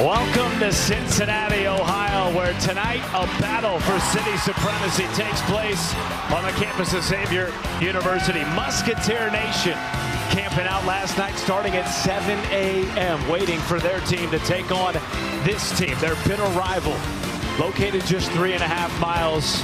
Welcome to Cincinnati, Ohio, where tonight a battle for city supremacy takes place on the campus of Xavier University. Musketeer Nation camping out last night starting at 7 a.m. waiting for their team to take on this team, their bitter rival, located just 3.5 miles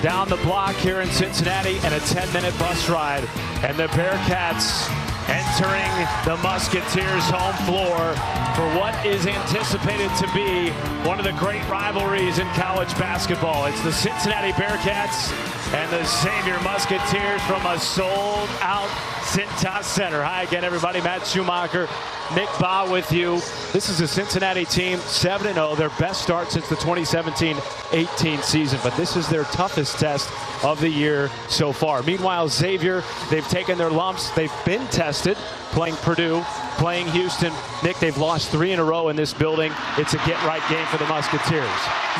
down the block here in Cincinnati, and a 10-minute bus ride. And the Bearcats entering the Musketeers' home floor for what is anticipated to be one of the great rivalries in college basketball. It's the Cincinnati Bearcats and the Xavier Musketeers from a sold-out Cintas Center. Hi again, everybody. Matt Schumacher, Nick Baugh with you. This is a Cincinnati team, 7-0, their best start since the 2017-18 season, but this is their toughest test of the year so far. Meanwhile, Xavier, they've taken their lumps. They've been tested, playing Purdue, playing Houston. Nick, they've lost 3 in a row in this building. It's a get-right game for the Musketeers.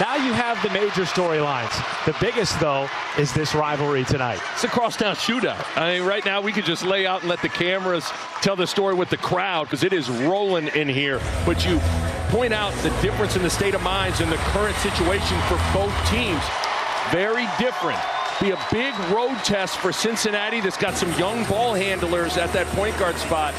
Now you have the major storylines. The biggest, though, is this rivalry tonight. It's a Crosstown shootout. I mean, right now we could just lay out and let the cameras tell the story with the crowd, because it is rolling in here. But you point out the difference in the state of minds in the current situation for both teams. Very different. Be a big road test for Cincinnati that's got some young ball handlers at that point guard spot.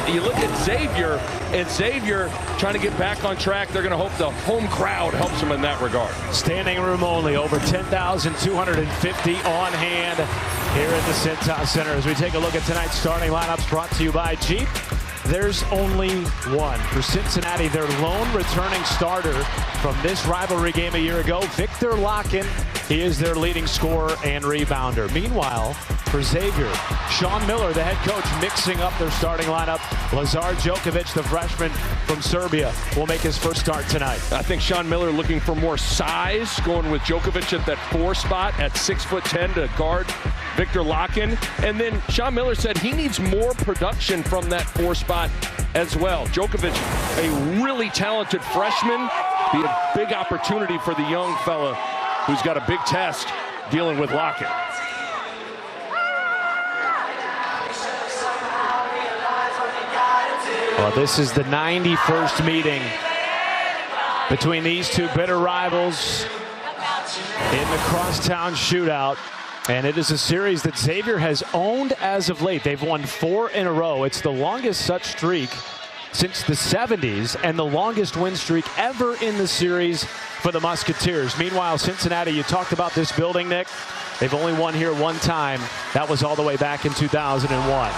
You look at Xavier, and Xavier trying to get back on track. They're going to hope the home crowd helps them in that regard. Standing room only, over 10,250 on hand here at the Cintas Center. As we take a look at tonight's starting lineups brought to you by Jeep. There's only one. For Cincinnati, their lone returning starter from this rivalry game a year ago, Victor Locken. He is their leading scorer and rebounder. Meanwhile, for Xavier, Sean Miller, the head coach, mixing up their starting lineup. Lazar Djokovic, the freshman from Serbia, will make his first start tonight. I think Sean Miller looking for more size, going with Djokovic at that 4 spot at 6'10" to guard Victor Locken. And then Sean Miller said he needs more production from that 4 spot as well. Djokovic, a really talented freshman, be a big opportunity for the young fella who's got a big test dealing with Locken. Well, this is the 91st meeting between these two bitter rivals in the Crosstown Shootout. And it is a series that Xavier has owned as of late. They've won 4 in a row. It's the longest such streak since the 70s and the longest win streak ever in the series for the Musketeers. Meanwhile, Cincinnati, you talked about this building, Nick. They've only won here one time. That was all the way back in 2001.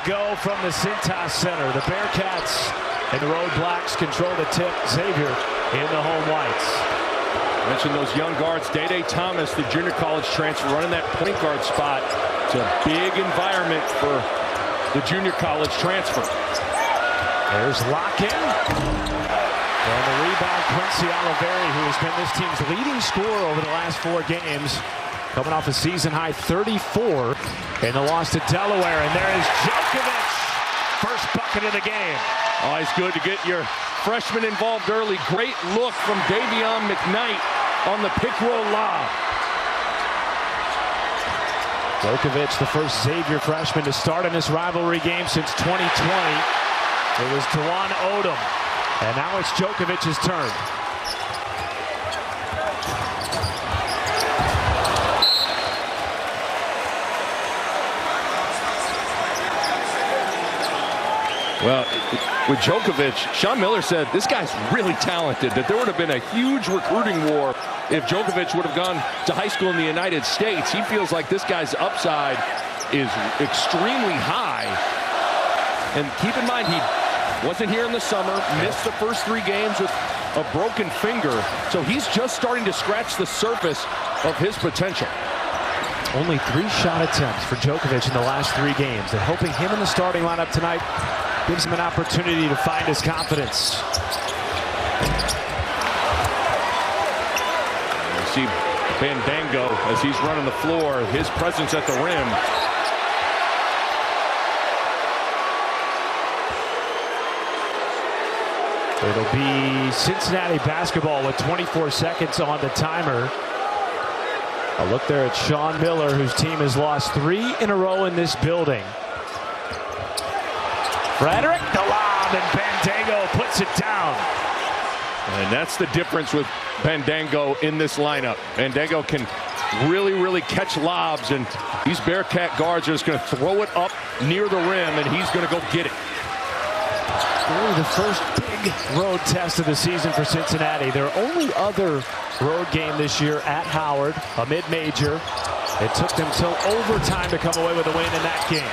Go from the Cintas Center. The Bearcats and the Road Blacks control the tip. Xavier in the home whites. Mentioned those young guards. Day Thomas, the junior college transfer, running that point guard spot. It's a big environment for the junior college transfer. There's Locken. And the rebound, Quincy Oliveri, who has been this team's leading scorer over the last 4 games. Coming off a season-high 34 in the loss to Delaware. And there is Djokovic. First bucket of the game. Always good to get your freshman involved early. Great look from Davion McKnight on the pick-roll lob. Djokovic, the first Xavier freshman to start in this rivalry game since 2020. It was Tawan Odom. And now it's Djokovic's turn. Well, with Djokovic, Sean Miller said this guy's really talented, that there would have been a huge recruiting war if Djokovic would have gone to high school in the United States. He feels like this guy's upside is extremely high. And keep in mind, he wasn't here in the summer, missed the first 3 games with a broken finger. So he's just starting to scratch the surface of his potential. Only 3 shot attempts for Djokovic in the last 3 games. They're hoping him in the starting lineup tonight gives him an opportunity to find his confidence. You see Bandango as he's running the floor, his presence at the rim. It'll be Cincinnati basketball with 24 seconds on the timer. A look there at Sean Miller, whose team has lost 3 in a row in this building. Frederick, the lob, and Bandango puts it down. And that's the difference with Bandango in this lineup. Bandango can really catch lobs, and these Bearcat guards are just going to throw it up near the rim, and he's going to go get it. Really the first big road test of the season for Cincinnati. Their only other road game this year at Howard, a mid-major. It took them till overtime to come away with a win in that game.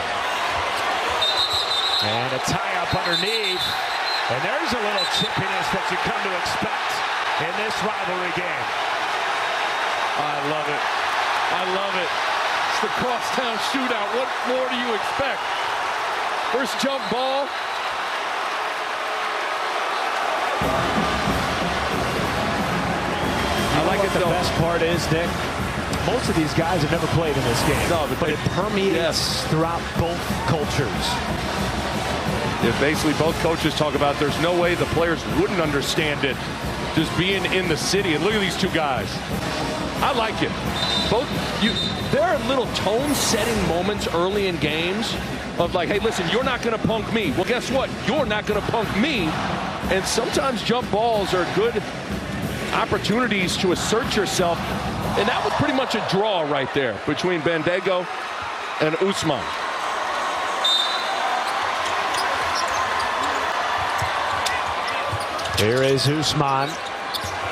And a tie-up underneath. And there's a little chippiness that you come to expect in this rivalry game. I love it. I love it. It's the Crosstown Shootout. What more do you expect? First jump ball. I like it. The best part is, Nick, most of these guys have never played in this game. No, but it permeates throughout both cultures. If basically both coaches talk about there's no way the players wouldn't understand it just being in the city. And look at these 2 guys. I like it. There are little tone-setting moments early in games of like, hey, listen, you're not going to punk me. Well, guess what? You're not going to punk me. And sometimes jump balls are good opportunities to assert yourself. And that was pretty much a draw right there between Bandango and Usman. Here is Usman,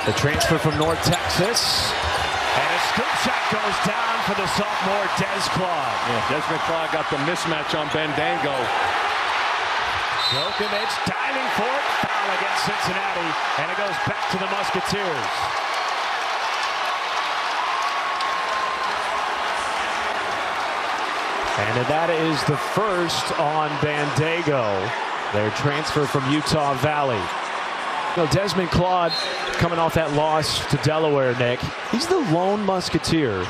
the transfer from North Texas. And a scoop shot goes down for the sophomore Des Claude. Yeah, Desmond Claude got the mismatch on Bandango. Djokovic diving for it, foul against Cincinnati, and it goes back to the Musketeers. And that is the first on Bandango, their transfer from Utah Valley. You know, Desmond Claude coming off that loss to Delaware, Nick. He's the lone Musketeer.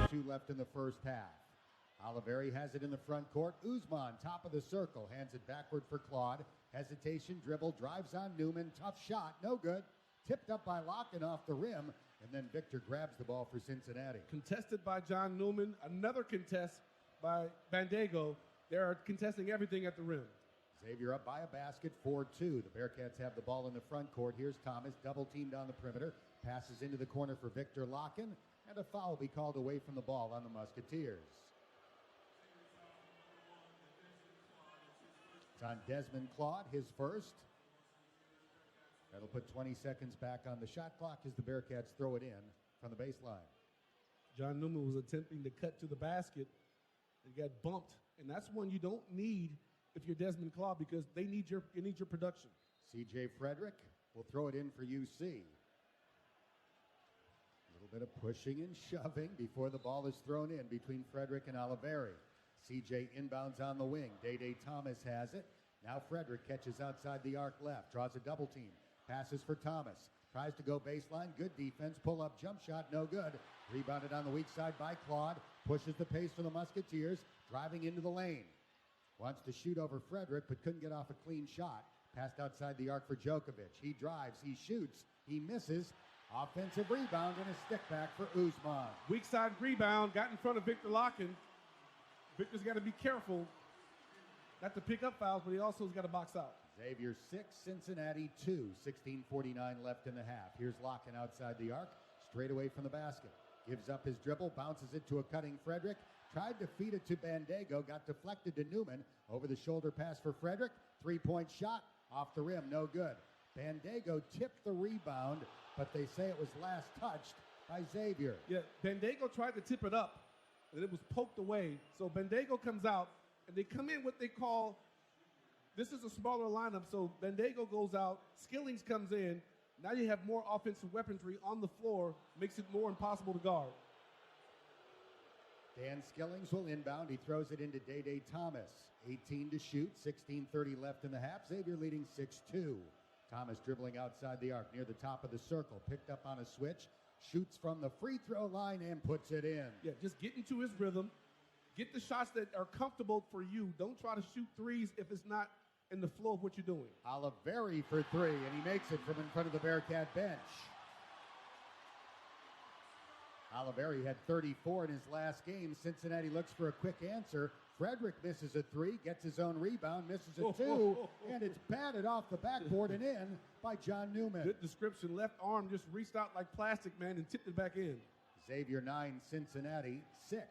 2 left in the first half. Oliveri has it in the front court. Usman, top of the circle, hands it backward for Claude. Hesitation, dribble, drives on Newman. Tough shot, no good. Tipped up by Locken off the rim, and then Victor grabs the ball for Cincinnati. Contested by John Newman. Another contest by Bandango. They are contesting everything at the rim. Xavier up by a basket, 4-2. The Bearcats have the ball in the front court. Here's Thomas, double teamed on the perimeter. Passes into the corner for Victor Locken, and a foul will be called away from the ball on the Musketeers. It's on Desmond Claude, his first. That'll put 20 seconds back on the shot clock as the Bearcats throw it in from the baseline. John Newman was attempting to cut to the basket and got bumped, and that's one you don't need if you're Desmond Claude, because you need your production. C.J. Frederick will throw it in for UC. A little bit of pushing and shoving before the ball is thrown in between Frederick and Oliveri. C.J. inbounds on the wing. Day Thomas has it. Now Frederick catches outside the arc left, draws a double team, passes for Thomas. Tries to go baseline, good defense, pull-up jump shot, no good. Rebounded on the weak side by Claude, pushes the pace for the Musketeers, driving into the lane. Wants to shoot over Frederick, but couldn't get off a clean shot. Passed outside the arc for Djokovic. He drives, he shoots, he misses. Offensive rebound and a stick back for Usman. Weak side rebound, got in front of Victor Locken. Victor's got to be careful not to pick up fouls, but he also has got to box out. Xavier 6, Cincinnati 2, 16:49 left in the half. Here's Locken outside the arc, straight away from the basket. Gives up his dribble, bounces it to a cutting Frederick. Tried to feed it to Bandango, got deflected to Newman. Over the shoulder pass for Frederick. 3-point shot, off the rim, no good. Bandango tipped the rebound, but they say it was last touched by Xavier. Yeah, Bandango tried to tip it up, and it was poked away. So Bandango comes out, and they come in what they call, this is a smaller lineup, so Bandango goes out, Skillings comes in. Now you have more offensive weaponry on the floor, makes it more impossible to guard. Dan Skillings will inbound. He throws it into Day Thomas. 18 to shoot, 16:30 left in the half. Xavier leading 6-2. Thomas dribbling outside the arc near the top of the circle. Picked up on a switch. Shoots from the free throw line and puts it in. Yeah, just get into his rhythm. Get the shots that are comfortable for you. Don't try to shoot threes if it's not in the flow of what you're doing. Oliveri for three, and he makes it from in front of the Bearcat bench. Oliveri had 34 in his last game. Cincinnati looks for a quick answer. Frederick misses a three, gets his own rebound, misses a two, and it's batted off the backboard and in by John Newman. Good description. Left arm just reached out like plastic, man, and tipped it back in. Xavier 9, Cincinnati 6.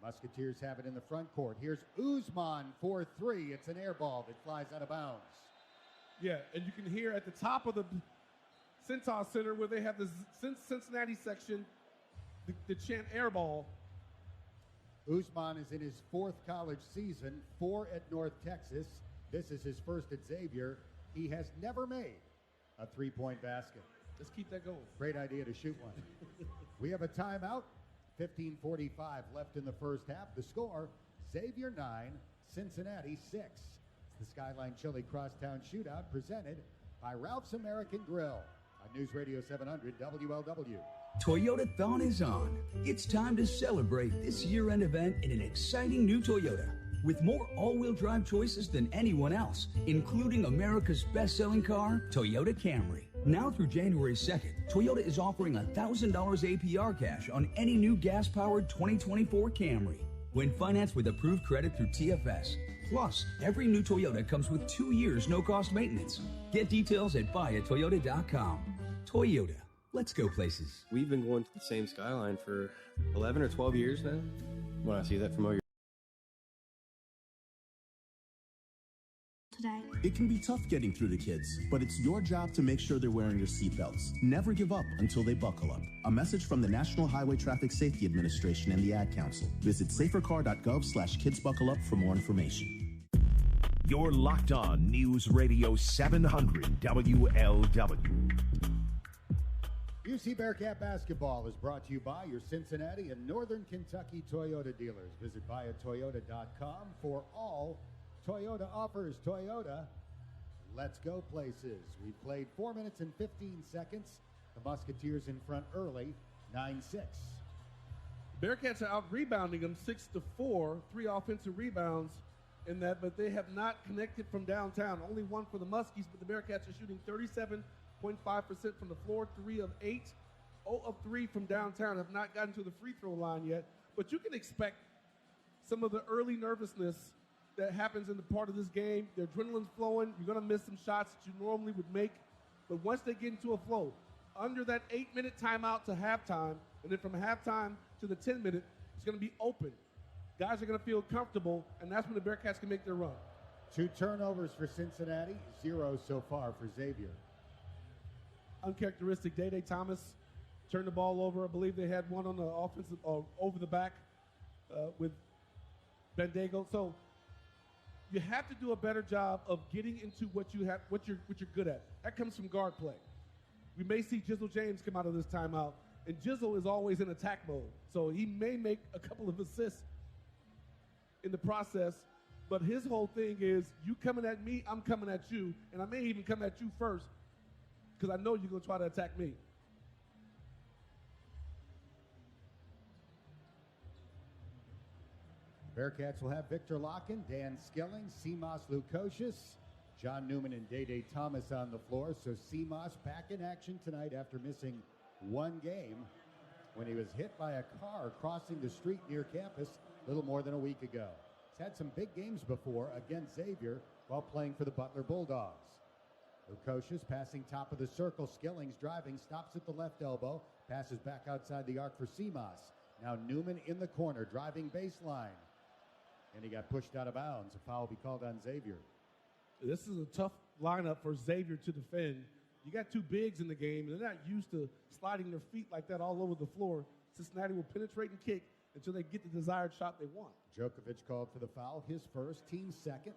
Musketeers have it in the front court. Here's Usman for three. It's an air ball that flies out of bounds. Yeah, and you can hear at the top of the Cintas Center where they have the Cincinnati section, the chant air ball. Usman is in his fourth college season, 4 at North Texas. This is his first at Xavier. He has never made a three-point basket. Let's keep that going. Great idea to shoot one. We have a timeout. 15:45 left in the first half. The score, Xavier 9, Cincinnati 6. It's the Skyline Chili Crosstown Shootout presented by Ralph's American Grill on News Radio 700 WLW. Toyota-thon is on. It's time to celebrate this year-end event in an exciting new Toyota. With more all-wheel drive choices than anyone else, including America's best-selling car, Toyota Camry. Now through January 2nd, Toyota is offering $1,000 APR cash on any new gas-powered 2024 Camry when financed with approved credit through TFS. Plus, every new Toyota comes with 2 years no-cost maintenance. Get details at buyatoyota.com. Toyota. Let's go places. We've been going to the same Skyline for 11 or 12 years now. When I see that from all your today. It can be tough getting through to kids, but it's your job to make sure they're wearing their seatbelts. Never give up until they buckle up. A message from the National Highway Traffic Safety Administration and the Ad Council. Visit safercar.gov/kidsbuckleup for more information. You're locked on News Radio 700 WLW. UC Bearcat Basketball is brought to you by your Cincinnati and Northern Kentucky Toyota dealers. Visit buyatoyota.com for all Toyota offers. Toyota, let's go places. We've played 4 minutes and 15 seconds. The Musketeers in front early, 9-6. Bearcats are out rebounding them 6-4, 3 offensive rebounds in that, but they have not connected from downtown. Only one for the Muskies, but the Bearcats are shooting 37.5% from the floor, 3 of 8, 0 of 3 from downtown. Have not gotten to the free throw line yet, but you can expect some of the early nervousness that happens in the part of this game. Their adrenaline's flowing. You're going to miss some shots that you normally would make. But once they get into a flow, under that 8-minute timeout to halftime, and then from halftime to the 10-minute, it's going to be open. Guys are going to feel comfortable, and that's when the Bearcats can make their run. 2 turnovers for Cincinnati, 0 so far for Xavier. Uncharacteristic. Day Thomas turned the ball over. I believe they had one on the offensive over the back with Bendago. So you have to do a better job of getting into what you're good at. That comes from guard play. We may see Jizzle James come out of this timeout, and Jizzle is always in attack mode. So he may make a couple of assists in the process, but his whole thing is you coming at me, I'm coming at you, and I may even come at you first because I know you're going to try to attack me. Bearcats will have Victor Locken, Dan Skilling, Seamas Lukosius, John Newman, and Day Thomas on the floor. So Seamas back in action tonight after missing 1 game when he was hit by a car crossing the street near campus a little more than a week ago. He's had some big games before against Xavier while playing for the Butler Bulldogs. Lukosius passing top of the circle. Skilling's driving, stops at the left elbow, passes back outside the arc for Seamas. Now Newman in the corner, driving baseline. And he got pushed out of bounds. A foul will be called on Xavier. This is a tough lineup for Xavier to defend. You got 2 bigs in the game, and they're not used to sliding their feet like that all over the floor. Cincinnati will penetrate and kick until they get the desired shot they want. Djokovic called for the foul, his first, team second,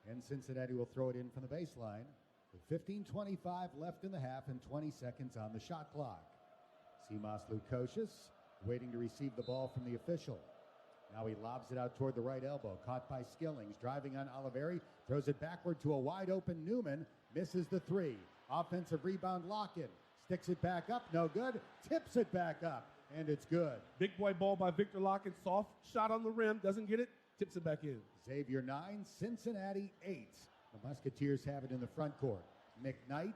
and Cincinnati will throw it in from the baseline with 15:25 left in the half and 20 seconds on the shot clock. Seamas Lukosius waiting to receive the ball from the official. Now he lobs it out toward the right elbow. Caught by Skillings. Driving on Oliveri. Throws it backward to a wide open Newman. Misses the three. Offensive rebound Lock-in. Sticks it back up. No good. Tips it back up. And it's good. Big boy ball by Victor Lock-in. Soft shot on the rim. Doesn't get it. Tips it back in. Xavier 9, Cincinnati 8. The Musketeers have it in the front court. McKnight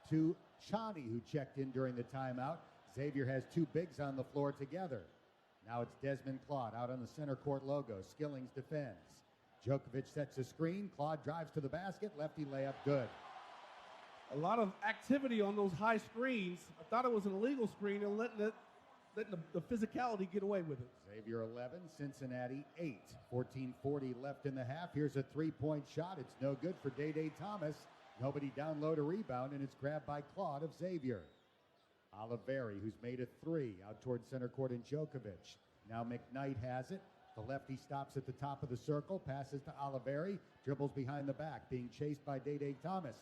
to Chani, who checked in during the timeout. Xavier has two bigs on the floor together. Now it's Desmond Claude out on the center court logo. Skillings defends. Djokovic sets a screen. Claude drives to the basket. Lefty layup good. A lot of activity on those high screens. I thought it was an illegal screen and letting the physicality get away with it. Xavier 11, Cincinnati 8. 14:40 left in the half. Here's a three-point shot. It's no good for Day Thomas. Nobody down low to rebound, and it's grabbed by Claude of Xavier. Oliveri, who's made a three, out towards center court in Djokovic. Now McKnight has it. The lefty stops at the top of the circle, passes to Oliveri, dribbles behind the back, being chased by Day Thomas.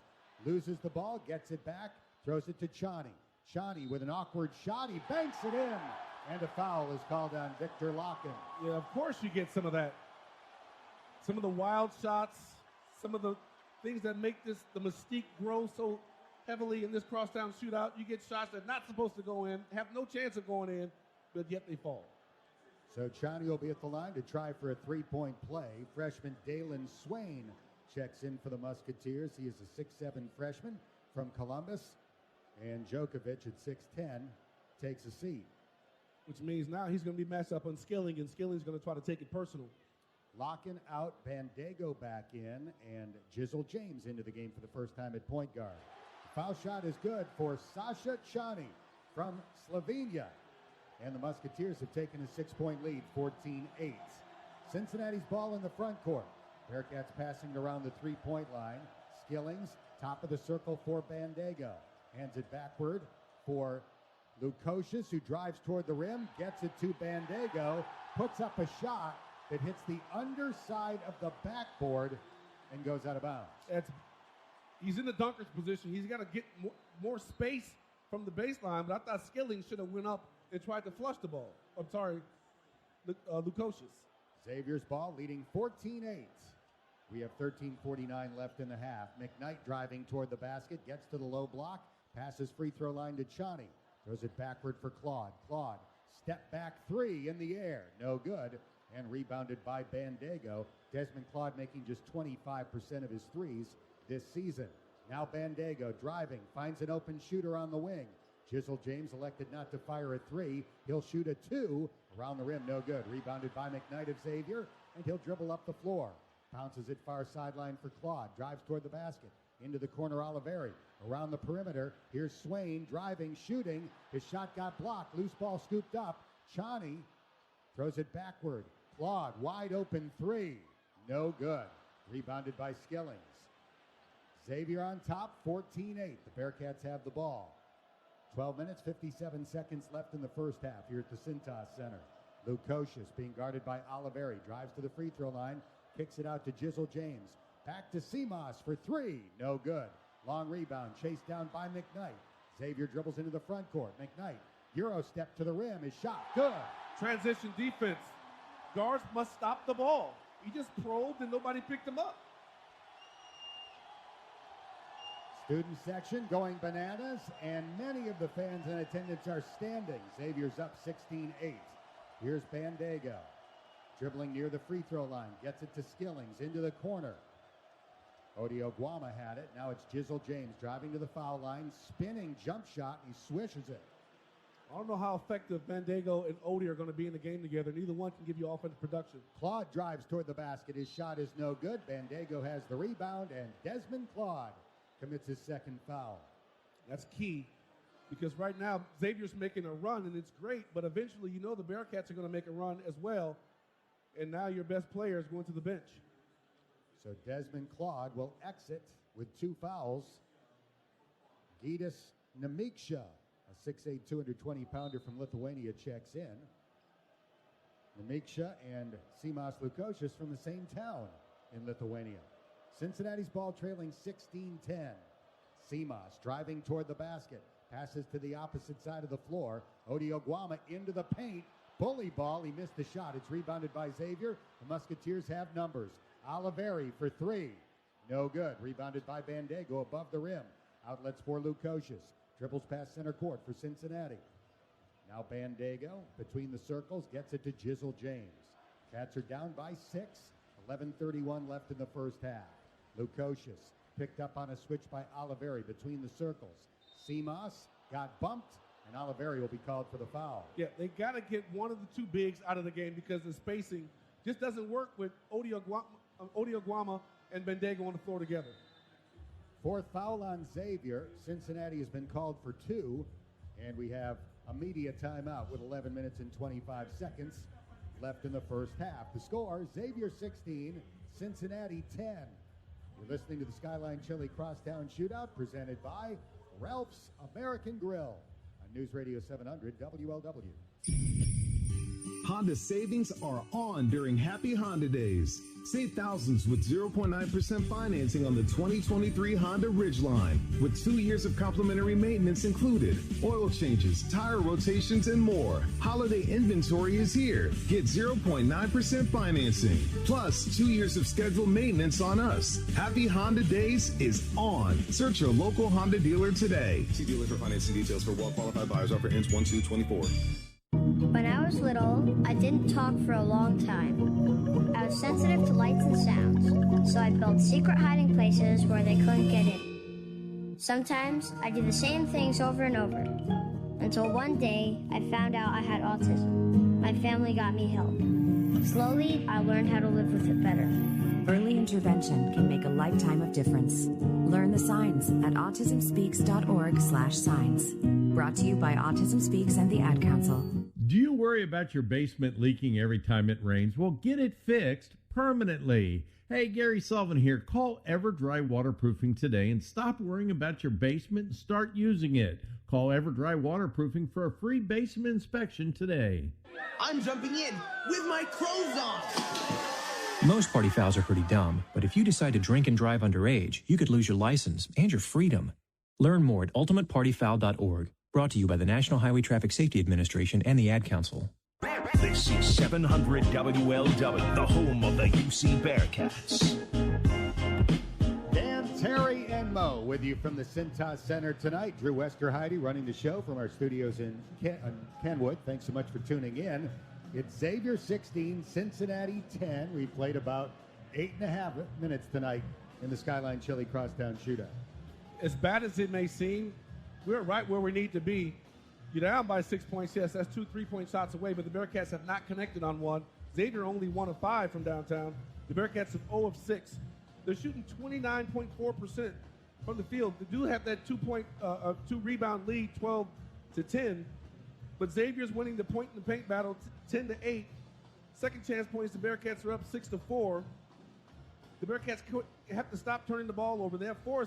Loses the ball, gets it back, throws it to Chani. Chani with an awkward shot, he banks it in. And a foul is called on Victor Lock-in. Yeah, of course you get some of that. Some of the wild shots, some of the things that make the mystique grow so heavily in this crosstown shootout. You get shots that are not supposed to go in, have no chance of going in, but yet they fall. So Chani will be at the line to try for a three-point play. Freshman Dalen Swain checks in for the Musketeers. He is a 6'7" freshman from Columbus. And Djokovic at 6'10" takes a seat. Which means now he's going to be matched up on Skilling, and Skilling's going to try to take it personal. Lock-in out, Bandego back in, and Jizzle James into the game for the first time at point guard. The foul shot is good for Sasha Chani from Slovenia. And the Musketeers have taken a 6-point lead, 14-8. Cincinnati's ball in the front court. Bearcats passing around the three-point line. Skillings, top of the circle for Bandego. Hands it backward for Lukosius, who drives toward the rim, gets it to Bandego, puts up a shot that hits the underside of the backboard and goes out of bounds. He's in the dunker's position. He's got to get more space from the baseline, but I thought Skilling should have went up and tried to flush the ball. I'm sorry, Lukosius. Xavier's ball leading 14-8. We have 13:49 left in the half. McKnight driving toward the basket, gets to the low block, passes free throw line to Chani. Throws it backward for Claude. Claude, step back three in the air. No good. And rebounded by Bandego. Desmond Claude making just 25% of his threes this season. Now Bandego driving, finds an open shooter on the wing. Jizzle James elected not to fire a three. He'll shoot a two. Around the rim, no good. Rebounded by McKnight of Xavier, and he'll dribble up the floor. Bounces it far sideline for Claude. Drives toward the basket. Into the corner, Oliveri. Around the perimeter, here's Swain driving, shooting. His shot got blocked. Loose ball scooped up. Chani throws it backward. Claude, wide open three. No good. Rebounded by Skillings. Xavier on top, 14-8. The Bearcats have the ball. 12 minutes, 57 seconds left in the first half here at the Cintas Center. Lukosius being guarded by Oliveri. Drives to the free throw line. Kicks it out to Jizzle James. Back to Simas for three. No good. Long rebound. Chased down by McKnight. Xavier dribbles into the front court. McKnight. Euro step to the rim. His shot. Good. Transition defense. Guards must stop the ball. He just probed and nobody picked him up. Student section going bananas, and many of the fans in attendance are standing. Xavier's up 16-8. Here's Bandego. Dribbling near the free throw line. Gets it to Skillings into the corner. Odio Guama had it. Now it's Jizzle James driving to the foul line. Spinning jump shot. He swishes it. I don't know how effective Bandego and Odie are going to be in the game together. Neither one can give you offensive production. Claude drives toward the basket. His shot is no good. Bandego has the rebound, and Desmond Claude commits his second foul. That's key, because right now Xavier's making a run, and it's great, but eventually you know the Bearcats are going to make a run as well, and now your best player is going to the bench. So Desmond Claude will exit with two fouls. Gytis Nemiksha, a 6'8", 220-pounder from Lithuania, checks in. Nemiksha and Simas Lukosius from the same town in Lithuania. Cincinnati's ball trailing 16-10. Simas driving toward the basket. Passes to the opposite side of the floor. Odioguama into the paint. Bully ball. He missed the shot. It's rebounded by Xavier. The Musketeers have numbers. Oliveri for three. No good. Rebounded by Bandego above the rim. Outlets for Lukosius. Dribbles past center court for Cincinnati. Now Bandego between the circles. Gets it to Jizzle James. Cats are down by 6. 11:31 left in the first half. Lukosius picked up on a switch by Oliveri between the circles. Seamoss got bumped, and Oliveri will be called for the foul. Yeah, they got to get one of the two bigs out of the game because the spacing just doesn't work with Odioguama and Bandego on the floor together. Fourth foul on Xavier. Cincinnati has been called for 2, and we have a media timeout with 11 minutes and 25 seconds left in the first half. The score, Xavier 16, Cincinnati 10. You're listening to the Skyline Chili Crosstown Shootout presented by Ralph's American Grill on News Radio 700 WLW. Honda savings are on during Happy Honda Days. Save thousands with 0.9% financing on the 2023 Honda Ridgeline, with 2 years of complimentary maintenance included, oil changes, tire rotations, and more. Holiday inventory is here. Get 0.9% financing, plus 2 years of scheduled maintenance on us. Happy Honda Days is on. Search your local Honda dealer today. See dealer for financing details for well-qualified buyers. Offer ends 1/2/24. When I was little, I didn't talk for a long time. I was sensitive to lights and sounds, so I built secret hiding places where they couldn't get in. Sometimes I did the same things over and over, until one day I found out I had autism. My family got me help. Slowly, I learned how to live with it better. Early intervention can make a lifetime of difference. Learn the signs at autismspeaks.org/signs. Brought to you by Autism Speaks and the Ad Council. Do you worry about your basement leaking every time it rains? Well, get it fixed permanently. Hey, Gary Sullivan here. Call EverDry Waterproofing today and stop worrying about your basement and start using it. Call EverDry Waterproofing for a free basement inspection today. I'm jumping in with my clothes on. Most party fouls are pretty dumb, but if you decide to drink and drive underage, you could lose your license and your freedom. Learn more at ultimatepartyfoul.org. Brought to you by the National Highway Traffic Safety Administration and the Ad Council. This is 700 WLW, the home of the UC Bearcats. Dan, Terry, and Mo with you from the Cintas Center tonight. Drew Westerheide running the show from our studios in Kenwood. Thanks so much for tuning in. It's Xavier 16, Cincinnati 10. We played about 8.5 minutes tonight in the Skyline Chili Crosstown Shootout. As bad as it may seem, we're right where we need to be. You're down by 6 points. Yes, that's 2 3-point shots away, but the Bearcats have not connected on one. Xavier only 1 of 5 from downtown. The Bearcats are 0 of 6. They're shooting 29.4% from the field. They do have that 2 rebound lead, 12-10. But Xavier's winning the point in the paint battle 10-8. Second chance points, the Bearcats are up 6-4. The Bearcats have to stop turning the ball over. They have 1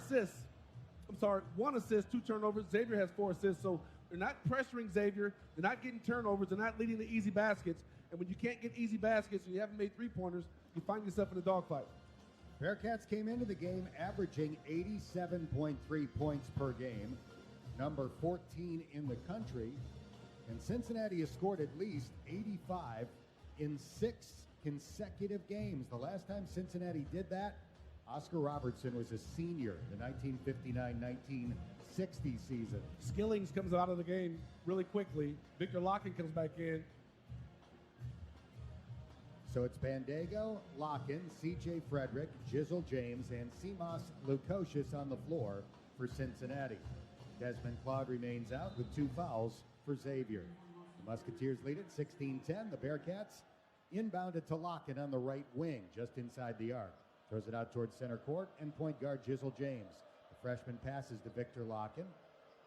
assist, 2 turnovers. Xavier has 4 assists, so they're not pressuring Xavier. They're not getting turnovers. They're not leading to easy baskets. And when you can't get easy baskets and you haven't made three-pointers, you find yourself in a dogfight. Bearcats came into the game averaging 87.3 points per game, number 14 in the country. And Cincinnati has scored at least 85 in 6 consecutive games. The last time Cincinnati did that, Oscar Robertson was a senior, the 1959-1960 season. Skillings comes out of the game really quickly. Victor Locken comes back in. So it's Bandego, Locken, C.J. Frederick, Jizzle James, and Seamoss Lukosius on the floor for Cincinnati. Desmond Claude remains out with 2 fouls for Xavier. The Musketeers lead it 16-10. The Bearcats inbounded to Locken on the right wing, just inside the arc. Throws it out towards center court and point guard Jizzle James. The freshman passes to Victor Locken.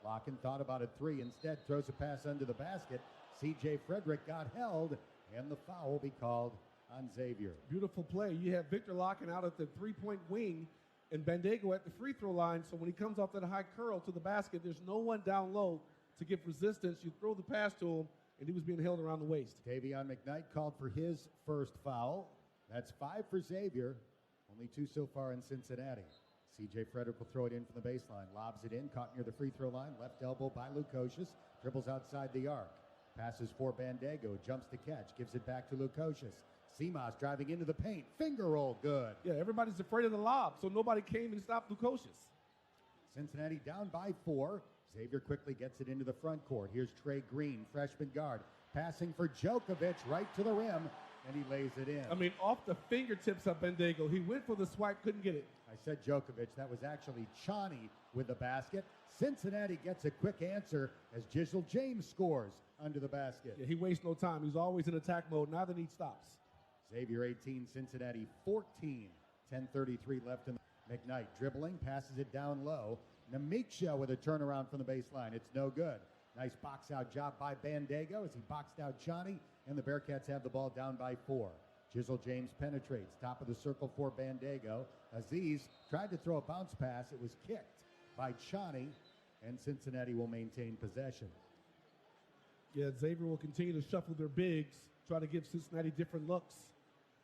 Locken thought about a 3. Instead, throws a pass under the basket. C.J. Frederick got held, and the foul will be called on Xavier. Beautiful play. You have Victor Locken out at the 3-point wing and Bandego at the free throw line. So when he comes off that high curl to the basket, there's no one down low to give resistance. You throw the pass to him, and he was being held around the waist. Tavion McKnight called for his first foul. That's 5 for Xavier. Only 2 so far in Cincinnati. C.J. Frederick will throw it in from the baseline. Lobs it in, caught near the free throw line. Left elbow by Lukosius. Dribbles outside the arc. Passes for Bandego. Jumps to catch. Gives it back to Lukosius. Seamoss driving into the paint. Finger roll good. Yeah, everybody's afraid of the lob, so nobody came and stopped Lukosius. Cincinnati down by 4. Xavier quickly gets it into the front court. Here's Trey Green, freshman guard. Passing for Djokovic right to the rim, and he lays it in. I mean, off the fingertips of Bandego. He went for the swipe, couldn't get it. I said Djokovic. That was actually Chani with the basket. Cincinnati gets a quick answer as Jizzle James scores under the basket. Yeah, he wastes no time. He's always in attack mode. Now the need stops. Xavier 18, Cincinnati 14. 10:33 left in the McKnight dribbling, passes it down low. Namiksha with a turnaround from the baseline. It's no good. Nice box-out job by Bandego as he boxed out Chani, and the Bearcats have the ball down by 4. Jizzle James penetrates. Top of the circle for Bandego. Aziz tried to throw a bounce pass. It was kicked by Chani, and Cincinnati will maintain possession. Yeah, Xavier will continue to shuffle their bigs, try to give Cincinnati different looks.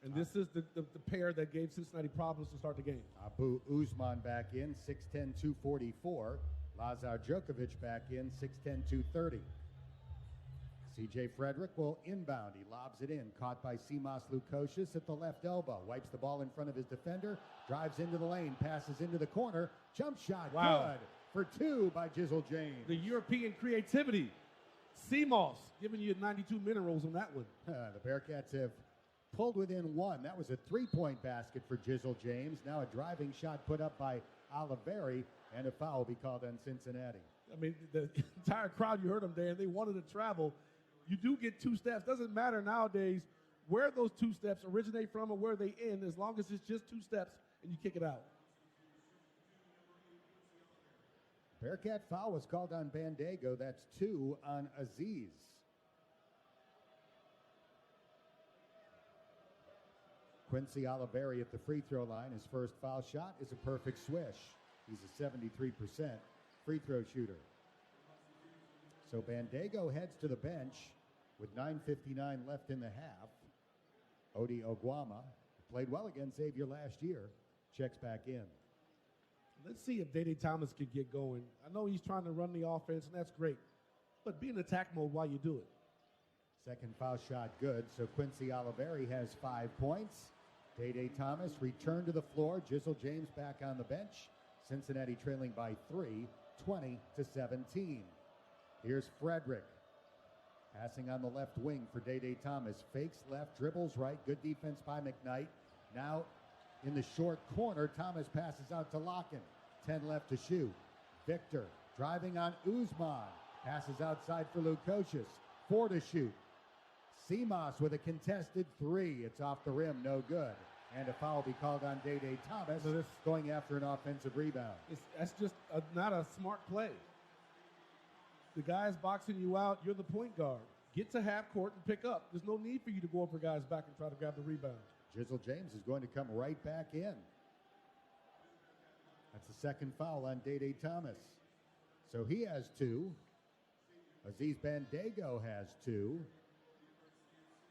And this is the pair that gave Cincinnati problems to start the game. Abu Usman back in, 6'10", 244. Lazar Djokovic back in, 6'10", 230. C.J. Frederick will inbound. He lobs it in. Caught by Seamoss Lukosius at the left elbow. Wipes the ball in front of his defender. Drives into the lane. Passes into the corner. Jump shot. Wow. Good for 2 by Jizzle James. The European creativity. Seamoss giving you 92 minerals on that one. The Bearcats have pulled within 1. That was a three-point basket for Jizzle James. Now a driving shot put up by Oliveri, and a foul will be called on Cincinnati. I mean, the entire crowd, you heard them, Dan, they wanted to travel. You do get 2 steps. Doesn't matter nowadays where those 2 steps originate from or where they end, as long as it's just 2 steps and you kick it out. Bearcat foul was called on Bandego. That's 2 on Aziz. Quincy Oliveri at the free throw line. His first foul shot is a perfect swish. He's a 73% free throw shooter. So Bandego heads to the bench with 9:59 left in the half. Odi Oguama, who played well against Xavier last year, checks back in. Let's see if Day Thomas can get going. I know he's trying to run the offense, and that's great. But be in attack mode while you do it. Second foul shot good, so Quincy Oliveri has 5 points. Day Thomas returned to the floor. Jizzle James back on the bench. Cincinnati trailing by 3, 20-17. Here's Frederick. Passing on the left wing for Day Thomas. Fakes left, dribbles right. Good defense by McKnight. Now in the short corner, Thomas passes out to Locken. 10 left to shoot. Victor driving on Usman. Passes outside for Lukosius. 4 to shoot. Seamoss with a contested 3. It's off the rim, no good. And a foul will be called on Day Thomas, going after an offensive rebound. That's just not a smart play. The guy's boxing you out. You're the point guard. Get to half court and pick up. There's no need for you to go over guys back and try to grab the rebound. Jizzle James is going to come right back in. That's the second foul on Day Thomas. So he has 2. Aziz Bandego has 2.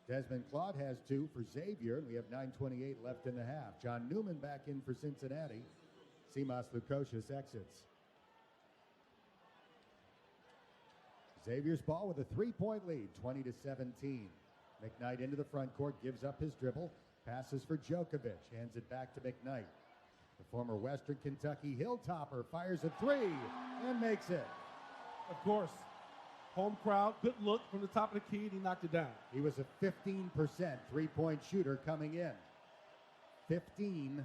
Desmond Claude has 2 for Xavier, and we have 9:28 left in the half. John Newman back in for Cincinnati. Seamoss Lukosius exits. Xavier's ball with a 3-point lead, 20-17. McKnight into the front court, gives up his dribble, passes for Djokovic, hands it back to McKnight. The former Western Kentucky Hilltopper fires a 3 and makes it. Of course. Home crowd, good look from the top of the key, and he knocked it down. He was a 15% three-point shooter coming in. 15,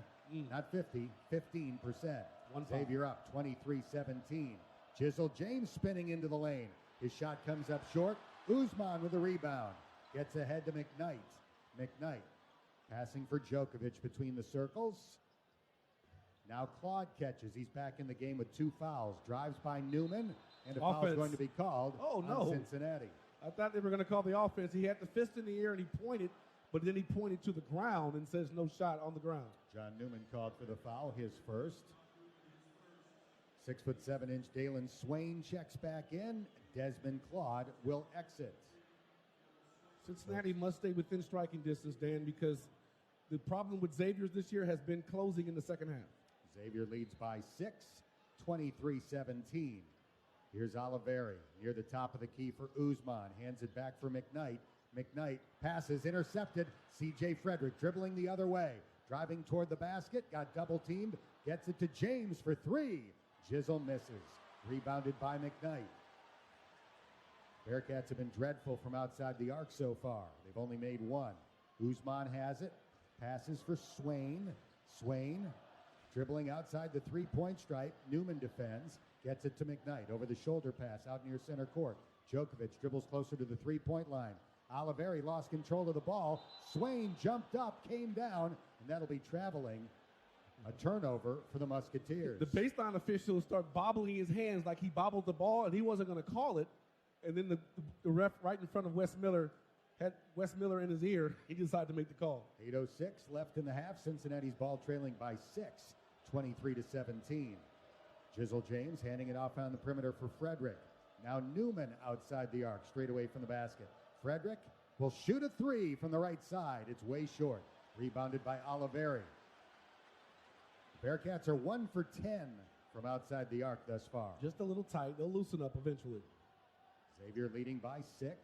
not 50, 15%. Xavier up, 23-17. Jizzle James spinning into the lane. His shot comes up short. Usman with the rebound. Gets ahead to McKnight. McKnight passing for Djokovic between the circles. Now Claude catches. He's back in the game with 2 fouls. Drives by Newman, and a foul is going to be called on Cincinnati. I thought they were going to call the offense. He had the fist in the air, and he pointed, but then he pointed to the ground and says no shot on the ground. John Newman called for the foul, his first. 6'7" Dalen Swain checks back in. Desmond Claude will exit. Cincinnati must stay within striking distance, Dan, because the problem with Xavier's this year has been closing in the second half. Xavier leads by 6, 23-17. Here's Oliveri near the top of the key for Usman. Hands it back for McKnight. McKnight passes, intercepted. C.J. Frederick dribbling the other way. Driving toward the basket, got double teamed. Gets it to James for 3. Jizzle misses. Rebounded by McKnight. Bearcats have been dreadful from outside the arc so far. They've only made 1. Usman has it. Passes for Swain. Swain dribbling outside the three-point stripe. Newman defends. Gets it to McKnight. Over the shoulder pass out near center court. Djokovic dribbles closer to the three-point line. Oliveri lost control of the ball. Swain jumped up, came down, and that'll be traveling. A turnover for the Musketeers. The baseline officials start bobbling his hands like he bobbled the ball, and he wasn't going to call it. And then the ref right in front of Wes Miller had Wes Miller in his ear. He decided to make the call. 8:06 left in the half. Cincinnati's ball trailing by 6, 23-17. Jizzle James handing it off on the perimeter for Frederick. Now Newman outside the arc, straight away from the basket. Frederick will shoot a 3 from the right side. It's way short. Rebounded by Oliveri. The Bearcats are 1 for 10 from outside the arc thus far. Just a little tight. They'll loosen up eventually. Xavier leading by 6.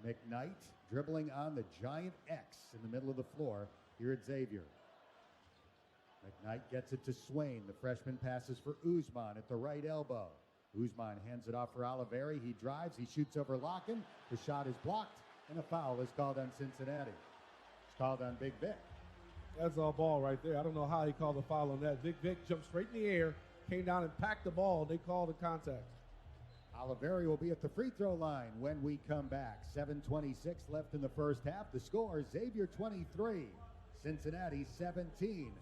McKnight dribbling on the giant X in the middle of the floor here at Xavier. McKnight gets it to Swain. The freshman passes for Usman at the right elbow. Usman hands it off for Oliveri. He drives. He shoots over Locken. The shot is blocked, and a foul is called on Cincinnati. It's called on Big Vic. That's all ball right there. I don't know how he called the foul on that. Vic jumped straight in the air, came down and packed the ball. They called a contact. Oliveri will be at the free throw line when we come back. 7:26 left in the first half. The score, Xavier 23, Cincinnati 17.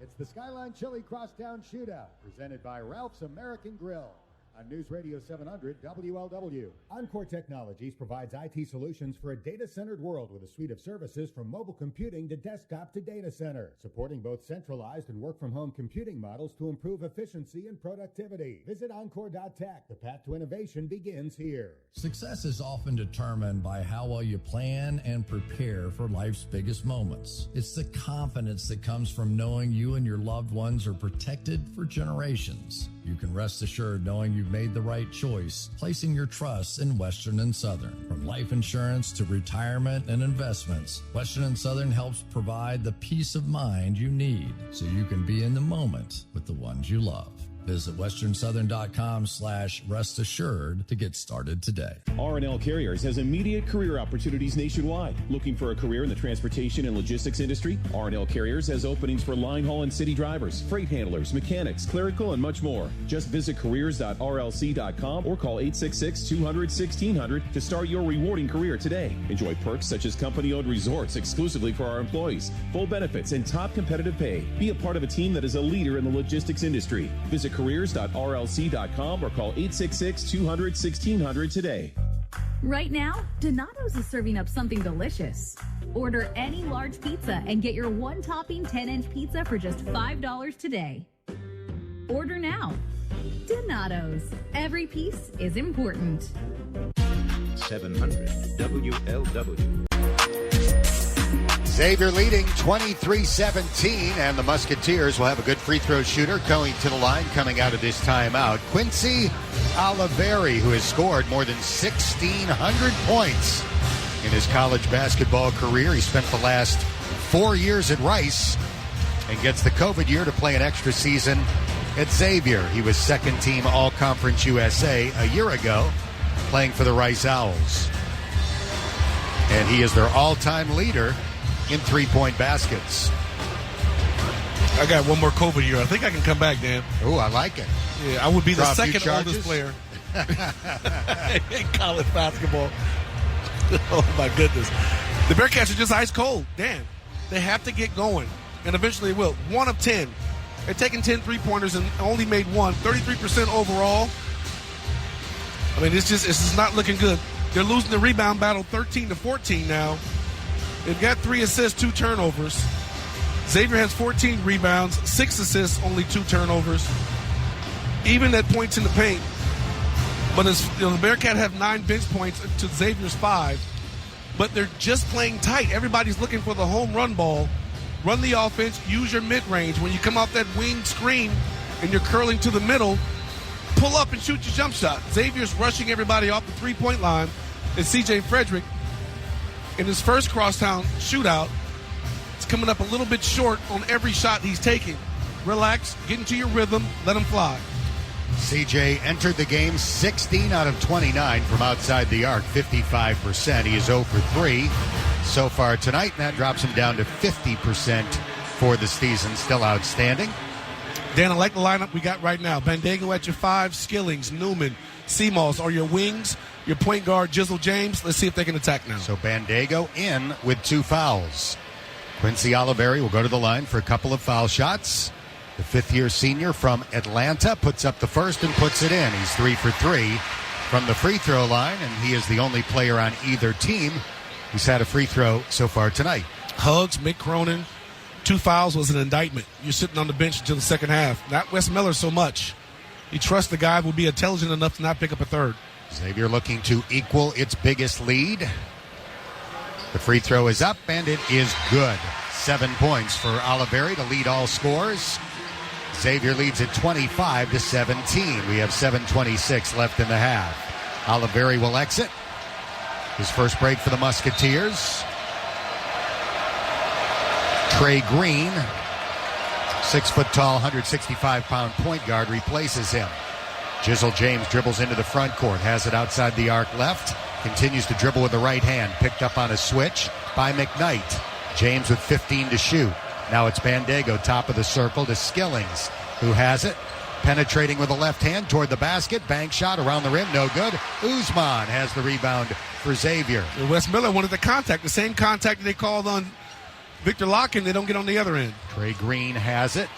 It's the Skyline Chili Crosstown Shootout, presented by Ralph's American Grill on News Radio 700 WLW. Encore Technologies provides IT solutions for a data-centered world with a suite of services from mobile computing to desktop to data center, supporting both centralized and work-from-home computing models to improve efficiency and productivity. Visit Encore.tech. The path to innovation begins here. Success is often determined by how well you plan and prepare for life's biggest moments. It's the confidence that comes from knowing you and your loved ones are protected for generations. You can rest assured knowing you've made the right choice, placing your trust in Western and Southern. From life insurance to retirement and investments, Western and Southern helps provide the peace of mind you need so you can be in the moment with the ones you love. Visit westernsouthern.com/rest assured to get started today. R&L Carriers has immediate career opportunities nationwide. Looking for a career in the transportation and logistics industry? R&L Carriers has openings for line haul and city drivers, freight handlers, mechanics, clerical, and much more. Just visit careers.rlc.com or call 866-200-1600 to start your rewarding career today. Enjoy perks such as company-owned resorts exclusively for our employees, full benefits, and top competitive pay. Be a part of a team that is a leader in the logistics industry. Visit careers.rlc.com or call 866-200-1600 today. Right now, Donato's is serving up something delicious. Order any large pizza and get your one-topping 10-inch pizza for just $5 today. Order now. Donato's. Every piece is important. 700 WLW. Xavier leading 23-17, and the Musketeers will have a good free throw shooter going to the line coming out of this timeout. Quincy Oliveri, who has scored more than 1,600 points in his college basketball career. He spent the last 4 years at Rice and gets the COVID year to play an extra season at Xavier. He was second team All-Conference USA a year ago, playing for the Rice Owls. And he is their all-time leader in three-point baskets. I got one more COVID year. I think I can come back, Dan. Oh, I like it. Yeah, I would be the second oldest player in college basketball. Oh, my goodness. The Bearcats are just ice cold. Dan, they have to get going, and eventually they will. 1 of 10. They're taking 10 three-pointers and only made 1. 33% overall. I mean, it's just not looking good. They're losing the rebound battle 13-14 now. They've got 3 assists, 2 turnovers. Xavier has 14 rebounds, 6 assists, only 2 turnovers. Even at points in the paint. But the Bearcats have 9 bench points to Xavier's 5. But they're just playing tight. Everybody's looking for the home run ball run the offense, use your mid-range. When you come off that wing screen and you're curling to the middle, pull up and shoot your jump shot. Xavier's rushing everybody off the three-point line. And C.J. Frederick, in his first Crosstown shootout, is coming up a little bit short on every shot he's taking. Relax, get into your rhythm, let him fly. CJ entered the game 16 out of 29 from outside the arc, 55%. He is 0 for 3 so far tonight, and that drops him down to 50% for the season. Still outstanding. Dan, I like the lineup we got right now. Bandego at your 5, Skillings, Newman, Seamoss are your wings, your point guard, Jizzle James. Let's see if they can attack now. So Bandego in with 2 fouls. Quincy Oliveri will go to the line for a couple of foul shots. The 5th-year senior from Atlanta puts up the first and puts it in. He's 3 for 3 from the free throw line, and he is the only player on either team who's had a free throw so far tonight. Hugs, Mick Cronin, 2 fouls was an indictment. You're sitting on the bench until the second half. Not Wes Miller so much. He trusts the guy will be intelligent enough to not pick up a third. Xavier looking to equal its biggest lead. The free throw is up, and it is good. 7 points for Oliveri to lead all scores. Xavier leads at 25-17. We have 7:26 left in the half. Oliveri will exit. His first break for the Musketeers. Trey Green, 6-foot-tall, 165-pound point guard, replaces him. Jizzle James dribbles into the front court, has it outside the arc left, continues to dribble with the right hand, picked up on a switch by McKnight. James with 15 to shoot. Now it's Bandego, top of the circle, to Skillings, who has it. Penetrating with the left hand toward the basket. Bank shot around the rim, no good. Usman has the rebound for Xavier. And Wes Miller wanted the contact, the same contact that they called on Victor Locken. They don't get on the other end. Trey Green has it.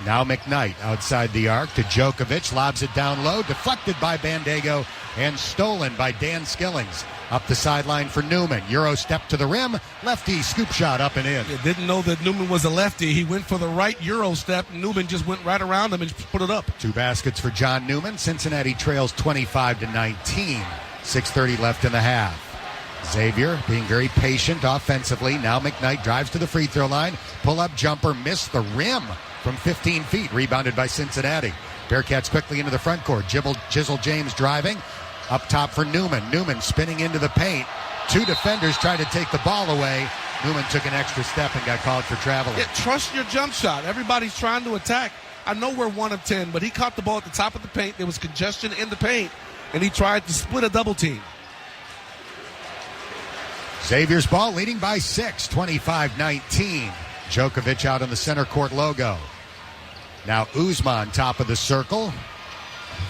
Now McKnight outside the arc to Djokovic. Lobs it down low, deflected by Bandego and stolen by Dan Skillings. Up the sideline for Newman. Euro step to the rim. Lefty scoop shot up and in. Didn't know that Newman was a lefty. He went for the right Euro step. Newman just went right around him and put it up. 2 baskets for John Newman. Cincinnati trails 25-19. 6:30 left in the half. Xavier being very patient offensively. Now McKnight drives to the free throw line. Pull-up jumper missed the rim from 15 feet. Rebounded by Cincinnati. Bearcats quickly into the front court. Jizzle James driving. Up top for Newman. Newman spinning into the paint. 2 defenders tried to take the ball away. Newman took an extra step and got called for traveling. Yeah, trust your jump shot. Everybody's trying to attack. I know we're 1 of 10, but he caught the ball at the top of the paint. There was congestion in the paint, and he tried to split a double team. Xavier's ball leading by 6, 25-19. Djokovic out on the center court logo. Now Usman, top of the circle.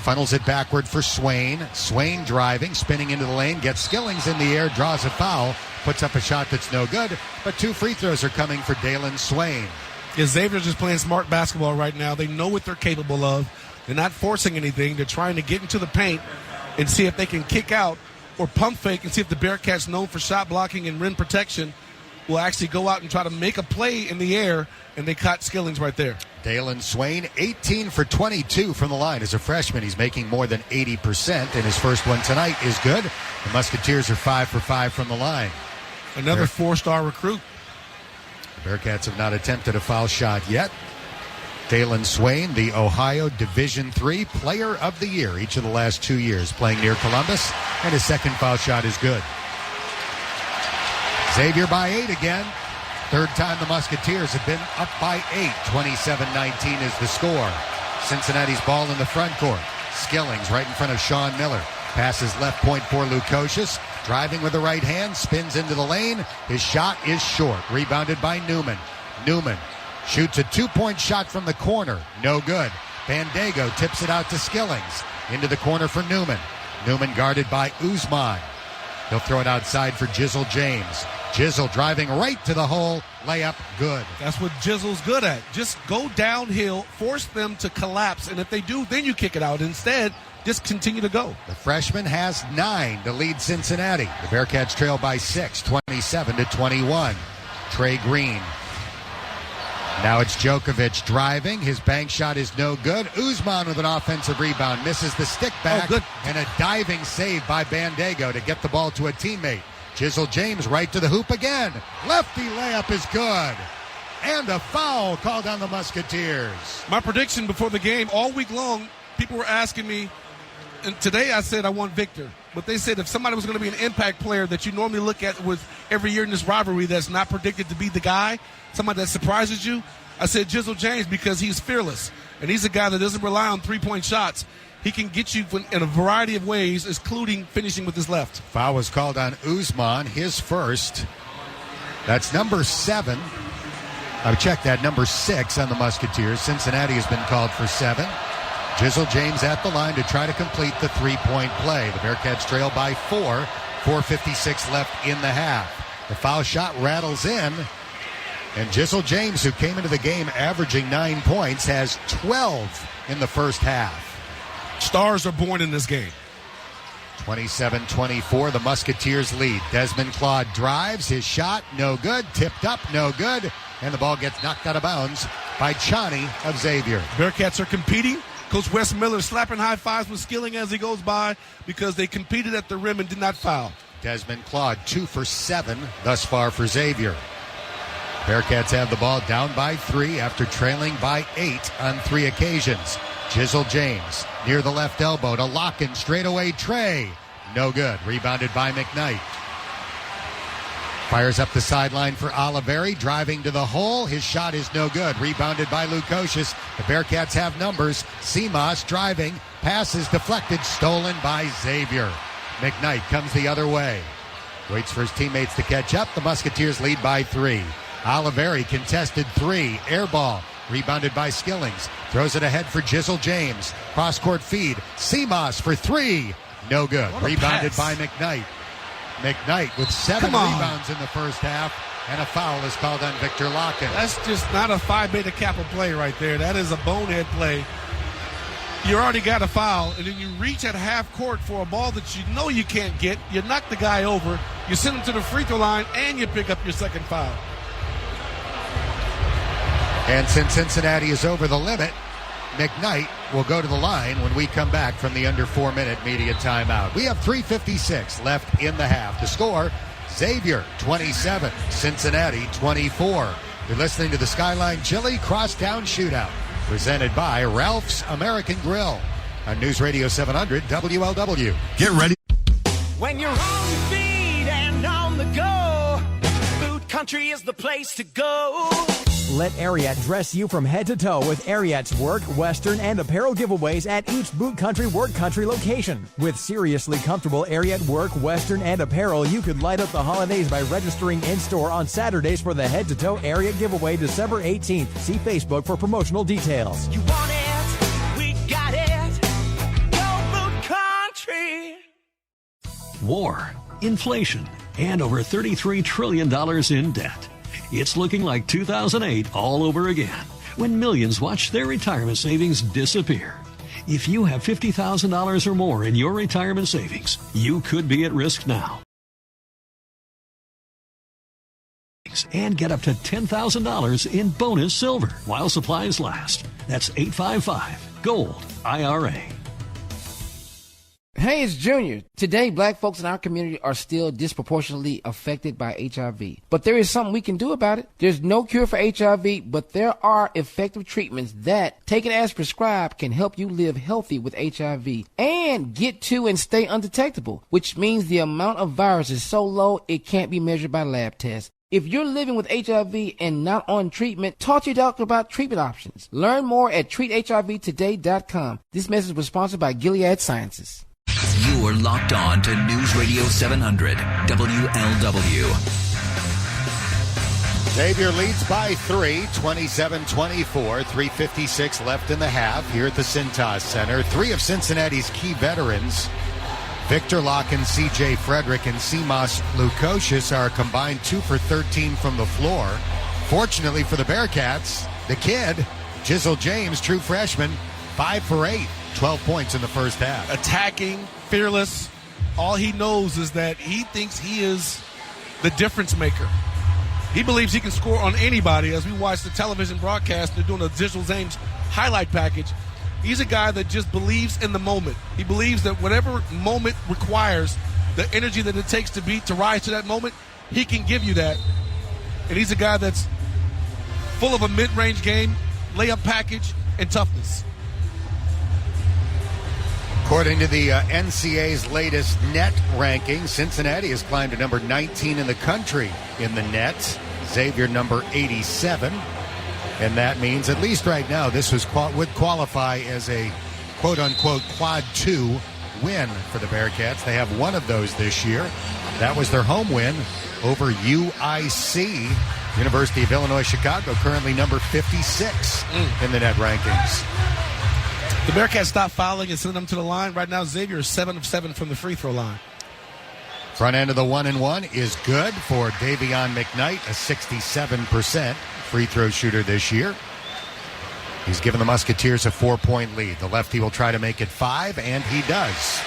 Funnels it backward for Swain. Swain driving, spinning into the lane, gets Skillings in the air, draws a foul, puts up a shot that's no good, but 2 free throws are coming for Dalen Swain. Yeah, Xavier's just playing smart basketball right now. They know what they're capable of. They're not forcing anything. They're trying to get into the paint and see if they can kick out or pump fake and see if the Bearcats, known for shot blocking and rim protection, will actually go out and try to make a play in the air, and they caught Skillings right there. Dalen Swain, 18 for 22 from the line. As a freshman, he's making more than 80%, and his first one tonight is good. The Musketeers are 5 for 5 from the line. Another 4-star recruit. The Bearcats have not attempted a foul shot yet. Dalen Swain, the Ohio Division III Player of the Year each of the last 2 years, playing near Columbus, and his second foul shot is good. Xavier by 8 again. Third time the Musketeers have been up by 8. 27-19 is the score. Cincinnati's ball in the front court. Skillings right in front of Sean Miller. Passes left point for Lukosius. Driving with the right hand. Spins into the lane. His shot is short. Rebounded by Newman. Newman shoots a 2-point shot from the corner. No good. Bandego tips it out to Skillings. Into the corner for Newman. Newman guarded by Usman. He'll throw it outside for Jizzle James. Jizzle driving right to the hole. Layup good. That's what Jizzle's good at. Just go downhill, force them to collapse, and if they do, then you kick it out. Instead, just continue to go. The freshman has 9 to lead Cincinnati. The Bearcats trail by 6, 27-21. Trey Green. Now it's Djokovic driving. His bank shot is no good. Usman with an offensive rebound. Misses the stick back. And a diving save by Bandego to get the ball to a teammate. Jizzle James right to the hoop again. Lefty layup is good. and a foul called on the Musketeers. My prediction before the game, all week long, people were asking me, and today I said I want Victor. But they said if somebody was going to be an impact player that you normally look at with every year in this rivalry that's not predicted to be the guy, somebody that surprises you, I said Jizzle James because he's fearless. And he's a guy that doesn't rely on three-point shots. He can get you in a variety of ways, including finishing with his left. Foul was called on Usman, his first. That's number 7. I've checked that, number 6 on the Musketeers. Cincinnati has been called for 7. Jizzle James at the line to try to complete the three-point play. The Bearcats trail by 4. 4:56 left in the half. The foul shot rattles in. And Jizzle James, who came into the game averaging 9 points, has 12 in the first half. Stars are born in this game. 27-24, the Musketeers lead. Desmond Claude drives. His shot, no good. Tipped up, no good. And the ball gets knocked out of bounds by Chani of Xavier. Bearcats are competing. Coach Wes Miller slapping high fives with Skilling as he goes by because they competed at the rim and did not foul. Desmond Claude, 2 for 7 thus far for Xavier. Bearcats have the ball down by 3 after trailing by 8 on 3 occasions. Jizzle James near the left elbow to Locken, straightaway tray. No good. Rebounded by McKnight. Fires up the sideline for Oliveri, driving to the hole. His shot is no good. Rebounded by Lukosius. The Bearcats have numbers. Seamas driving. Pass is deflected. Stolen by Xavier. McKnight comes the other way. Waits for his teammates to catch up. The Musketeers lead by 3. Oliveri contested 3. Air ball. Rebounded by Skillings. Throws it ahead for Jizzle James. Cross-court feed. Seamas for 3. No good. Rebounded by McKnight. McKnight with 7 rebounds in the first half, and a foul is called on Victor Locken. That's just not a Phi Beta Kappa play right there. That is a bonehead play. You already got a foul, and then you reach at half court for a ball that you know you can't get. You knock the guy over. You send him to the free throw line, and you pick up your second foul. And since Cincinnati is over the limit, McKnight will go to the line when we come back from the under 4-minute media timeout. We have 3:56 left in the half. The score, Xavier 27, Cincinnati 24. You're listening to the Skyline Chili Crosstown Shootout, presented by Ralph's American Grill on News Radio 700 WLW. Get ready. When you're on your feet and on the go, Boot Country is the place to go. Let Ariat dress you from head to toe with Ariat's work, western, and apparel giveaways at each Boot Country Work Country location. With seriously comfortable Ariat work, western, and apparel, you could light up the holidays by registering in-store on Saturdays for the head-to-toe Ariat giveaway December 18th. See Facebook for promotional details. You want it? We got it. Go Boot Country. War, inflation, and over $33 trillion in debt. It's looking like 2008 all over again, when millions watch their retirement savings disappear. If you have $50,000 or more in your retirement savings, you could be at risk now. And get up to $10,000 in bonus silver while supplies last. That's 855-GOLD-IRA. Hey, it's Junior. Today, black folks in our community are still disproportionately affected by HIV. But there is something we can do about it. There's no cure for HIV, but there are effective treatments that, taken as prescribed, can help you live healthy with HIV and get to and stay undetectable, which means the amount of virus is so low it can't be measured by lab tests. If you're living with HIV and not on treatment, talk to your doctor about treatment options. Learn more at treathivtoday.com. This message was sponsored by Gilead Sciences. You are locked on to News Radio 700 WLW. Xavier leads by 3, 27-24, 3:56 left in the half here at the Cintas Center. 3 of Cincinnati's key veterans, Victor Locken, C.J. Frederick, and Seamas Lukosius, are combined 2 for 13 from the floor. Fortunately for the Bearcats, the kid, Jizzle James, true freshman, 5 for 8. 12 points in the first half. Attacking, fearless. All he knows is that he thinks he is the difference maker. He believes he can score on anybody. As we watch the television broadcast, they're doing a Jizzle James highlight package. He's a guy that just believes in the moment. He believes that whatever moment requires the energy that it takes to rise to that moment, he can give you that. And he's a guy that's full of a mid-range game, layup package, and toughness. According to the NCAA's latest net ranking, Cincinnati has climbed to number 19 in the country in the net. Xavier number 87. And that means, at least right now, this would qualify as a quote-unquote quad 2 win for the Bearcats. They have one of those this year. That was their home win over UIC, University of Illinois Chicago, currently number 56 in the net rankings. The Bearcats stopped fouling and sent them to the line. Right now, Xavier is 7 of 7 from the free throw line. Front end of the 1-and-1 is good for Davion McKnight, a 67% free throw shooter this year. He's given the Musketeers a 4-point lead. The lefty will try to make it 5, and he does.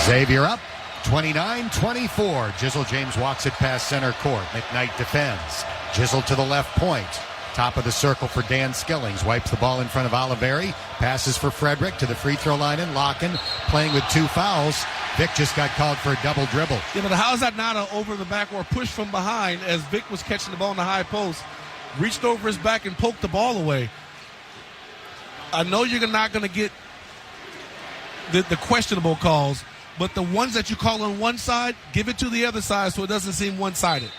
Xavier up, 29-24. Jizzle James walks it past center court. McKnight defends. Jizzle to the left point. Top of the circle for Dan Skillings. Wipes the ball in front of Oliveri. Passes for Frederick to the free throw line, and Locken playing with 2 fouls. Vic just got called for a double dribble. Yeah, but how is that not an over the back or push from behind as Vic was catching the ball in the high post, reached over his back and poked the ball away? I know you're not going to get the questionable calls, but the ones that you call on one side, give it to the other side so it doesn't seem one-sided.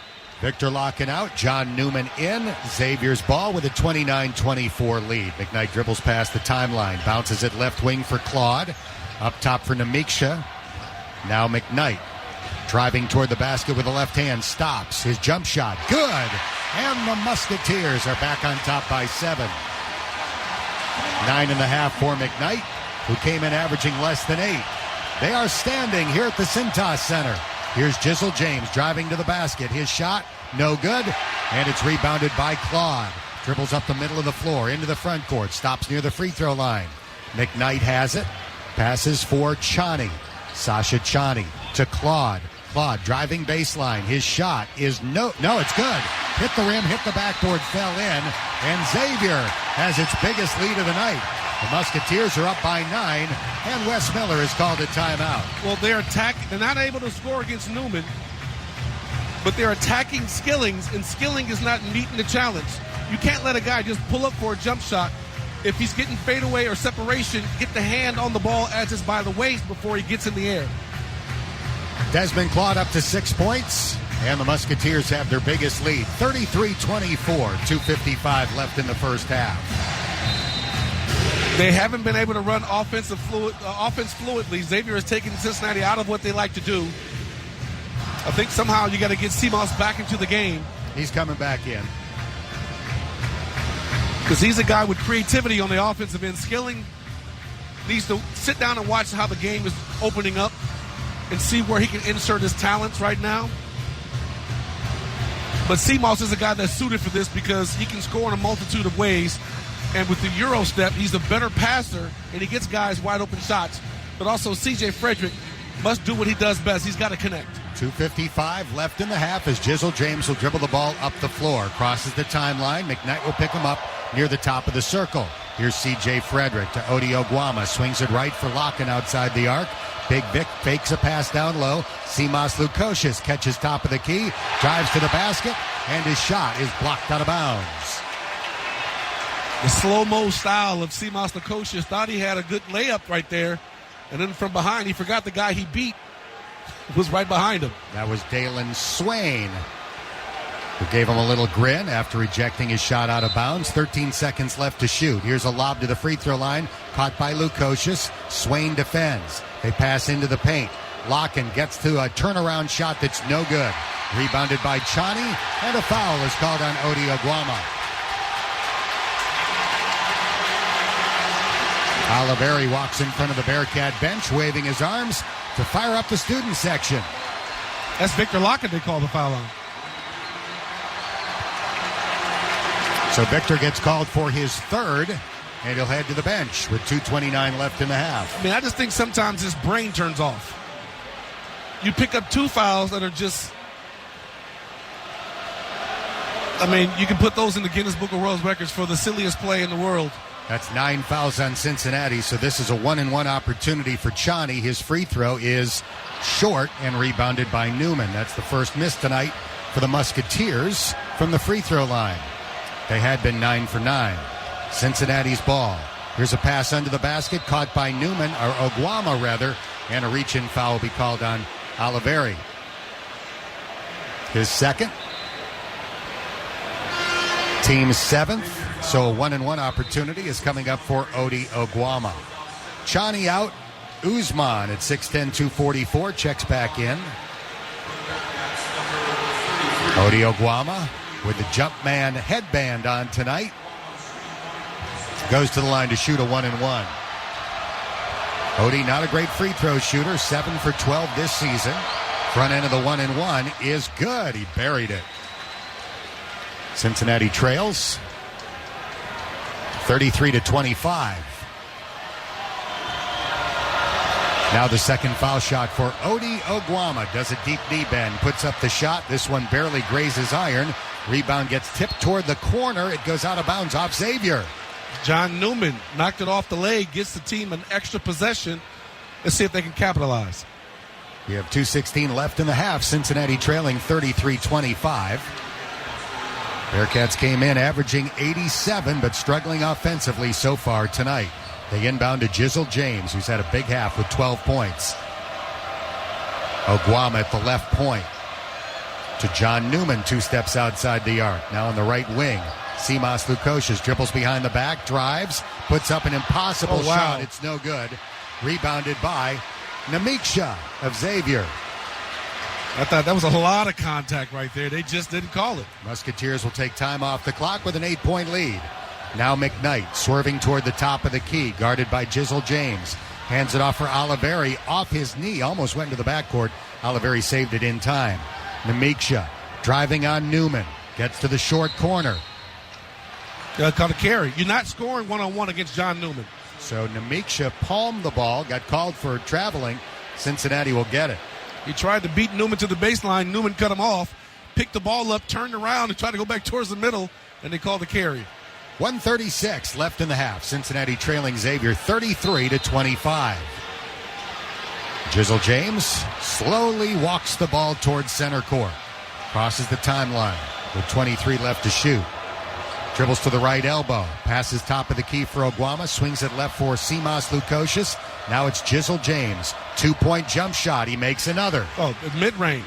Victor Locken out, John Newman in. Xavier's ball with a 29-24 lead. McKnight dribbles past the timeline, bounces it left wing for Claude. Up top for Namiksha. Now McKnight driving toward the basket with the left hand, stops. His jump shot, good. And the Musketeers are back on top by 7. 9.5 for McKnight, who came in averaging less than 8. They are standing here at the Cintas Center. Here's Jizzle James driving to the basket. His shot, no good, and it's rebounded by Claude. Dribbles up the middle of the floor into the front court, stops near the free throw line. McKnight has it, passes for Chani. Sasha Chani to Claude. Claude driving baseline. His shot is no, it's good. Hit the rim, hit the backboard, fell in, and Xavier has its biggest lead of the night. The Musketeers are up by 9, and Wes Miller has called a timeout. Well, they're not able to score against Newman, but they're attacking Skillings, and Skilling is not meeting the challenge. You can't let a guy just pull up for a jump shot. If he's getting fadeaway or separation, get the hand on the ball as it's by the waist before he gets in the air. Desmond Claude up to 6 points, and the Musketeers have their biggest lead, 33-24, 2:55 left in the first half. They haven't been able to run offense fluidly. Xavier has taken Cincinnati out of what they like to do. I think somehow you got to get Seamoss back into the game. He's coming back in. Because he's a guy with creativity on the offensive end. Skilling needs to sit down and watch how the game is opening up and see where he can insert his talents right now. But Seamoss is a guy that's suited for this because he can score in a multitude of ways. And with the Euro step, he's a better passer, and he gets guys wide open shots. But also C.J. Frederick must do what he does best. He's got to connect. 2:55 left in the half as Jizzle James will dribble the ball up the floor. Crosses the timeline. McKnight will pick him up near the top of the circle. Here's C.J. Frederick to Odi Oguama. Swings it right for Locken outside the arc. Big Vic fakes a pass down low. Seamoss Lukosius catches top of the key. Drives to the basket, and his shot is blocked out of bounds. The slow-mo style of Seamoss Lukosius thought he had a good layup right there. And then from behind, he forgot the guy he beat was right behind him. That was Dalen Swain, who gave him a little grin after rejecting his shot out of bounds. 13 seconds left to shoot. Here's a lob to the free throw line, caught by Lukosius. Swain defends. They pass into the paint. Locken gets to a turnaround shot that's no good. Rebounded by Chani, and a foul is called on Odi Oguama. Oliveri walks in front of the Bearcat bench, waving his arms to fire up the student section. That's Victor Locken they call the foul on. So Victor gets called for his third, and he'll head to the bench with 2:29 left in the half. I mean, I just think sometimes his brain turns off. You pick up 2 fouls that are just... I mean, you can put those in the Guinness Book of World Records for the silliest play in the world. That's 9 fouls on Cincinnati, so this is a 1-and-1 opportunity for Chani. His free throw is short and rebounded by Newman. That's the first miss tonight for the Musketeers from the free throw line. They had been 9 for 9. Cincinnati's ball. Here's a pass under the basket, caught by Newman, or Oguama rather, and a reach-in foul will be called on Oliveri. His second. Team's 7th, so a 1-and-1 opportunity is coming up for Odi Oguama. Chani out, Usman at 6'10", 244, checks back in. Odi Oguama with the Jumpman headband on tonight. Goes to the line to shoot a 1-and-1. Odi, not a great free throw shooter, 7 for 12 this season. Front end of the 1-and-1 is good. He buried it. Cincinnati trails 33-25. Now the second foul shot for Odi Oguama. Does a deep knee bend, puts up the shot. This one barely grazes iron. Rebound gets tipped toward the corner. It goes out of bounds off Xavier. John Newman knocked it off the leg, gets the team an extra possession. Let's see if they can capitalize. We have 2:16 left in the half. Cincinnati trailing 33-25. Bearcats came in averaging 87, but struggling offensively so far tonight. They inbound to Jizzle James, who's had a big half with 12 points. Oguama at the left point. To John Newman, 2 steps outside the arc. Now on the right wing. Simas Lukosius dribbles behind the back, drives, puts up an impossible shot. It's no good. Rebounded by Namiksha of Xavier. I thought that was a lot of contact right there. They just didn't call it. Musketeers will take time off the clock with an 8-point lead. Now McKnight swerving toward the top of the key, guarded by Jizzle James. Hands it off for Oliveri, off his knee, almost went into the backcourt. Oliveri saved it in time. Namiksha driving on Newman, gets to the short corner. Called a carry. You're not scoring one-on-one against John Newman. So Namiksha palmed the ball, got called for traveling. Cincinnati will get it. He tried to beat Newman to the baseline. Newman cut him off, picked the ball up, turned around, and tried to go back towards the middle, and they called the carry. 1:36 left in the half. Cincinnati trailing Xavier 33-25. Jizzle James slowly walks the ball towards center court. Crosses the timeline with 23 left to shoot. Dribbles to the right elbow. Passes top of the key for Oguama. Swings it left for Simas Lukosius. Now it's Jizzle James. 2-point jump shot. He makes another. Oh, mid-range.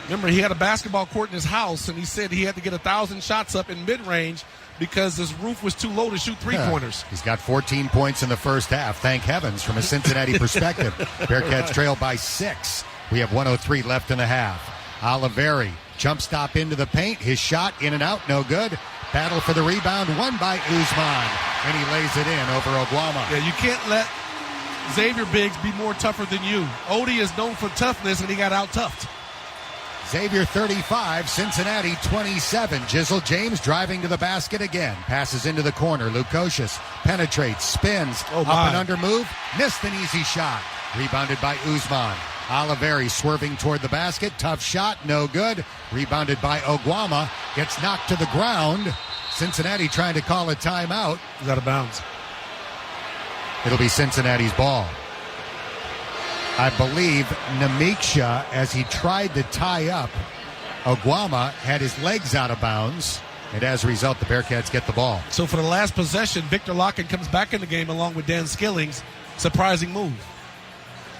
Remember, he had a basketball court in his house, and he said he had to get 1,000 shots up in mid-range because his roof was too low to shoot three-pointers. He's got 14 points in the first half. Thank heavens, from a Cincinnati perspective. Bearcats trail by 6. We have 1:03 left in the half. Oliveri, jump stop into the paint. His shot in and out, no good. Battle for the rebound, won by Usman, and he lays it in over Oguama. Yeah, you can't let Xavier Biggs be more tougher than you. Odi is known for toughness, and he got out-toughed. Xavier 35, Cincinnati 27. Jizzle James driving to the basket again. Passes into the corner. Lukosius penetrates, spins, up and under move. Missed an easy shot. Rebounded by Usman. Oliveri swerving toward the basket. Tough shot, no good. Rebounded by Oguama. Gets knocked to the ground. Cincinnati trying to call a timeout. He's out of bounds. It'll be Cincinnati's ball. I believe Namiksha, as he tried to tie up Oguama, had his legs out of bounds, and as a result, the Bearcats get the ball. So for the last possession, Victor Locken comes back in the game along with Dan Skillings. Surprising move.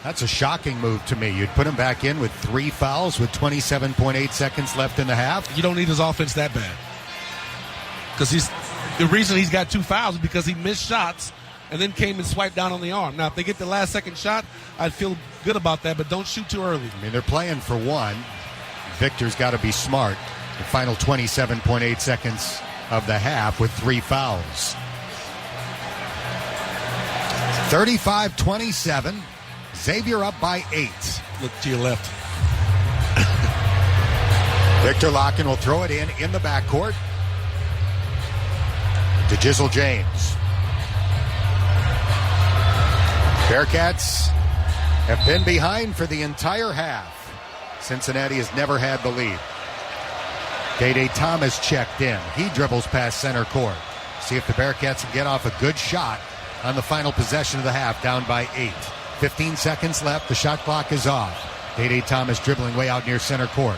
That's a shocking move to me. You'd put him back in with 3 fouls with 27.8 seconds left in the half. You don't need his offense that bad. Because the reason he's got 2 fouls is because he missed shots and then came and swiped down on the arm. Now, if they get the last second shot, I'd feel good about that, but don't shoot too early. I mean, they're playing for 1. Victor's got to be smart. The final 27.8 seconds of the half with 3 fouls. 35-27. Xavier up by 8. Look to your left. Victor Locken will throw it in the backcourt to Jizzle James. Bearcats have been behind for the entire half. Cincinnati has never had the lead. Day Thomas checked in. He dribbles past center court. See if the Bearcats can get off a good shot on the final possession of the half, down by 8. 15 seconds left. The shot clock is off. Day Thomas dribbling way out near center court.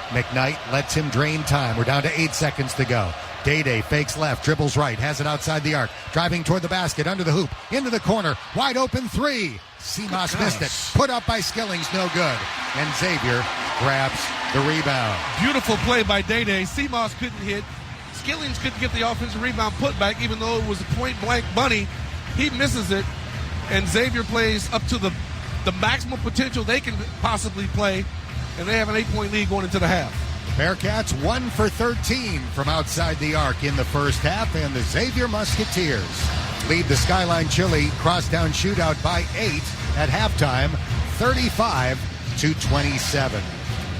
McKnight lets him drain time. We're down to 8 seconds to go. Day fakes left, dribbles right, has it outside the arc, driving toward the basket, under the hoop, into the corner, wide open three. Seamoss missed it. Put up by Skillings, no good. And Xavier grabs the rebound. Beautiful play by Day. Seamoss couldn't hit. Skillings couldn't get the offensive rebound putback, even though it was a point-blank bunny. He misses it, and Xavier plays up to the maximum potential they can possibly play, and they have an 8-point lead going into the half. Bearcats 1 for 13 from outside the arc in the first half, and the Xavier Musketeers lead the Skyline Chili Crosstown Shootout by 8 at halftime, 35-27.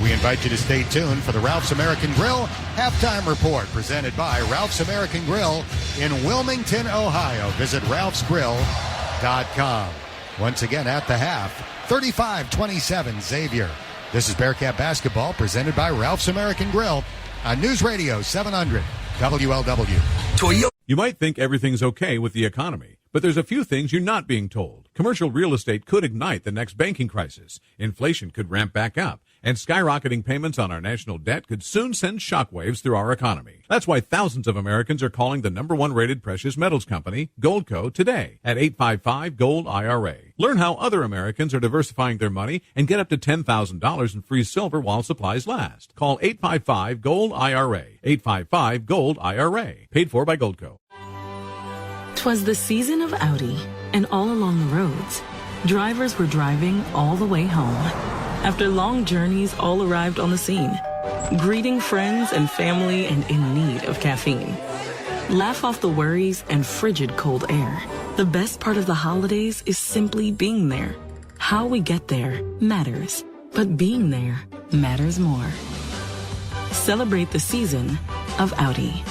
We invite you to stay tuned for the Ralph's American Grill halftime report presented by Ralph's American Grill in Wilmington, Ohio. Visit ralphsgrill.com. Once again at the half, 35-27 Xavier. This is Bearcat Basketball presented by Ralph's American Grill on News Radio 700 WLW. Toyota. You might think everything's okay with the economy, but there's a few things you're not being told. Commercial real estate could ignite the next banking crisis. Inflation could ramp back up. And skyrocketing payments on our national debt could soon send shockwaves through our economy. That's why thousands of Americans are calling the #1 rated precious metals company, Goldco, today at 855-GOLD-IRA. Learn how other Americans are diversifying their money and get up to $10,000 in free silver while supplies last. Call 855-GOLD-IRA. 855-GOLD-IRA. Paid for by Goldco. 'Twas the season of Audi, and all along the roads, drivers were driving all the way home. After long journeys, all arrived on the scene, greeting friends and family and in need of caffeine. Laugh off the worries and frigid cold air. The best part of the holidays is simply being there. How we get there matters, but being there matters more. Celebrate the season of Audi.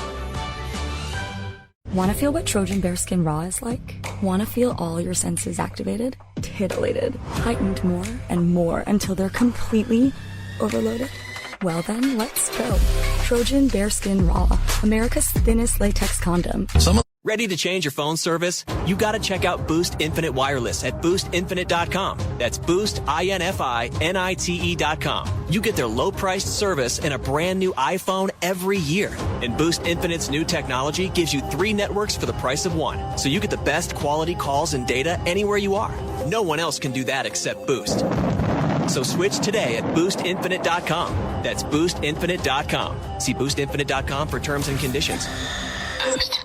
Want to feel what Trojan Bearskin Raw is like? Want to feel all your senses activated, titillated, heightened more and more until they're completely overloaded? Well then, let's go. Trojan Bearskin Raw, America's thinnest latex condom. Ready to change your phone service? You gotta check out Boost Infinite Wireless at boostinfinite.com. That's boostinfinite.com. You get their low-priced service and a brand new iPhone every year. And Boost Infinite's new technology gives you 3 networks for the price of 1. So you get the best quality calls and data anywhere you are. No one else can do that except Boost. So switch today at boostinfinite.com. That's boostinfinite.com. See boostinfinite.com for terms and conditions. Boost.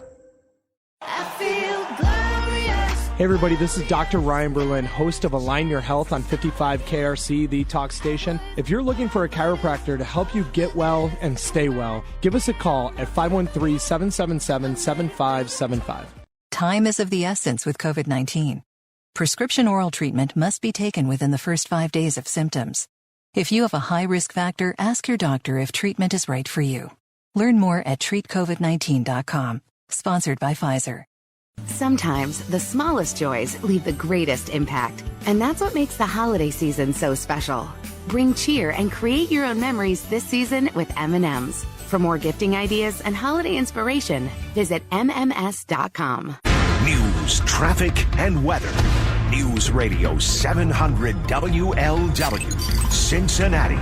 Hey everybody, this is Dr. Ryan Berlin, host of Align Your Health on 55 KRC, the talk station. If you're looking for a chiropractor to help you get well and stay well, give us a call at 513-777-7575. Time is of the essence with COVID-19. Prescription oral treatment must be taken within the first 5 days of symptoms. If you have a high risk factor, ask your doctor if treatment is right for you. Learn more at treatcovid19.com. Sponsored by Pfizer. Sometimes the smallest joys leave the greatest impact, and that's what makes the holiday season so special. Bring cheer and create your own memories this season with M&M's. For more gifting ideas and holiday inspiration, visit MMS.com. News, traffic, and weather. News Radio 700 WLW, Cincinnati.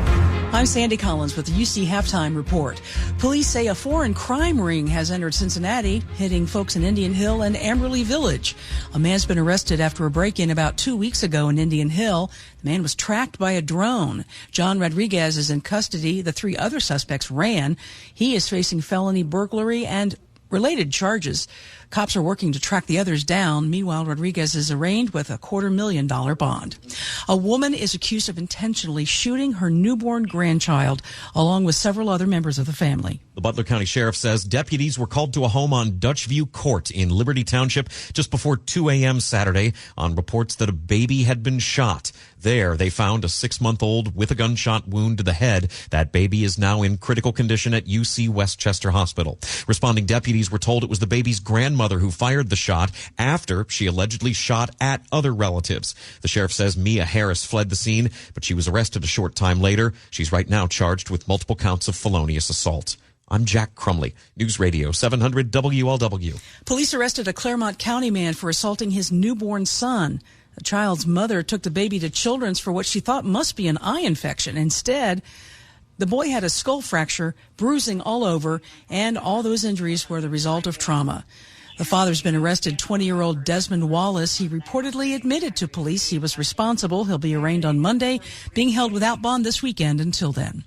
I'm Sandy Collins with the UC Halftime Report. Police say a foreign crime ring has entered Cincinnati, hitting folks in Indian Hill and Amberley Village. A man's been arrested after a break-in about 2 weeks ago in Indian Hill. The man was tracked by a drone. John Rodriguez is in custody. The 3 other suspects ran. He is facing felony burglary and related charges. Cops are working to track the others down. Meanwhile, Rodriguez is arraigned with a $250,000 bond. A woman is accused of intentionally shooting her newborn grandchild, along with several other members of the family. The Butler County Sheriff says deputies were called to a home on Dutchview Court in Liberty Township just before 2 a.m. Saturday on reports that a baby had been shot. There, they found a 6-month-old with a gunshot wound to the head. That baby is now in critical condition at UC Westchester Hospital. Responding deputies were told it was the baby's grandmother who fired the shot after she allegedly shot at other relatives. The sheriff says Mia Harris fled the scene, but she was arrested a short time later. She's right now charged with multiple counts of felonious assault. I'm Jack Crumley, News Radio 700 WLW. Police arrested a Claremont County man for assaulting his newborn son. The child's mother took the baby to Children's for what she thought must be an eye infection. Instead, The boy had a skull fracture, bruising all over, and all those injuries were the result of trauma. The father's been arrested. 20-year-old Desmond Wallace, he reportedly admitted to police he was responsible. He'll be arraigned on Monday, being held without bond this weekend until then.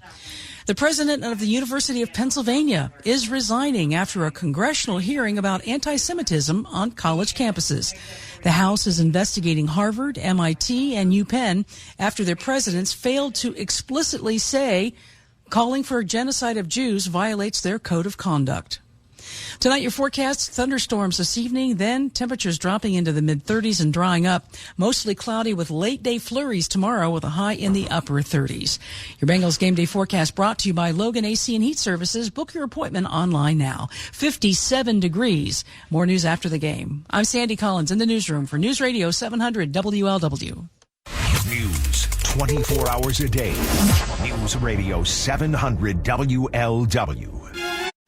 The president of the University of Pennsylvania is resigning after a congressional hearing about anti-Semitism on college campuses. The House is investigating Harvard, MIT, and UPenn after their presidents failed to explicitly say calling for a genocide of Jews violates their code of conduct. Tonight, your forecast, thunderstorms this evening, then temperatures dropping into the mid-30s and drying up. Mostly cloudy with late-day flurries tomorrow with a high in the upper 30s. Your Bengals game day forecast brought to you by Logan AC and Heat Services. Book your appointment online now. 57 degrees. More news after the game. I'm Sandy Collins in the newsroom for News Radio 700 WLW. News 24 hours a day. News Radio 700 WLW.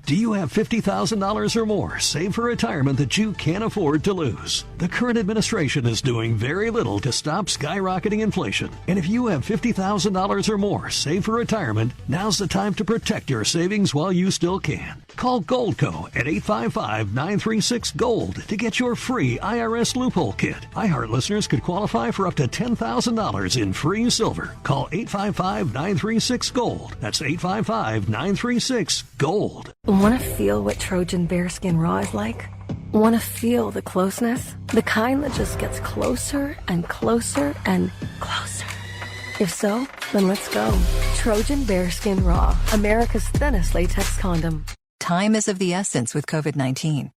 Do you have $50,000 or more saved for retirement that you can't afford to lose? The current administration is doing very little to stop skyrocketing inflation. And if you have $50,000 or more saved for retirement, now's the time to protect your savings while you still can. Call Goldco at 855-936-GOLD to get your free IRS loophole kit. iHeart listeners could qualify for up to $10,000 in free silver. Call 855-936-GOLD. That's 855-936-GOLD. Want to feel what Trojan Bearskin Raw is like? Want to feel the closeness? The kind that just gets closer and closer and closer. If so, then let's go. Trojan Bearskin Raw, America's thinnest latex condom. Time is of the essence with COVID-19.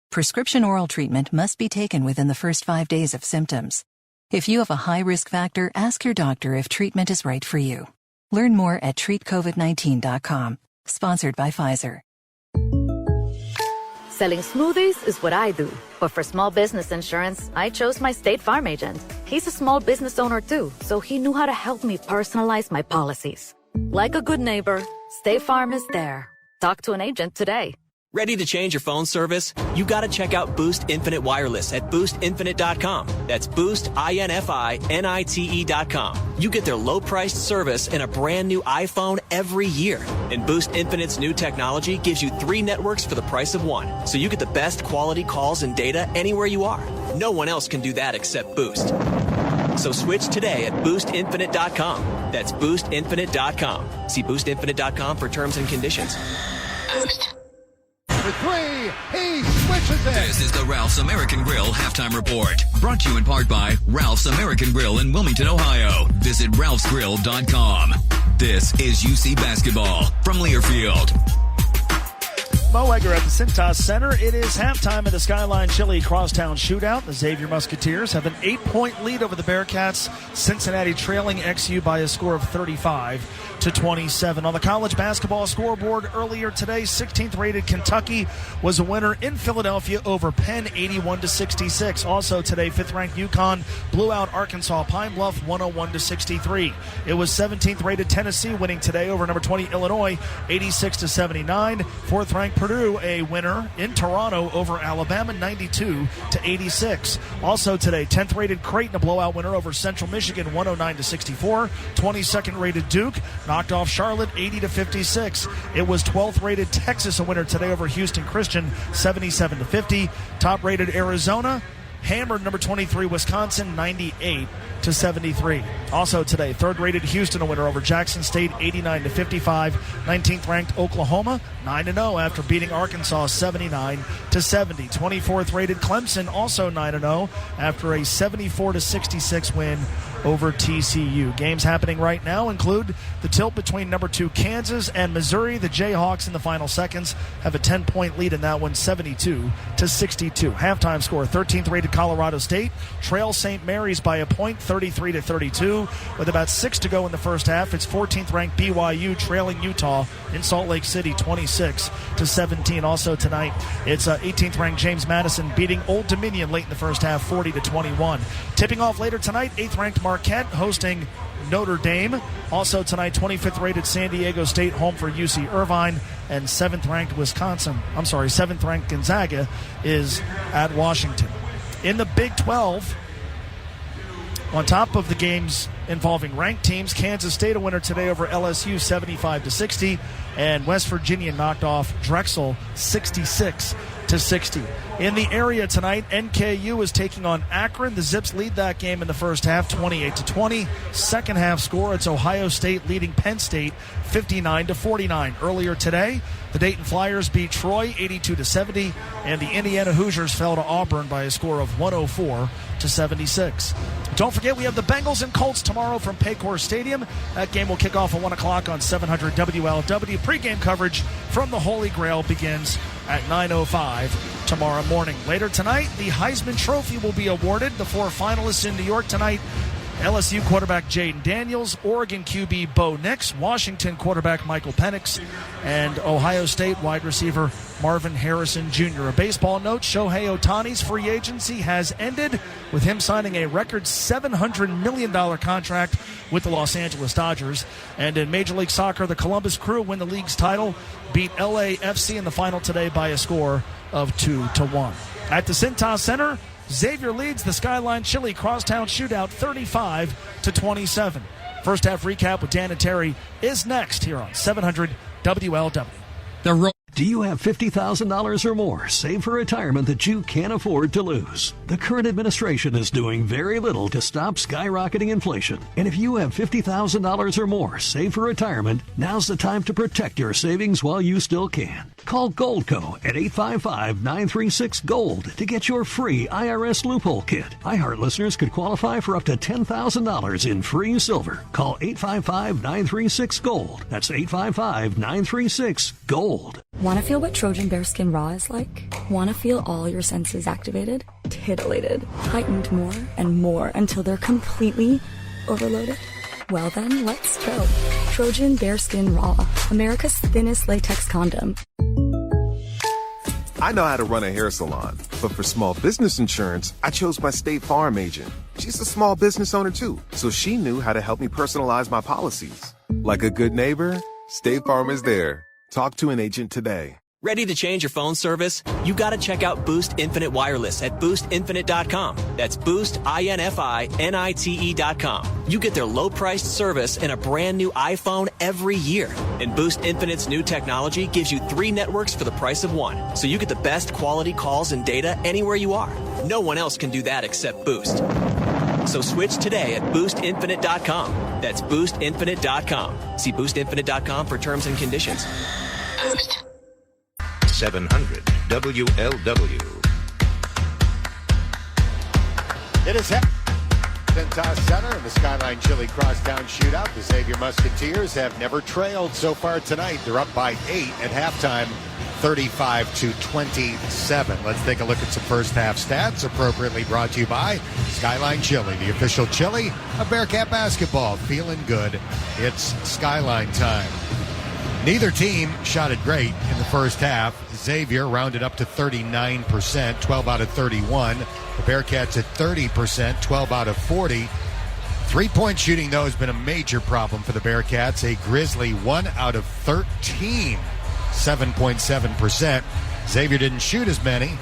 Prescription oral treatment must be taken within the first 5 days of symptoms. If you have a high risk factor, ask your doctor if treatment is right for you. Learn more at treatcovid19.com. Sponsored by Pfizer. Selling smoothies is what I do. But for small business insurance, I chose my State Farm agent. He's a small business owner too, so he knew how to help me personalize my policies. Like a good neighbor, State Farm is there. Talk to an agent today. Ready to change your phone service? You got to check out Boost Infinite Wireless at boostinfinite.com. That's Boost, INFINITE.com. You get their low-priced service and a brand new iPhone every year. And Boost Infinite's new technology gives you 3 networks for the price of 1. So you get the best quality calls and data anywhere you are. No one else can do that except Boost. So switch today at boostinfinite.com. That's boostinfinite.com. See boostinfinite.com for terms and conditions. Boost. For 3, he switches it. This is the Ralph's American Grill Halftime Report. Brought to you in part by Ralph's American Grill in Wilmington, Ohio. Visit ralphsgrill.com. This is UC Basketball from Learfield. Mo Egger at the Cintas Center. It is halftime in the Skyline Chili Crosstown Shootout. The Xavier Musketeers have an 8-point lead over the Bearcats. Cincinnati trailing XU by a score of 35-27. On the college basketball scoreboard earlier today, 16th-rated Kentucky was a winner in Philadelphia over Penn, 81-66. Also today, 5th-ranked UConn blew out Arkansas Pine Bluff, 101-63. It was 17th-rated Tennessee winning today over number 20 Illinois, 86-79. 4th-ranked Purdue a winner in Toronto over Alabama, 92-86. Also today, 10th-rated Creighton a blowout winner over Central Michigan, 109-64. 22nd-rated Duke knocked off Charlotte, 80-56. It was 12th-rated Texas a winner today over Houston Christian, 77-50. Top-rated Arizona hammered number 23 Wisconsin, 98-73. Also today, 3rd-rated Houston a winner over Jackson State, 89-55. 19th-ranked Oklahoma, 9-0 after beating Arkansas 79-70. 24th-rated Clemson also 9-0 after a 74-66 win over TCU. Games happening right now include the tilt between number 2 Kansas and Missouri. The Jayhawks in the final seconds have a 10-point lead in that one, 72-62. Halftime score, 13th-rated Colorado State trails St. Mary's by a point, 33-32. With about 6 to go in the first half, it's 14th-ranked BYU trailing Utah in Salt Lake City, 26-17. Also tonight, it's 18th-ranked James Madison beating Old Dominion late in the first half, 40-21. Tipping off later tonight, 8th-ranked Marquette hosting Notre Dame. Also tonight, 25th-rated San Diego State home for UC Irvine, and 7th-ranked Gonzaga is at Washington. In the Big 12, On top of the games involving ranked teams, Kansas State a winner today over LSU 75-60, and West Virginia knocked off Drexel 66-60. In the area tonight, NKU is taking on Akron. The Zips lead that game in the first half, 28-20. Second half score, it's Ohio State leading Penn State 59-49. Earlier today, the Dayton Flyers beat Troy 82-70, and the Indiana Hoosiers fell to Auburn by a score of 104-76. Don't forget, we have the Bengals and Colts tomorrow from Paycor Stadium. That game will kick off at 1 o'clock on 700 WLW. Pre-game coverage from the Holy Grail begins at 9:05 tomorrow morning. Later tonight, the Heisman Trophy will be awarded. The 4 finalists in New York tonight: LSU quarterback Jaden Daniels, Oregon QB Bo Nix, Washington quarterback Michael Penix, and Ohio State wide receiver Marvin Harrison Jr. A baseball note: Shohei Ohtani's free agency has ended, with him signing a record $700 million contract with the Los Angeles Dodgers. And in Major League Soccer, the Columbus Crew win the league's title, beat LAFC in the final today by a score of 2-1. At the Cintas Center, Xavier leads the Skyline Chili Crosstown Shootout 35-27. First half recap with Dan and Terry is next here on 700 WLW. Do you have $50,000 or more saved for retirement that you can't afford to lose? The current administration is doing very little to stop skyrocketing inflation. And if you have $50,000 or more saved for retirement, now's the time to protect your savings while you still can. Call Goldco at 855-936-GOLD to get your free IRS loophole kit. iHeart listeners could qualify for up to $10,000 in free silver. Call 855-936-GOLD. That's 855-936-GOLD. Want to feel what Trojan Bearskin Raw is like? Want to feel all your senses activated? Titillated, heightened more and more until they're completely overloaded? Well then, let's go. Trojan Bearskin Raw, America's thinnest latex condom. I know how to run a hair salon, but for small business insurance, I chose my State Farm agent. She's a small business owner too, so she knew how to help me personalize my policies. Like a good neighbor, State Farm is there. Talk to an agent today. Ready to change your phone service? You got to check out Boost Infinite Wireless at boostinfinite.com. That's Boost, INFINITE.com. You get their low-priced service and a brand new iPhone every year. And Boost Infinite's new technology gives you 3 networks for the price of 1. So you get the best quality calls and data anywhere you are. No one else can do that except Boost. So switch today at boostinfinite.com. That's boostinfinite.com. See boostinfinite.com for terms and conditions. 700 WLW. It is Cintas Center in the Skyline Chili Crosstown Shootout. The Xavier Musketeers have never trailed so far tonight. They're up by 8 at halftime, 35-27. Let's take a look at some first half stats, appropriately brought to you by Skyline Chili, the official chili of Bearcat basketball. Feeling good. It's Skyline time. Neither team shot it great in the first half. Xavier rounded up to 39%, 12 out of 31. The Bearcats at 30%, 12 out of 40. Three-point shooting, though, has been a major problem for the Bearcats. A grisly 1 out of 13, 7.7%. Xavier didn't shoot as many,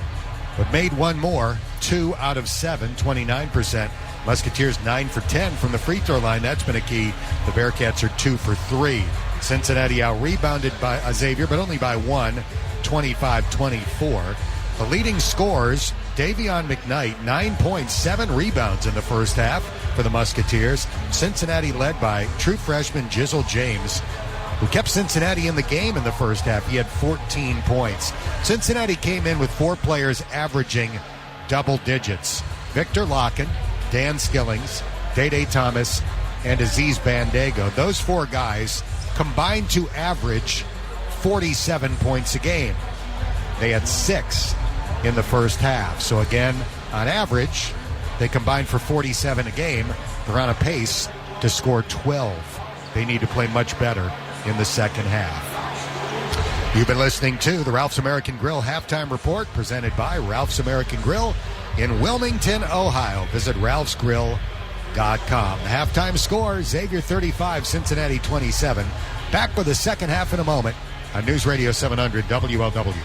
but made one more, 2 out of 7, 29%. Musketeers 9 for 10 from the free throw line. That's been a key. The Bearcats are 2 for 3. Cincinnati out-rebounded by Xavier, but only by 1, 25-24. The leading scorers, Davion McKnight, 9.7 rebounds in the first half for the Musketeers. Cincinnati led by true freshman Jizzle James, who kept Cincinnati in the game in the first half. He had 14 points. Cincinnati came in with 4 players averaging double digits: Victor Locken, Dan Skillings, Dede Thomas, and Aziz Bandego. Those 4 guys combined to average 47 points a game. They had 6 in the first half. So again, on average, they combined for 47 a game. They're on a pace to score 12. They need to play much better in the second half. You've been listening to the Ralph's American Grill Halftime Report, presented by Ralph's American Grill in Wilmington, Ohio. Visit ralphsgrill.com. Halftime score, Xavier 35, Cincinnati 27. Back with the second half in a moment on News Radio 700 WLW.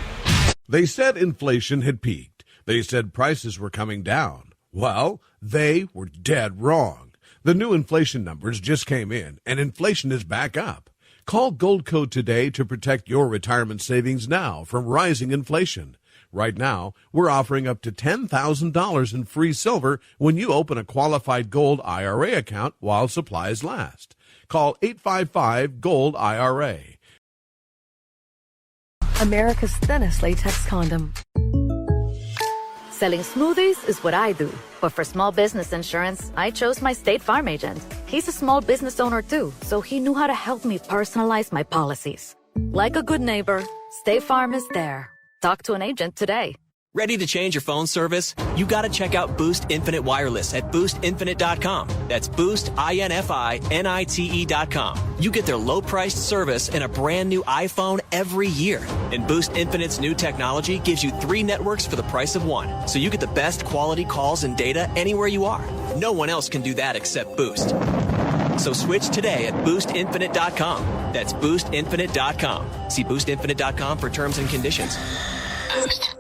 They said inflation had peaked. They said prices were coming down. Well, they were dead wrong. The new inflation numbers just came in, and inflation is back up. Call Gold Code today to protect your retirement savings now from rising inflation. Right now, we're offering up to $10,000 in free silver when you open a qualified gold IRA account while supplies last. Call 855-GOLD-IRA. America's thinnest latex condom. Selling smoothies is what I do. But for small business insurance, I chose my State Farm agent. He's a small business owner too, so he knew how to help me personalize my policies. Like a good neighbor, State Farm is there. Talk to an agent today. Ready to change your phone service? You gotta check out Boost Infinite Wireless at boostinfinite.com. That's Boost, INFINITE.com. You get their low-priced service and a brand new iPhone every year. And Boost Infinite's new technology gives you 3 networks for the price of 1. So you get the best quality calls and data anywhere you are. No one else can do that except Boost. So switch today at boostinfinite.com. That's boostinfinite.com. See boostinfinite.com for terms and conditions. Boost.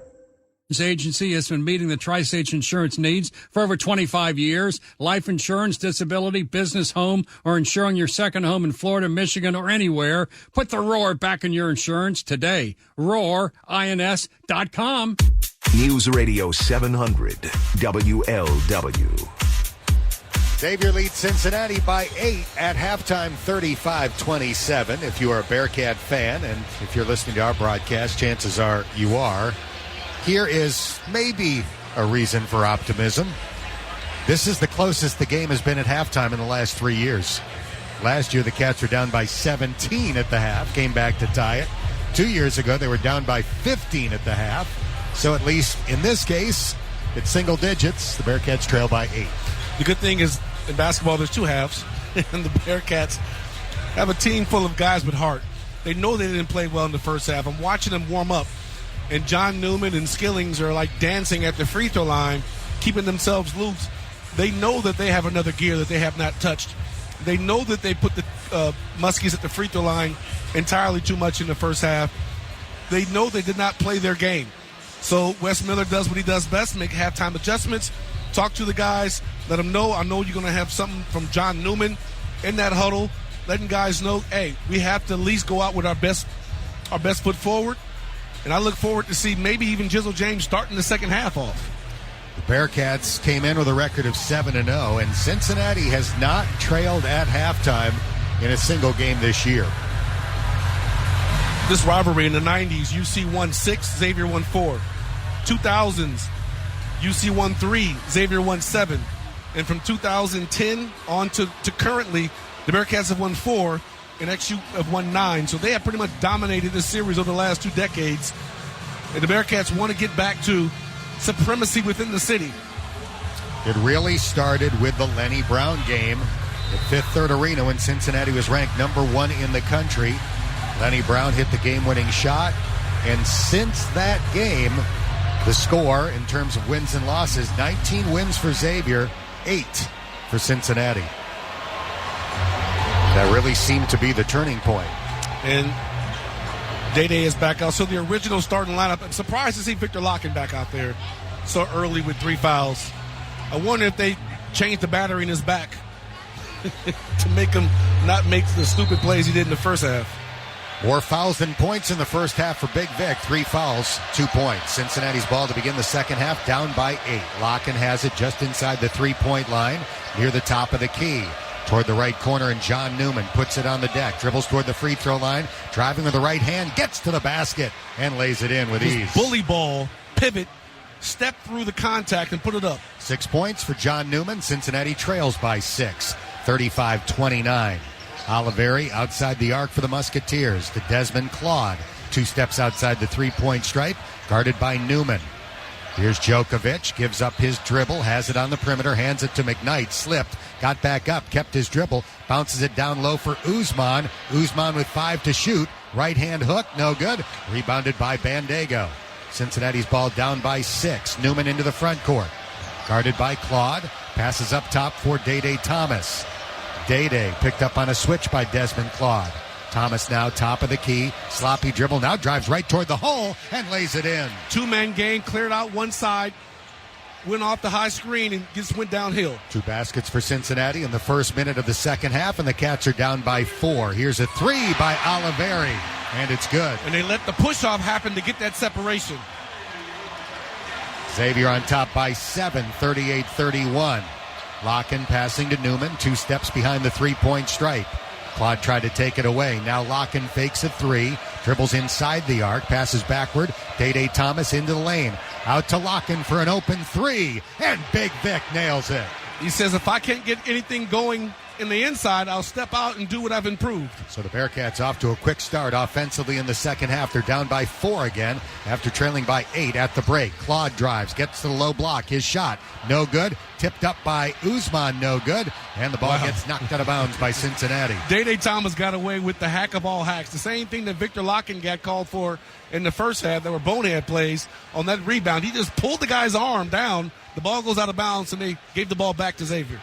This agency has been meeting the Tri-State's insurance needs for over 25 years. Life insurance, disability, business, home, or insuring your second home in Florida, Michigan, or anywhere. Put the roar back in your insurance today. RoarINS.com. News Radio 700 WLW. Xavier leads Cincinnati by 8 at halftime, 35-27. If you are a Bearcat fan, and if you're listening to our broadcast, chances are you are. Here is maybe a reason for optimism. This is the closest the game has been at halftime in the last 3 years. Last year, the Cats were down by 17 at the half, came back to tie it. 2 years ago, they were down by 15 at the half. So at least in this case, it's single digits. The Bearcats trail by 8. The good thing is, in basketball, there's 2 halves, and the Bearcats have a team full of guys with heart. They know they didn't play well in the first half. I'm watching them warm up. And John Newman and Skillings are like dancing at the free throw line, keeping themselves loose. They know that they have another gear that they have not touched. They know that they put the Muskies at the free throw line entirely too much in the first half. They know they did not play their game. So Wes Miller does what he does best, make halftime adjustments, talk to the guys, let them know. I know you're going to have something from John Newman in that huddle, letting guys know, hey, we have to at least go out with our best foot forward. And I look forward to see maybe even Jizzle James starting the second half off. The Bearcats came in with a record of 7-0, and Cincinnati has not trailed at halftime in a single game this year. This rivalry in the 90s, UC won 6, Xavier won 4. 2000s, UC won 3, Xavier won 7. And from 2010 on to currently, the Bearcats have won 4. And XU have won 9. So they have pretty much dominated this series over the last 2 decades. And the Bearcats want to get back to supremacy within the city. It really started with the Lenny Brown game at Fifth Third Arena when Cincinnati was ranked number 1 in the country. Lenny Brown hit the game-winning shot. And since that game, the score in terms of wins and losses, 19 wins for Xavier, 8 for Cincinnati. That really seemed to be the turning point. And Day-Day is back out. So the original starting lineup, I'm surprised to see Victor Locken back out there so early with 3 fouls. I wonder if they changed the battery in his back to make him not make the stupid plays he did in the first half. More fouls than points in the first half for Big Vic. 3 fouls, 2 points. Cincinnati's ball to begin the second half, down by 8. Locken has it just inside the 3-point line, near the top of the key. Toward the right corner, and John Newman puts it on the deck. Dribbles toward the free throw line. Driving with the right hand. Gets to the basket and lays it in with ease. Bully ball, pivot, step through the contact and put it up. 6 points for John Newman. Cincinnati trails by 6. 35-29. Oliveri outside the arc for the Musketeers. To Desmond Claude. 2 steps outside the 3-point stripe. Guarded by Newman. Here's Djokovic, gives up his dribble, has it on the perimeter, hands it to McKnight, slipped, got back up, kept his dribble, bounces it down low for Usman. Usman with 5 to shoot, right hand hook, no good, rebounded by Bandego. Cincinnati's ball down by 6, Newman into the front court, guarded by Claude, passes up top for Day-Day Thomas. Day-Day picked up on a switch by Desmond Claude. Thomas now top of the key, sloppy dribble, now drives right toward the hole and lays it in. 2-man game, cleared out one side. went off the high screen and just went downhill. 2 baskets for Cincinnati in the first minute of the second half, and the Cats are down by 4. Here's a 3 by Oliveri, and it's good. And they let the push-off happen to get that separation. Xavier on top by 7, 38-31. Locken passing to Newman, 2 steps behind the three-point stripe. Claude tried to take it away. Now Locken fakes a 3, dribbles inside the arc, passes backward. Day Thomas into the lane. Out to Locken for an open 3, and Big Vic nails it. He says, if I can't get anything going in the inside, I'll step out and do what I've improved. So the Bearcats off to a quick start offensively in the second half. They're down by 4 again after trailing by 8 at the break. Claude drives, gets to the low block. His shot, no good. Tipped up by Usman, no good. And the ball gets knocked out of bounds by Cincinnati. Day Thomas got away with the hack of all hacks. The same thing that Victor Locken got called for in the first half. There were bonehead plays on that rebound. He just pulled the guy's arm down. The ball goes out of bounds, and they gave the ball back to Xavier.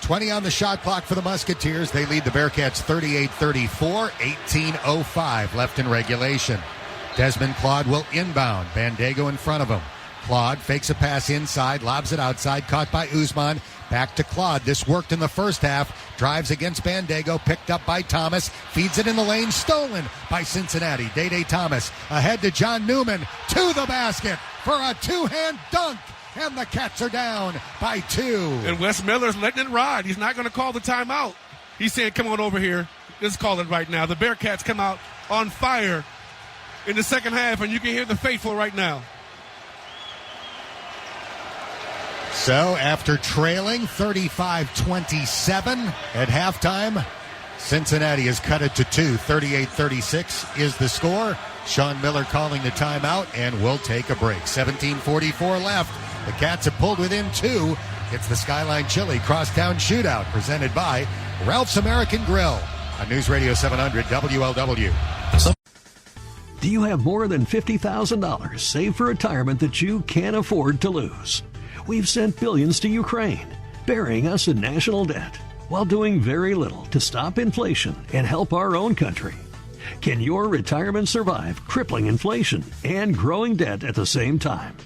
20 on the shot clock for the Musketeers. They lead the Bearcats 38-34, 18:05 left in regulation. Desmond Claude will inbound. Bandego in front of him. Claude fakes a pass inside, lobs it outside, caught by Usman. Back to Claude. This worked in the first half. Drives against Bandego, picked up by Thomas. Feeds it in the lane, stolen by Cincinnati. Day Thomas ahead to John Newman, to the basket for a 2-hand dunk. And the Cats are down by 2. And Wes Miller's letting it ride. He's not going to call the timeout. He's saying, come on over here. Let's call it right now. The Bearcats come out on fire in the second half, and you can hear the faithful right now. So after trailing 35-27 at halftime, Cincinnati has cut it to 2. 38-36 is the score. Sean Miller calling the timeout, and we'll take a break. 17:44 left. The Cats have pulled within 2. It's the Skyline Chili Crosstown Shootout, presented by Ralph's American Grill on News Radio 700 WLW. Do you have more than $50,000 saved for retirement that you can't afford to lose? We've sent billions to Ukraine, burying us in national debt, while doing very little to stop inflation and help our own country. Can your retirement survive crippling inflation and growing debt at the same time?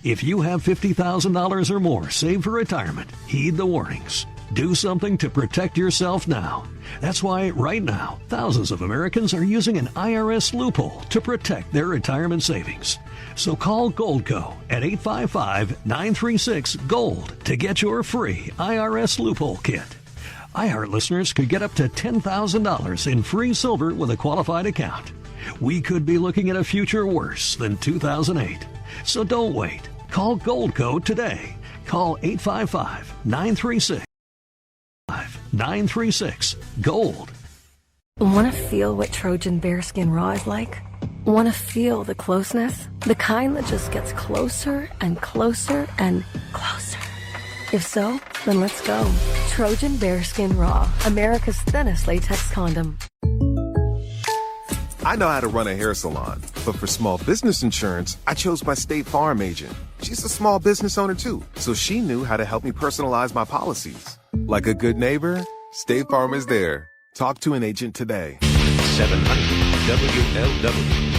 If you have $50,000 or more saved for retirement, heed the warnings. Do something to protect yourself now. That's why right now, thousands of Americans are using an IRS loophole to protect their retirement savings. So call Goldco at 855-936-GOLD to get your free IRS loophole kit. iHeart listeners could get up to $10,000 in free silver with a qualified account. We could be looking at a future worse than 2008. So don't wait. Call Goldco today. Call 855-936-GOLD. Want to feel what Trojan Bearskin Raw is like? Want to feel the closeness? The kind that just gets closer and closer and closer. If so, then let's go. Trojan Bearskin Raw, America's thinnest latex condom. I know how to run a hair salon, but for small business insurance, I chose my State Farm agent. She's a small business owner too, so she knew how to help me personalize my policies. Like a good neighbor, State Farm is there. Talk to an agent today. 700 WLW.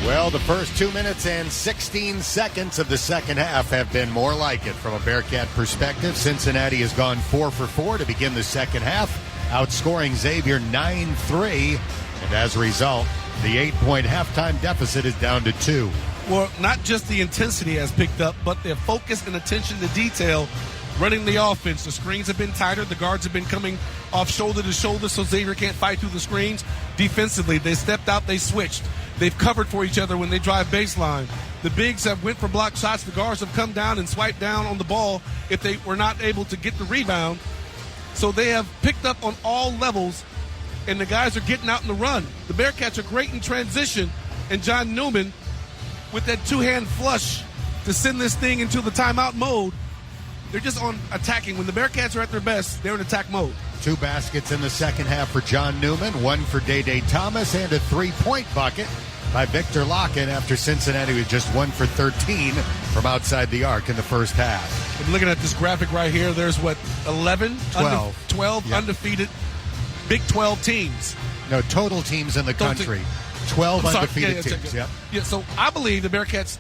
Well, the first 2 minutes and 16 seconds of the second half have been more like it from a Bearcat perspective. Cincinnati has gone 4 for 4 to begin the second half, outscoring Xavier 9-3. And as a result, the 8-point halftime deficit is down to 2. Well, not just the intensity has picked up, but their focus and attention to detail running the offense. The screens have been tighter. The guards have been coming off shoulder to shoulder so Xavier can't fight through the screens. Defensively, they stepped out, they switched. They've covered for each other when they drive baseline. The bigs have went for block shots. The guards have come down and swiped down on the ball if they were not able to get the rebound. So they have picked up on all levels, and the guys are getting out in the run. The Bearcats are great in transition, and John Newman, with that two-hand flush to send this thing into the timeout mode, they're just on attacking. When the Bearcats are at their best, they're in attack mode. 2 baskets in the second half for John Newman, 1 for Day Thomas, and a 3-point bucket by Victor Locken after Cincinnati was just 1 for 13 from outside the arc in the first half. I'm looking at this graphic right here. There's, 11? 12 yep. Undefeated Big 12 teams. No, total teams in the country. 12 undefeated teams. Yep. Yeah, so I believe the Bearcats,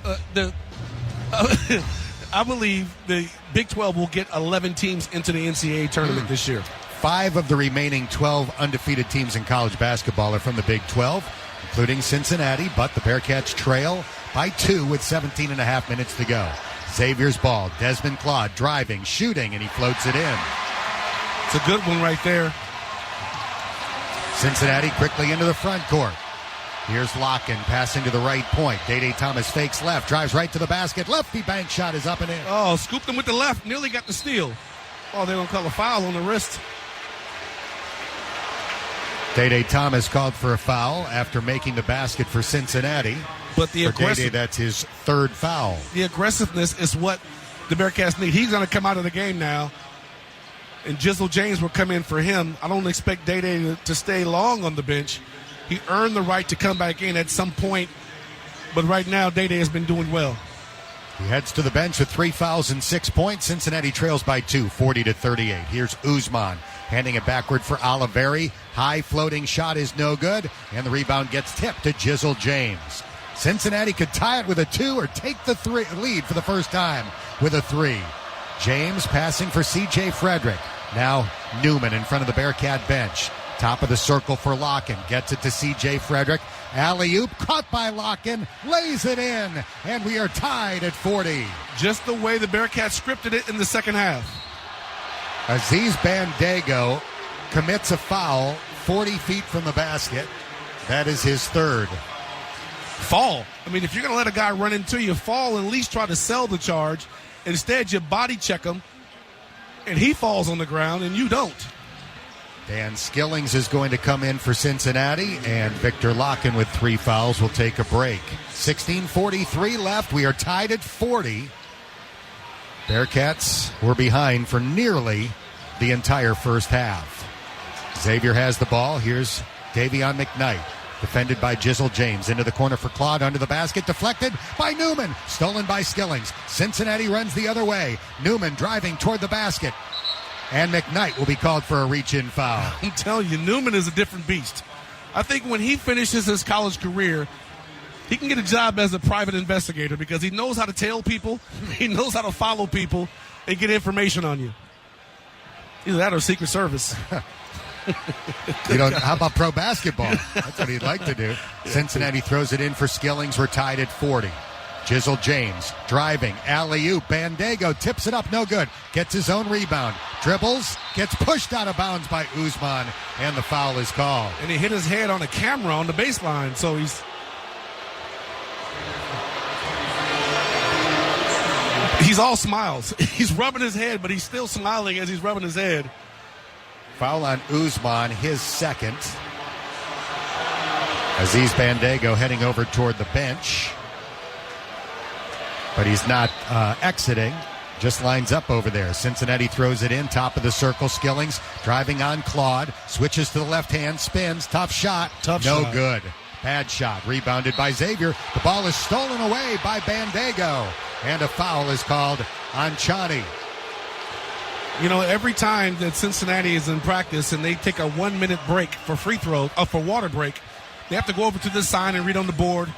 I believe the Big 12 will get 11 teams into the NCAA tournament this year. 5 of the remaining 12 undefeated teams in college basketball are from the Big 12, including Cincinnati, but the Bearcats trail by 2 with 17 and a half minutes to go. Xavier's ball, Desmond Claude driving, shooting, and he floats it in. It's a good one right there. Cincinnati quickly into the front court. Here's Locken passing to the right point. Day Thomas fakes left, drives right to the basket. Lefty bank shot is up and in. Oh, scooped him with the left, nearly got the steal. Oh, they're going to call a foul on the wrist. Day Thomas called for a foul after making the basket for Cincinnati. But the aggressive, that's his third foul. The aggressiveness is what the Bearcats need. He's going to come out of the game now, and Jizzle James will come in for him. I don't expect Day to stay long on the bench. He earned the right to come back in at some point, but right now Day has been doing well. He heads to the bench with 3 fouls and 6 points. Cincinnati trails by 2, 40-38. Here's Usman handing it backward for Oliveri. High floating shot is no good, and the rebound gets tipped to Jizzle James. Cincinnati could tie it with a 2 or take the lead for the first time with a 3. James passing for C.J. Frederick. Now Newman in front of the Bearcat bench. Top of the circle for Locken. Gets it to C.J. Frederick. Alley-oop caught by Locken. Lays it in. And we are tied at 40. Just the way the Bearcats scripted it in the second half. Aziz Bandaogo commits a foul 40 feet from the basket. That is his third. Fall. I mean, if you're going to let a guy run into you, fall, and at least try to sell the charge. Instead, you body check him, and he falls on the ground, and you don't. Dan Skillings is going to come in for Cincinnati, and Victor Locken with 3 fouls will take a break. 16:43 left. We are tied at 40. Bearcats were behind for nearly the entire first half. Xavier has the ball. Here's Davion McKnight. Defended by Jizzle James. Into the corner for Claude. Under the basket. Deflected by Newman. Stolen by Skillings. Cincinnati runs the other way. Newman driving toward the basket. And McKnight will be called for a reach-in foul. I'm telling you, Newman is a different beast. I think when he finishes his college career, he can get a job as a private investigator because he knows how to tail people, he knows how to follow people, and get information on you. Either that or Secret Service. How about pro basketball? That's what he'd like to do. Cincinnati throws it in for Skillings. We're tied at 40. Jizzle James driving, alley-oop, Bandaogo tips it up, no good. Gets his own rebound, dribbles, gets pushed out of bounds by Usman, and the foul is called. And he hit his head on a camera on the baseline, so he's all smiles. He's rubbing his head, but he's still smiling as he's rubbing his head. Foul on Usman, his second. Aziz Bandaogo heading over toward the bench. But he's not exiting. Just lines up over there. Cincinnati throws it in. Top of the circle. Skillings driving on Claude. Switches to the left hand. Spins. Tough shot. No good. Bad shot. Rebounded by Xavier. The ball is stolen away by Bandaogo. And a foul is called on Chani. You know, every time that Cincinnati is in practice and they take a 1-minute break for free throw, for water break, they have to go over to this sign and read on the board.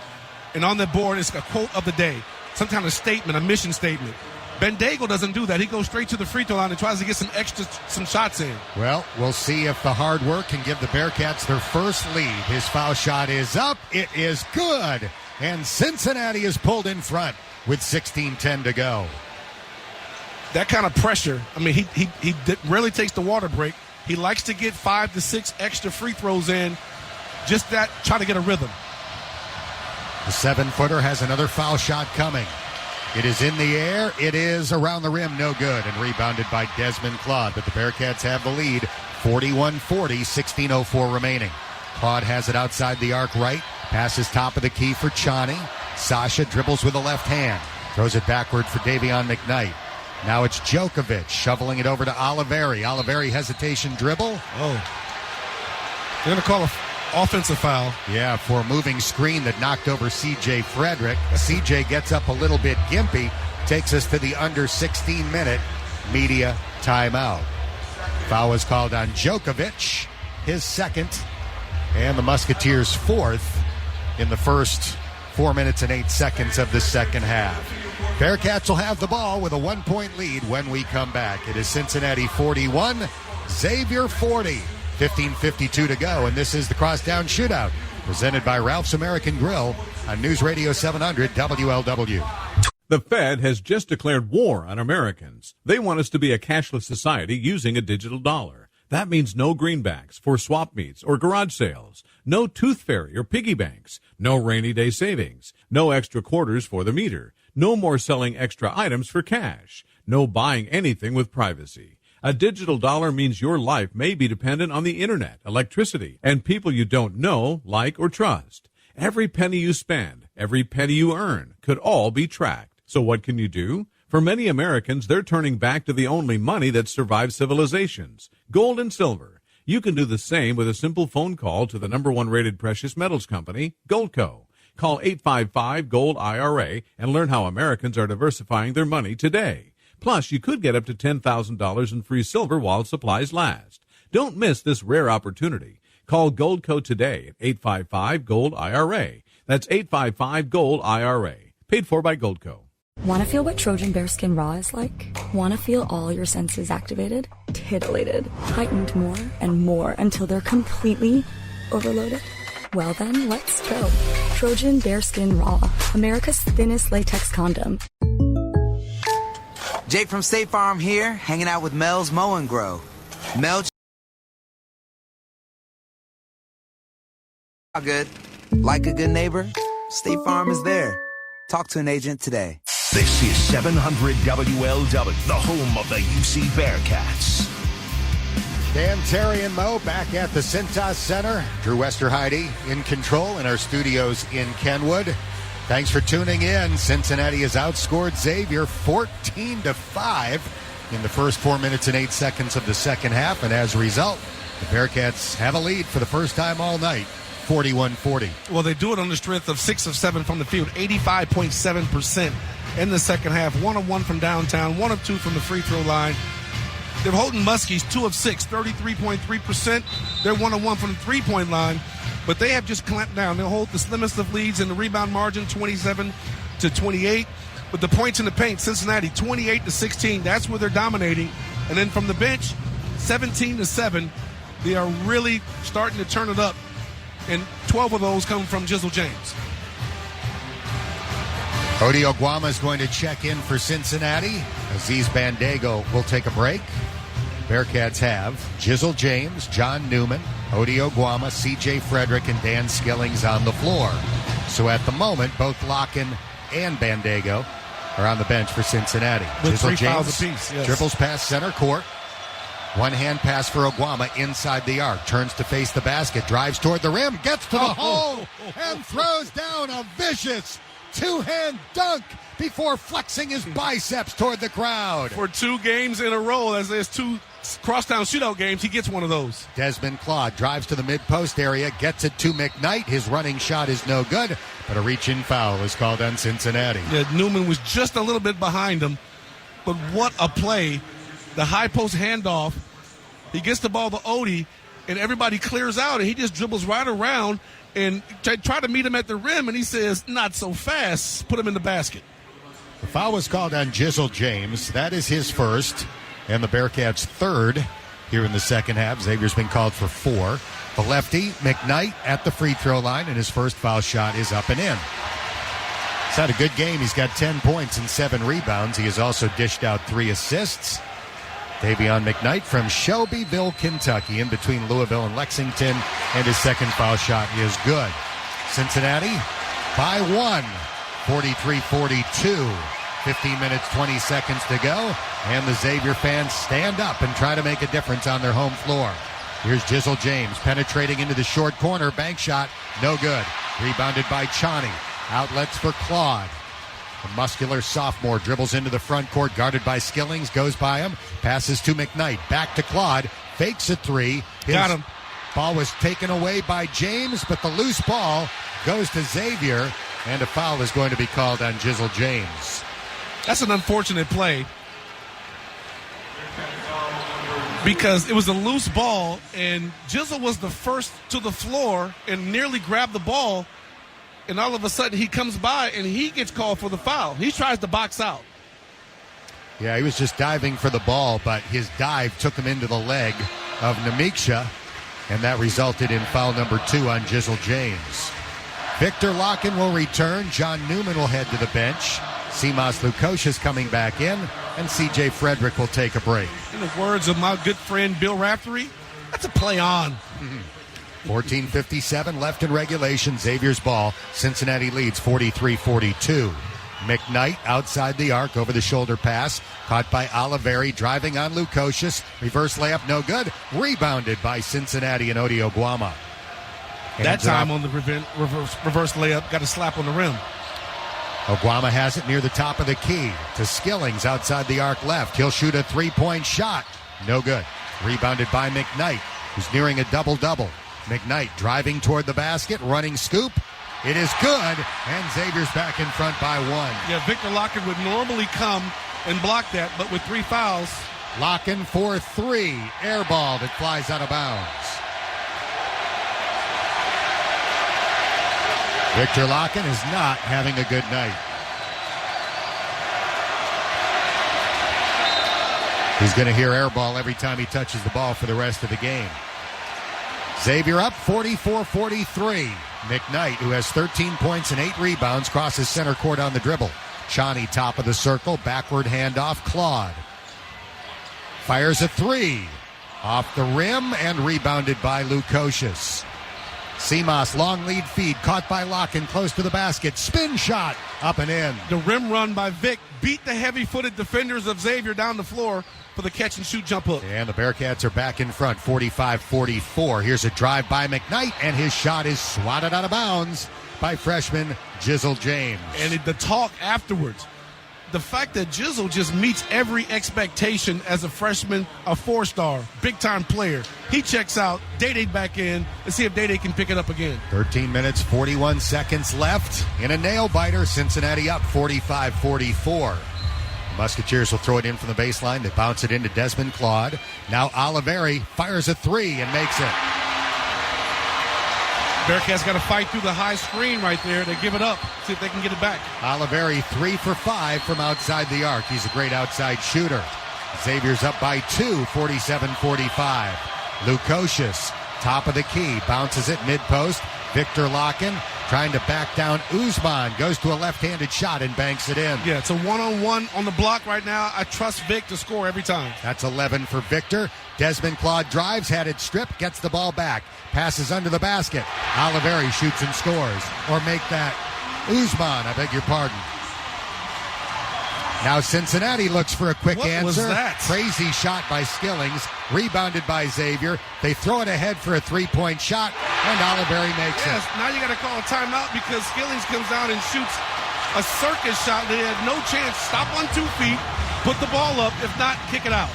And on the board is a quote of the day. Some kind of statement, a mission statement. Bandaogo doesn't do that. He goes straight to the free throw line and tries to get some shots in. Well, we'll see if the hard work can give the Bearcats their first lead. His foul shot is up. It is good. And Cincinnati is pulled in front with 16:10 to go. That kind of pressure, I mean, he rarely takes the water break. He likes to get 5 to 6 extra free throws in. Just that, try to get a rhythm. The 7-footer has another foul shot coming. It is in the air. It is around the rim. No good. And rebounded by Desmond Claude. But the Bearcats have the lead. 41-40, 16:04 remaining. Claude has it outside the arc right. Passes top of the key for Chani. Sasha dribbles with the left hand. Throws it backward for Davion McKnight. Now it's Djokovic shoveling it over to Oliveri. Oliveri hesitation dribble. Oh. They're going to call a offensive foul. Yeah, for a moving screen that knocked over C.J. Frederick. C.J. gets up a little bit gimpy, takes us to the under 16-minute media timeout. Foul was called on Djokovic, his second, and the Musketeers' fourth in the first 4 minutes and 8 seconds of the second half. Bearcats will have the ball with a 1-point lead when we come back. It is Cincinnati 41, Xavier 40. 15:52 to go, and this is the Crosstown Shootout, presented by Ralph's American Grill on News Radio 700 WLW. The Fed has just declared war on Americans. They want us to be a cashless society using a digital dollar. That means no greenbacks for swap meets or garage sales, no tooth fairy or piggy banks, no rainy day savings, no extra quarters for the meter, no more selling extra items for cash, no buying anything with privacy. A digital dollar means your life may be dependent on the internet, electricity, and people you don't know, like, or trust. Every penny you spend, every penny you earn, could all be tracked. So what can you do? For many Americans, they're turning back to the only money that survives civilizations, gold and silver. You can do the same with a simple phone call to the #1 rated precious metals company, Goldco. Call 855-GOLD-IRA and learn how Americans are diversifying their money today. Plus, you could get up to $10,000 in free silver while supplies last. Don't miss this rare opportunity. Call Goldco today at 855-GOLD-IRA. That's 855-GOLD-IRA. Paid for by Goldco. Want to feel what Trojan Bearskin Raw is like? Want to feel all your senses activated? Titillated. Heightened more until they're completely overloaded? Well then, let's go. Trojan Bearskin Raw, America's thinnest latex condom. Jake from State Farm here, hanging out with Mel's Mow and Grow. Mel, good. Like a good neighbor, State Farm is there. Talk to an agent today. This is 700 WLW, the home of the UC Bearcats. Dan, Terry, and Mo back at the Cintas Center. Drew Westerheide in control in our studios in Kenwood. Thanks for tuning in. Cincinnati has outscored Xavier 14-5 in the first 4 minutes and 8 seconds of the second half, and as a result, the Bearcats have a lead for the first time all night, 41-40. Well, they do it on the strength of 6 of 7 from the field, 85.7% in the second half, 1 of 1 from downtown, 1 of 2 from the free throw line. They're holding Muskies 2 of 6, 33.3%. They're 1 of 1 from the three-point line. But they have just clamped down. They'll hold the slimmest of leads in the rebound margin, 27-28. With the points in the paint, Cincinnati 28-16. That's where they're dominating. And then from the bench, 17-7. They are really starting to turn it up. And 12 of those come from Jizzle James. Odi Oguama is going to check in for Cincinnati. Aziz Bandago will take a break. Bearcats have Jizzle James, John Newman, Odi Oguama, C.J. Frederick, and Dan Skillings on the floor. So at the moment, both Locken and Bandago are on the bench for Cincinnati. With Jizzle 3 James fouls apiece, yes. Dribbles past center court. One hand pass for Oguama inside the arc. Turns to face the basket. Drives toward the rim. Gets to the hole and throws down a vicious two-hand dunk before flexing his biceps toward the crowd. For 2 games in a row, as there's 2 Crosstown Shootout games, he gets one of those. Desmond Claude drives to the mid-post area, gets it to McKnight. His running shot is no good, but a reach-in foul is called on Cincinnati. Yeah, Newman was just a little bit behind him, but what a play. The high post handoff. He gets the ball to Odie, and everybody clears out, and he just dribbles right around and try to meet him at the rim, and he says, not so fast, put him in the basket. The foul was called on Jizzle James. That is his first, and the Bearcats' third here in the second half. Xavier's been called for 4. The lefty, McKnight, at the free throw line, and his first foul shot is up and in. He's had a good game. He's got 10 points and 7 rebounds. He has also dished out 3 assists. Davion McKnight from Shelbyville, Kentucky, in between Louisville and Lexington, and his second foul shot is good. Cincinnati by 1, 43-42. 15 minutes, 20 seconds to go, and the Xavier fans stand up and try to make a difference on their home floor. Here's Jizzle James penetrating into the short corner. Bank shot, no good. Rebounded by Chani. Outlets for Claude. The muscular sophomore dribbles into the front court, guarded by Skillings, goes by him, passes to McKnight, back to Claude, fakes a 3. Got him. Ball was taken away by James, but the loose ball goes to Xavier, and a foul is going to be called on Jizzle James. That's an unfortunate play because it was a loose ball, and Jizzle was the first to the floor and nearly grabbed the ball. and all of a sudden he comes by and he gets called for the foul. He tries to box out. Yeah, he was just diving for the ball, but his dive took him into the leg of Namiksha, and that resulted in foul number 2 on Jizzle James. Victor Locken will return. John Newman will head to the bench. Simas Lukosius coming back in, and C.J. Frederick will take a break. In the words of my good friend Bill Raftery, that's a play on. 14:57 left in regulation. Xavier's ball. Cincinnati leads 43-42. McKnight outside the arc, over the shoulder pass, caught by Oliveri, driving on Lukosius. Reverse layup, no good. Rebounded by Cincinnati and Odi Oguama. That time on the reverse layup, got a slap on the rim. Oguama has it near the top of the key to Skillings outside the arc left. He'll shoot a three-point shot. No good. Rebounded by McKnight, who's nearing a double-double. McKnight driving toward the basket, running scoop. It is good, and Xavier's back in front by 1. Yeah, Victor Locken would normally come and block that, but with 3 fouls. Locken for 3. Air ball that flies out of bounds. Victor Locken is not having a good night. He's going to hear air ball every time he touches the ball for the rest of the game. Xavier up 44-43. McKnight, who has 13 points and 8 rebounds, crosses center court on the dribble. Chani top of the circle, backward handoff, Claude. Fires a 3. Off the rim and rebounded by Lukosius. Simas, long lead feed, caught by Locken, close to the basket. Spin shot, up and in. The rim run by Vic beat the heavy-footed defenders of Xavier down the floor for the catch-and-shoot jump hook. And the Bearcats are back in front, 45-44. Here's a drive by McKnight, and his shot is swatted out of bounds by freshman Jizzle James. And the talk afterwards, the fact that Jizzle just meets every expectation as a freshman, a 4-star, big-time player. He checks out, Day-Day back in, and see if Day-Day can pick it up again. 13 minutes, 41 seconds left. In a nail-biter, Cincinnati up 45-44. Musketeers will throw it in from the baseline. They bounce it into Desmond Claude. Now Oliveri fires a 3 and makes it. Bearcats got to fight through the high screen right there. They give it up. See if they can get it back. Oliveri 3 for 5 from outside the arc. He's a great outside shooter. Xavier's up by 2, 47-45. Lukosius, top of the key, bounces it mid-post. Victor Locken trying to back down Usman. Goes to a left-handed shot and banks it in. Yeah, it's a one-on-one on the block right now. I trust Vic to score every time. That's 11 for Victor. Desmond Claude drives, had it stripped, gets the ball back. Passes under the basket. Oliveri shoots and scores. Or make that Usman, I beg your pardon. Now Cincinnati looks for a quick answer. What was that? Crazy shot by Skillings. Rebounded by Xavier. They throw it ahead for a three-point shot, and Oliveri makes it. Now you got to call a timeout because Skillings comes down and shoots a circus shot. They had no chance. Stop on 2 feet, put the ball up. If not, kick it out.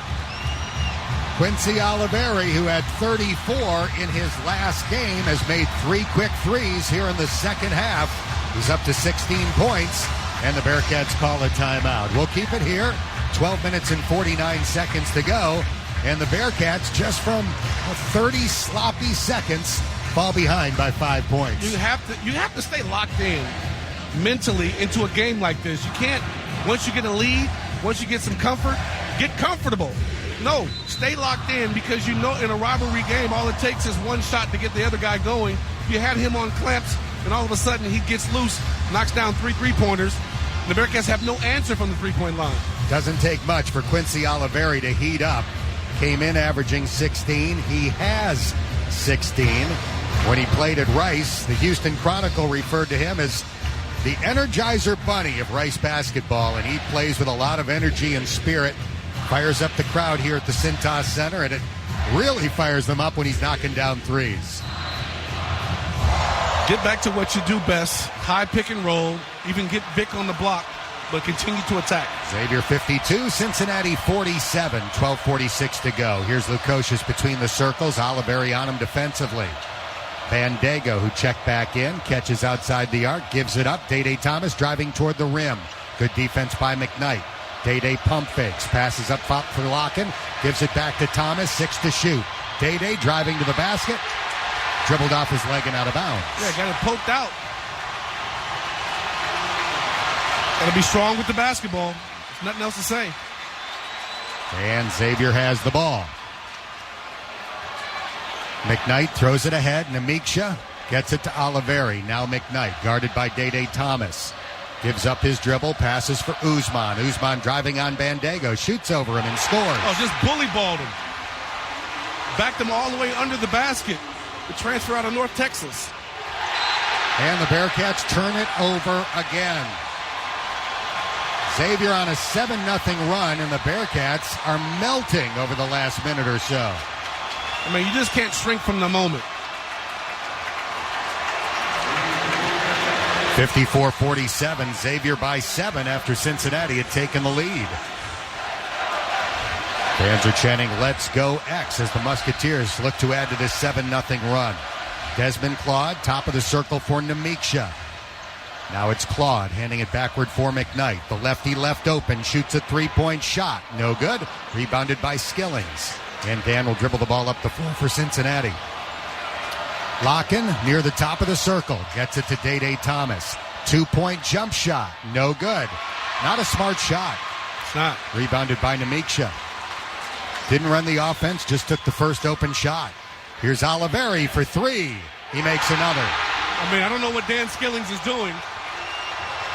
Quincy Oliveri, who had 34 in his last game, has made 3 quick threes here in the second half. He's up to 16 points, and the Bearcats call a timeout. We'll keep it here. 12 minutes and 49 seconds to go, and the Bearcats, just from 30 sloppy seconds, fall behind by 5 points. You have to stay locked in mentally into a game like this. You can't, once you get a lead, once you get some comfort, get comfortable. No, stay locked in because you know in a rivalry game, all it takes is one shot to get the other guy going. You had him on clamps, and all of a sudden he gets loose, knocks down 3 3-pointers. The Bearcats have no answer from the three-point line. Doesn't take much for Quincy Oliveri to heat up. Came in averaging 16. He has 16. When he played at Rice, the Houston Chronicle referred to him as the Energizer Bunny of Rice basketball, and he plays with a lot of energy and spirit. Fires up the crowd here at the Cintas Center, and it really fires them up when he's knocking down threes. Get back to what you do best. High pick and roll. Even get Vic on the block, but continue to attack. Xavier 52, Cincinnati 47, 12:46 to go. Here's Lukosius between the circles. Oliveri on him defensively. Bandego, who checked back in, catches outside the arc, gives it up. Day-Day Thomas driving toward the rim. Good defense by McKnight. Day-Day pump fakes, passes up top for Locken, gives it back to Thomas, 6 to shoot. Day-Day driving to the basket, dribbled off his leg and out of bounds. Yeah, got it poked out. Gotta be strong with the basketball. There's nothing else to say. And Xavier has the ball. McKnight throws it ahead. Namiksha gets it to Oliveri. Now McKnight, guarded by Day Thomas. Gives up his dribble, passes for Usman. Usman driving on Bandego, shoots over him and scores. Oh, just bully balled him. Backed him all the way under the basket. The transfer out of North Texas. And the Bearcats turn it over again. Xavier on a 7-0 run, and the Bearcats are melting over the last minute or so. I mean, you just can't shrink from the moment. 54-47, Xavier by 7 after Cincinnati had taken the lead. Fans are chanting, "Let's go X," as the Musketeers look to add to this 7-0 run. Desmond Claude, top of the circle for Namiksha. Now it's Claude handing it backward for McKnight. The lefty left open, shoots a three-point shot. No good. Rebounded by Skillings. And Dan will dribble the ball up the floor for Cincinnati. Locken near the top of the circle. Gets it to Day Thomas. 2-point jump shot. No good. Not a smart shot. It's not. Rebounded by Namiksha. Didn't run the offense, just took the first open shot. Here's Oliveri for three. He makes another. I mean, I don't know what Dan Skillings is doing,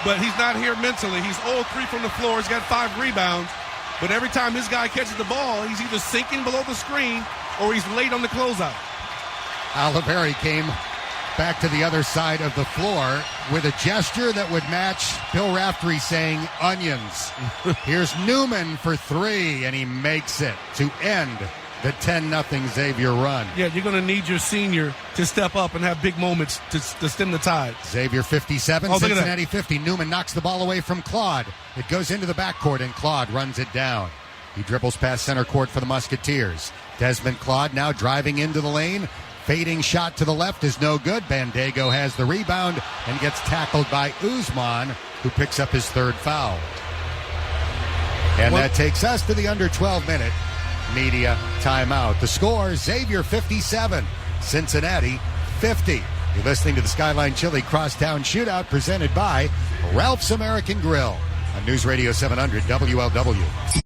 but he's not here mentally. He's 0-3 from the floor. He's got 5 rebounds, but every time his guy catches the ball, he's either sinking below the screen or he's late on the closeout. Oliveri came back to the other side of the floor with a gesture that would match Bill Raftery saying onions. Here's Newman for three, and he makes it to end the 10-0 Xavier run. Yeah, you're going to need your senior to step up and have big moments to stem the tide. Xavier 57, Cincinnati 50. Newman knocks the ball away from Claude. It goes into the backcourt, and Claude runs it down. He dribbles past center court for the Musketeers. Desmond Claude now driving into the lane. Fading shot to the left is no good. Bandego has the rebound and gets tackled by Usman, who picks up his third foul. And that takes us to the under 12-minute media timeout. The score, Xavier 57, Cincinnati 50. You're listening to the Skyline Chili Crosstown Shootout presented by Ralph's American Grill on News Radio 700 WLW.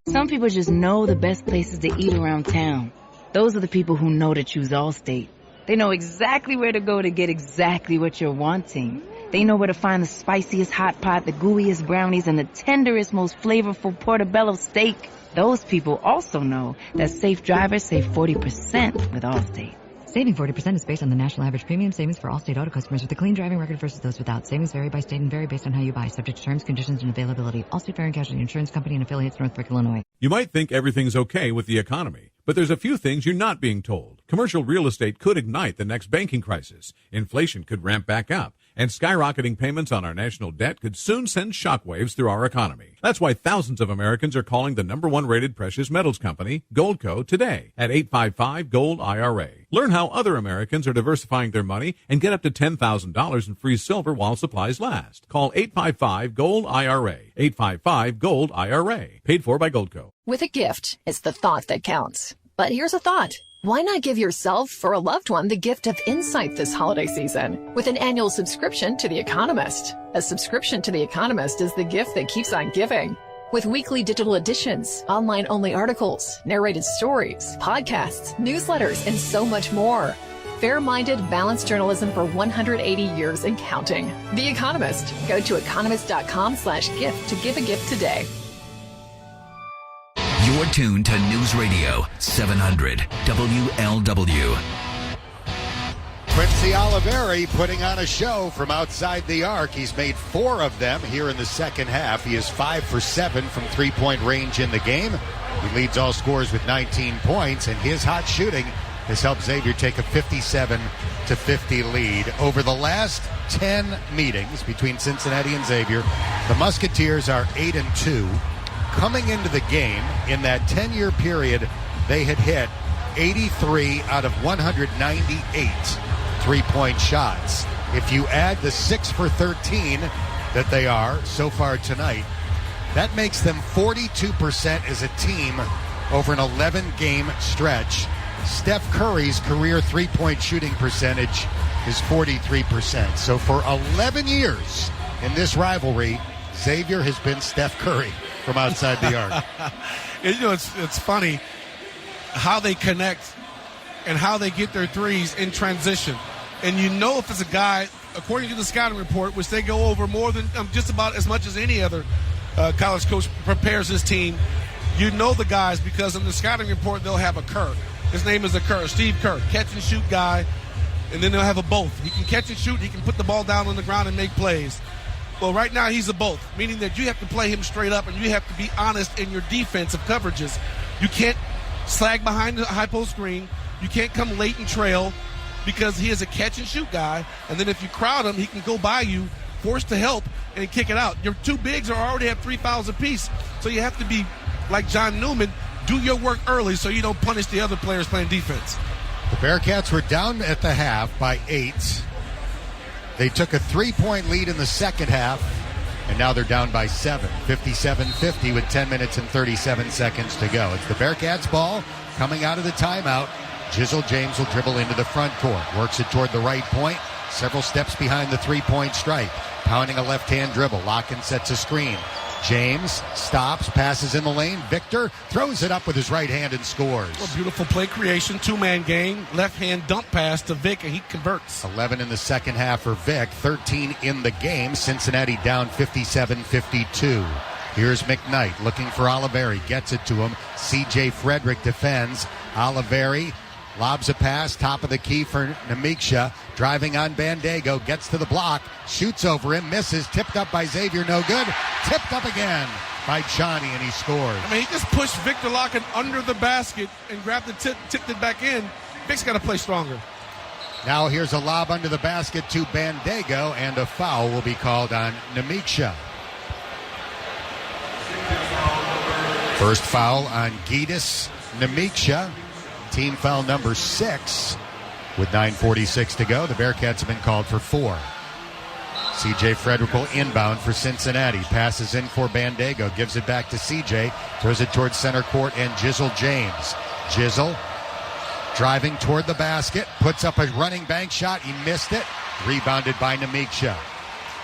Some people just know the best places to eat around town. Those are the people who know to choose Allstate. They know exactly where to go to get exactly what you're wanting. They know where to find the spiciest hot pot, the gooeyest brownies, and the tenderest, most flavorful portobello steak. Those people also know that safe drivers save 40% with Allstate. Saving 40% is based on the national average premium savings for Allstate auto customers with a clean driving record versus those without. Savings vary by state and vary based on how you buy, subject to terms, conditions, and availability. Allstate Fire and Casualty Insurance Company and affiliates, Northbrook, Illinois. You might think everything's okay with the economy, but there's a few things you're not being told. Commercial real estate could ignite the next banking crisis. Inflation could ramp back up, and skyrocketing payments on our national debt could soon send shockwaves through our economy. That's why thousands of Americans are calling the #1 rated precious metals company, Goldco, today at 855-GOLD-IRA. Learn how other Americans are diversifying their money and get up to $10,000 in free silver while supplies last. Call 855-GOLD-IRA. 855-GOLD-IRA. Paid for by Goldco. With a gift, it's the thought that counts. But here's a thought. Why not give yourself or a loved one the gift of insight this holiday season with an annual subscription to The Economist? A subscription to The Economist is the gift that keeps on giving. With weekly digital editions, online-only articles, narrated stories, podcasts, newsletters, and so much more. Fair-minded, balanced journalism for 180 years and counting. The Economist. Go to economist.com/gift to give a gift today. You're tuned to News Radio 700 WLW. Quincy Oliveri putting on a show from outside the arc. He's made 4 of them here in the second half. He is 5 for 7 from three-point range in the game. He leads all scorers with 19 points, and his hot shooting has helped Xavier take a 57-50 lead. Over the last 10 meetings between Cincinnati and Xavier, the Musketeers are 8-2. Coming into the game, in that 10-year period, they had hit 83 out of 198 three-point shots. If you add the 6 for 13 that they are so far tonight, that makes them 42% as a team over an 11-game stretch. Steph Curry's career three-point shooting percentage is 43%. So for 11 years in this rivalry, Xavier has been Steph Curry from outside the arc. It's funny how they connect and how they get their threes in transition. And if it's a guy, according to the scouting report, which they go over more than just about as much as any other college coach prepares his team, the guys because in the scouting report they'll have a Kerr. His name is Steve Kerr, catch and shoot guy, and then they'll have a both. He can catch and shoot, he can put the ball down on the ground and make plays. Well, right now he's a both, meaning that you have to play him straight up and you have to be honest in your defensive coverages. You can't slag behind the high post screen. You can't come late and trail because he is a catch and shoot guy, and then if you crowd him, he can go by you, forced to help, and kick it out. Your two bigs already have 3 fouls apiece, so you have to be like John Newman, do your work early so you don't punish the other players playing defense. The Bearcats were down at the half by 8. They took a 3-point lead in the second half, and now they're down by 7, 57-50 with 10 minutes and 37 seconds to go. It's the Bearcats' ball coming out of the timeout. Jizzle James will dribble into the front court, works it toward the right point, several steps behind the 3-point stripe, pounding a left-hand dribble. Locken sets a screen. James stops, passes in the lane. Victor throws it up with his right hand and scores. Well, beautiful play creation, two-man game, left-hand dump pass to Vic, and he converts. 11 in the second half for Vic, 13 in the game. Cincinnati down 57-52. Here's McKnight looking for Oliveri, gets it to him. C.J. Frederick defends. Oliveri lobs a pass, top of the key for Namiksha. Driving on Bandego, gets to the block, shoots over him, misses, tipped up by Xavier, no good. Tipped up again by Johnny, and he scores. He just pushed Victor Locken under the basket and grabbed the tipped it back in. Vic's got to play stronger. Now here's a lob under the basket to Bandego, and a foul will be called on Namiksha. First foul on Gitas Namiksha. Team foul number 6 with 9:46 to go. The Bearcats have been called for 4. C.J. Frederick will inbound for Cincinnati. Passes in for Bandego. Gives it back to C.J. Throws it towards center court and Jizzle James. Jizzle driving toward the basket. Puts up a running bank shot. He missed it. Rebounded by Namiksha.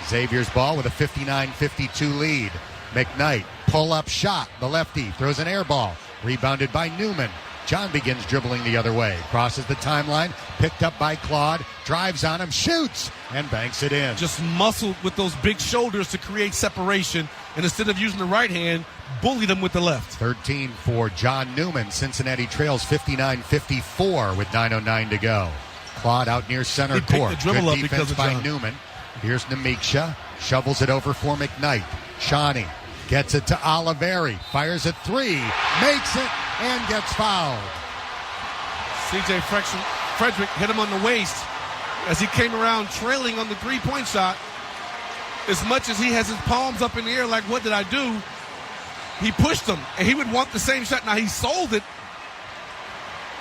Xavier's ball with a 59-52 lead. McKnight, pull-up shot. The lefty throws an air ball. Rebounded by Newman. John begins dribbling the other way. Crosses the timeline. Picked up by Claude. Drives on him. Shoots. And banks it in. Just muscled with those big shoulders to create separation. And instead of using the right hand, bullied him with the left. 13 for John Newman. Cincinnati trails 59-54 with 9:09 to go. Claude out near center court. The dribble Good up because defense of by John. Newman. Here's Namiksha. Shovels it over for McKnight. Shawnee gets it to Oliveri. Fires a 3. Makes it. And gets fouled. C.J. Frederick hit him on the waist as he came around trailing on the three-point shot. As much as he has his palms up in the air like, what did I do? He pushed him, and he would want the same shot. Now, he sold it,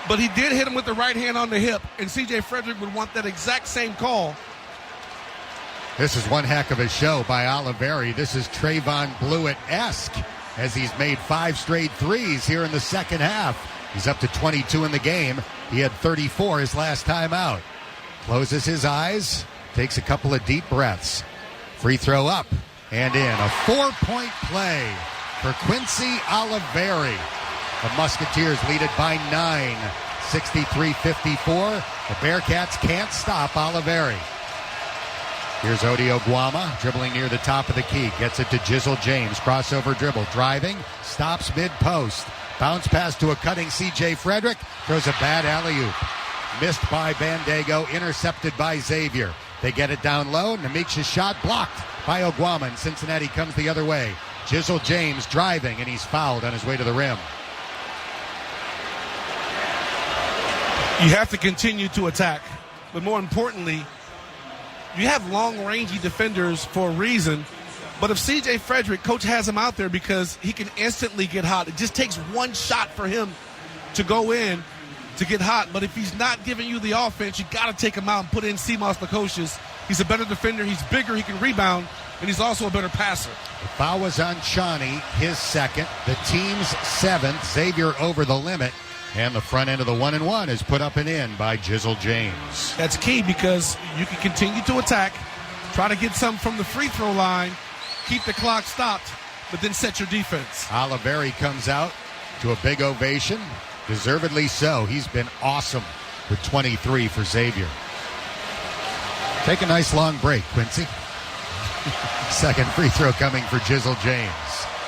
but he did hit him with the right hand on the hip, and C.J. Frederick would want that exact same call. This is one heck of a show by Oliveri. This is Trayvon Blewett-esque, as he's made 5 straight threes here in the second half. He's up to 22 in the game. He had 34 his last time out. Closes his eyes, takes a couple of deep breaths. Free throw up and in. A 4-point play for Quincy Oliveri. The Musketeers lead it by 9, 63-54. The Bearcats can't stop Oliveri. Here's Odi Oguama dribbling near the top of the key. Gets it to Jizzle James. Crossover dribble. Driving. Stops mid-post. Bounce pass to a cutting C.J. Frederick. Throws a bad alley-oop. Missed by Bandego. Intercepted by Xavier. They get it down low. Namiksha's shot blocked by Oguama. And Cincinnati comes the other way. Jizzle James driving, and he's fouled on his way to the rim. You have to continue to attack. But more importantly, you have long-rangey defenders for a reason, but if C.J. Frederick, coach has him out there because he can instantly get hot. It just takes one shot for him to go in to get hot, but if he's not giving you the offense, you got to take him out and put in Simas Lukosius. He's a better defender, he's bigger, he can rebound, and he's also a better passer. The foul was on Shawnee, his second, the team's 7th. Xavier over the limit. And the front end of the 1-and-1 is put up and in by Jizzle James. That's key because you can continue to attack, try to get some from the free throw line, keep the clock stopped, but then set your defense. Oliveri comes out to a big ovation. Deservedly so. He's been awesome with 23 for Xavier. Take a nice long break, Quincy. Second free throw coming for Jizzle James.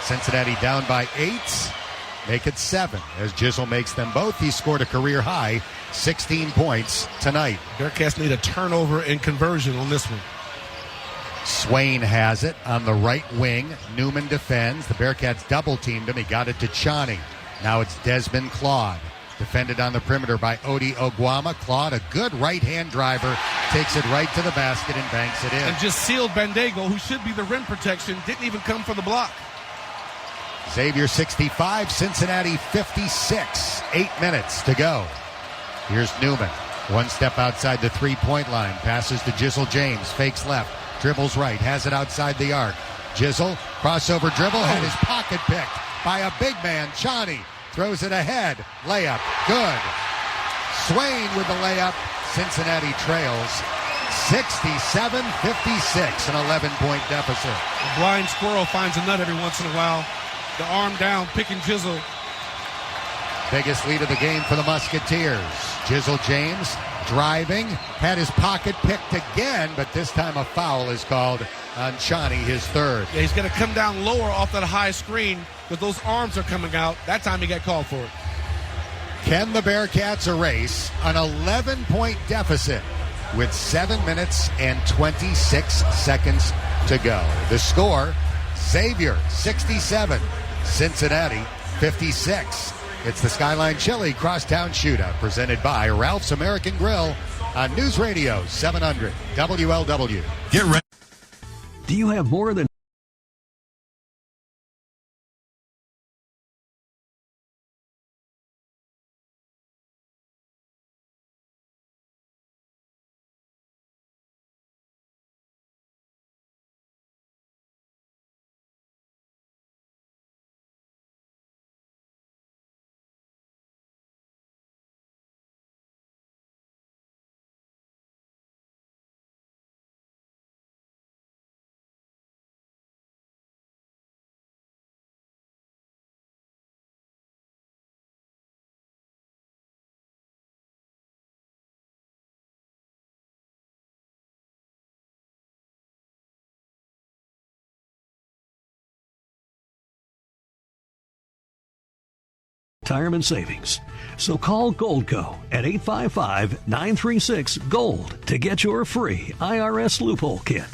Cincinnati down by 8. Make it 7 as Jizzle makes them both. He scored a career high 16 points tonight. Bearcats need a turnover and conversion on this one. Swain has it on the right wing. Newman defends. The Bearcats double-teamed him. He got it to Chani. Now it's Desmond Claude. Defended on the perimeter by Odi Oguama. Claude, a good right-hand driver, takes it right to the basket and banks it in. And just sealed Bandego, who should be the rim protection, didn't even come for the block. Xavier 65, Cincinnati 56. 8 minutes to go. Here's Newman. One step outside the three-point line. Passes to Jizzle James. Fakes left. Dribbles right. Has it outside the arc. Jizzle, crossover dribble. Had his pocket picked by a big man, Chani. Throws it ahead. Layup. Good. Swain with the layup. Cincinnati trails 67-56, an 11-point deficit. A blind squirrel finds a nut every once in a while. The arm down, picking Jizzle. Biggest lead of the game for the Musketeers. Jizzle James driving, had his pocket picked again, but this time a foul is called on Chani, his third. Yeah, he's going to come down lower off that high screen because those arms are coming out. That time he got called for it. Can the Bearcats erase an 11-point deficit with 7 minutes and 26 seconds to go? The score, Xavier 67, Cincinnati 56. It's the Skyline Chili Crosstown Shootout presented by Ralph's American Grill on News Radio 700 WLW. Get ready. Do you have more than retirement savings? So call Goldco at 855-936-GOLD to get your free IRS loophole kit.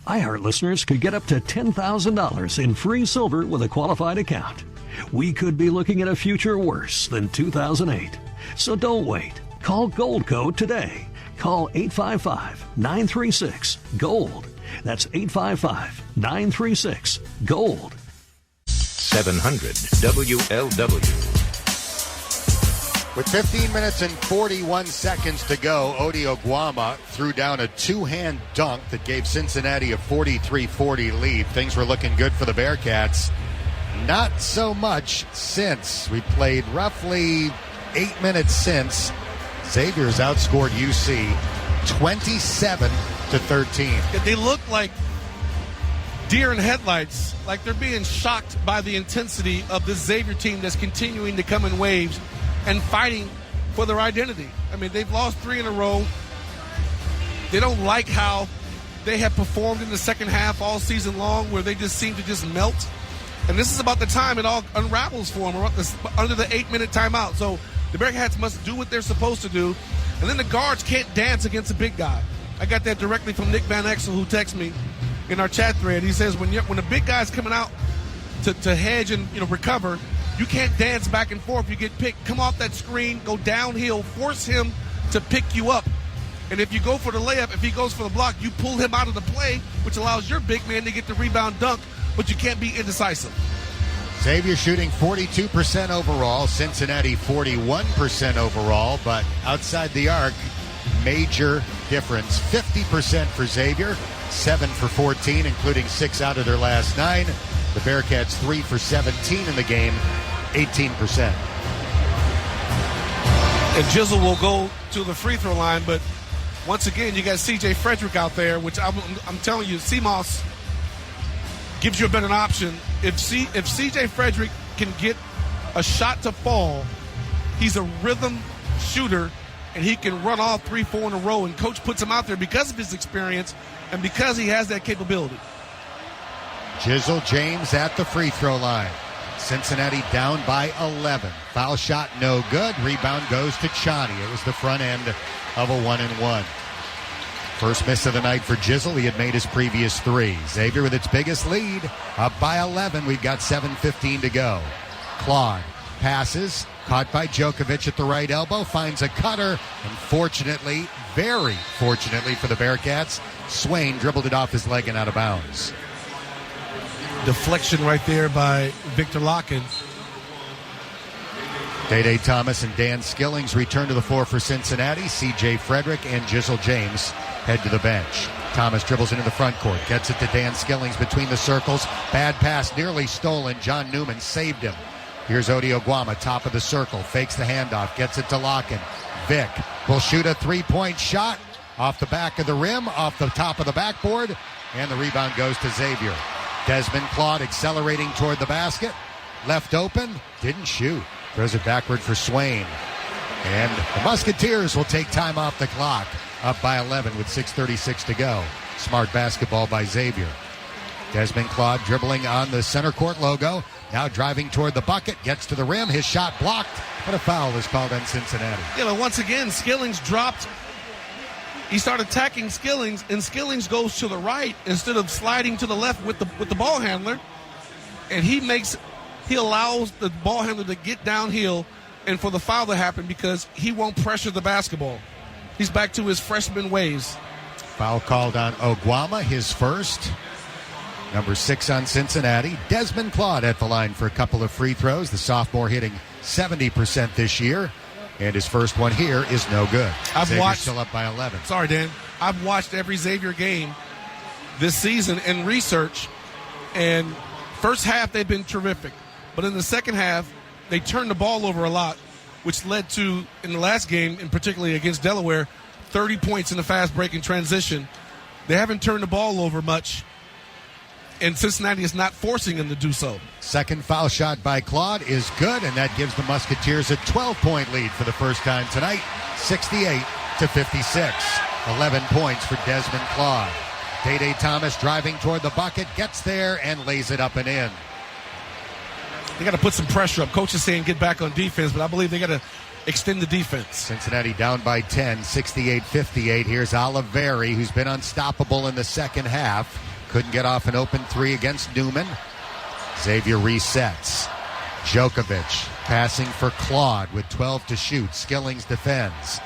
iHeart listeners could get up to $10,000 in free silver with a qualified account. We could be looking at a future worse than 2008. So don't wait. Call Goldco today. Call 855-936-GOLD. That's 855-936-GOLD. 700 WLW. With 15 minutes and 41 seconds to go, Odi Oguama threw down a two-hand dunk that gave Cincinnati a 43-40 lead. Things were looking good for the Bearcats. Not so much since. We played roughly 8 minutes since. Xavier's outscored UC 27-13. They look like deer in headlights, like they're being shocked by the intensity of this Xavier team that's continuing to come in waves and fighting for their identity. I mean, they've lost 3 in a row. They don't like how they have performed in the second half all season long, where they just seem to just melt. And this is about the time it all unravels for them, under the 8-minute timeout. So the Bearcats must do what they're supposed to do. And then the guards can't dance against a big guy. I got that directly from Nick Van Exel, who texted me in our chat thread. He says when the big guy's coming out to hedge and recover, you can't dance back and forth. You get picked, come off that screen, go downhill, force him to pick you up. And if you go for the layup, if he goes for the block, you pull him out of the play, which allows your big man to get the rebound dunk, but you can't be indecisive. Xavier shooting 42% overall, Cincinnati 41% overall, but outside the arc, major difference. 50% for Xavier, 7 for 14, including 6 out of their last 9. The Bearcats 3 for 17 in the game, 18%. And Jizzle will go to the free throw line, but once again, you got C.J. Frederick out there, which I'm telling you, CMOS gives you a better option. If C.J. Frederick can get a shot to fall, he's a rhythm shooter, and he can run all 3-4 in a row, and coach puts him out there because of his experience and because he has that capability. Jizzle James at the free throw line. Cincinnati down by 11. Foul shot no good. Rebound goes to Chani. It was the front end of a 1-and-1. First miss of the night for Jizzle. He had made his previous 3. Xavier with its biggest lead, up by 11. We've got 7:15 to go. Claude passes, caught by Djokovic at the right elbow, finds a cutter, and fortunately, very fortunately for the Bearcats, Swain dribbled it off his leg and out of bounds. Deflection right there by Victor Locken. Day Thomas and Dan Skillings return to the floor for Cincinnati. C.J. Frederick and Jizzle James head to the bench. Thomas dribbles into the front court, gets it to Dan Skillings between the circles. Bad pass, nearly stolen. John Newman saved him. Here's Odi Oguama, top of the circle, fakes the handoff, gets it to Locken. Vic will shoot a 3-point shot off the back of the rim, off the top of the backboard, and the rebound goes to Xavier. Desmond Claude accelerating toward the basket. Left open, didn't shoot. Throws it backward for Swain. And the Musketeers will take time off the clock, up by 11 with 6:36 to go. Smart basketball by Xavier. Desmond Claude dribbling on the center court logo. Now driving toward the bucket, gets to the rim. His shot blocked, but a foul is called on Cincinnati. Yeah, but once again, Skillings dropped. He started attacking Skillings, and Skillings goes to the right instead of sliding to the left with the ball handler. And he allows the ball handler to get downhill and for the foul to happen because he won't pressure the basketball. He's back to his freshman ways. Foul called on Oguama, his first. Number 6 on Cincinnati. Desmond Claude at the line for a couple of free throws. The sophomore hitting 70% this year. And his first one here is no good. Xavier's still up by 11. Sorry, Dan. I've watched every Xavier game this season in research. And first half, they've been terrific. But in the second half, they turned the ball over a lot, which led to, in the last game, and particularly against Delaware, 30 points in the fast break and transition. They haven't turned the ball over much. And Cincinnati is not forcing them to do so. Second foul shot by Claude is good, and that gives the Musketeers a 12-point lead for the first time tonight, 68-56. 11 points for Desmond Claude. Day Thomas driving toward the bucket, gets there, and lays it up and in. They got to put some pressure up. Coach is saying get back on defense, but I believe they got to extend the defense. Cincinnati down by 10, 68-58. Here's Oliveri, who's been unstoppable in the second half. Couldn't get off an open 3 against Newman. Xavier resets. Djokovic passing for Claude with 12 to shoot. Skillings defends.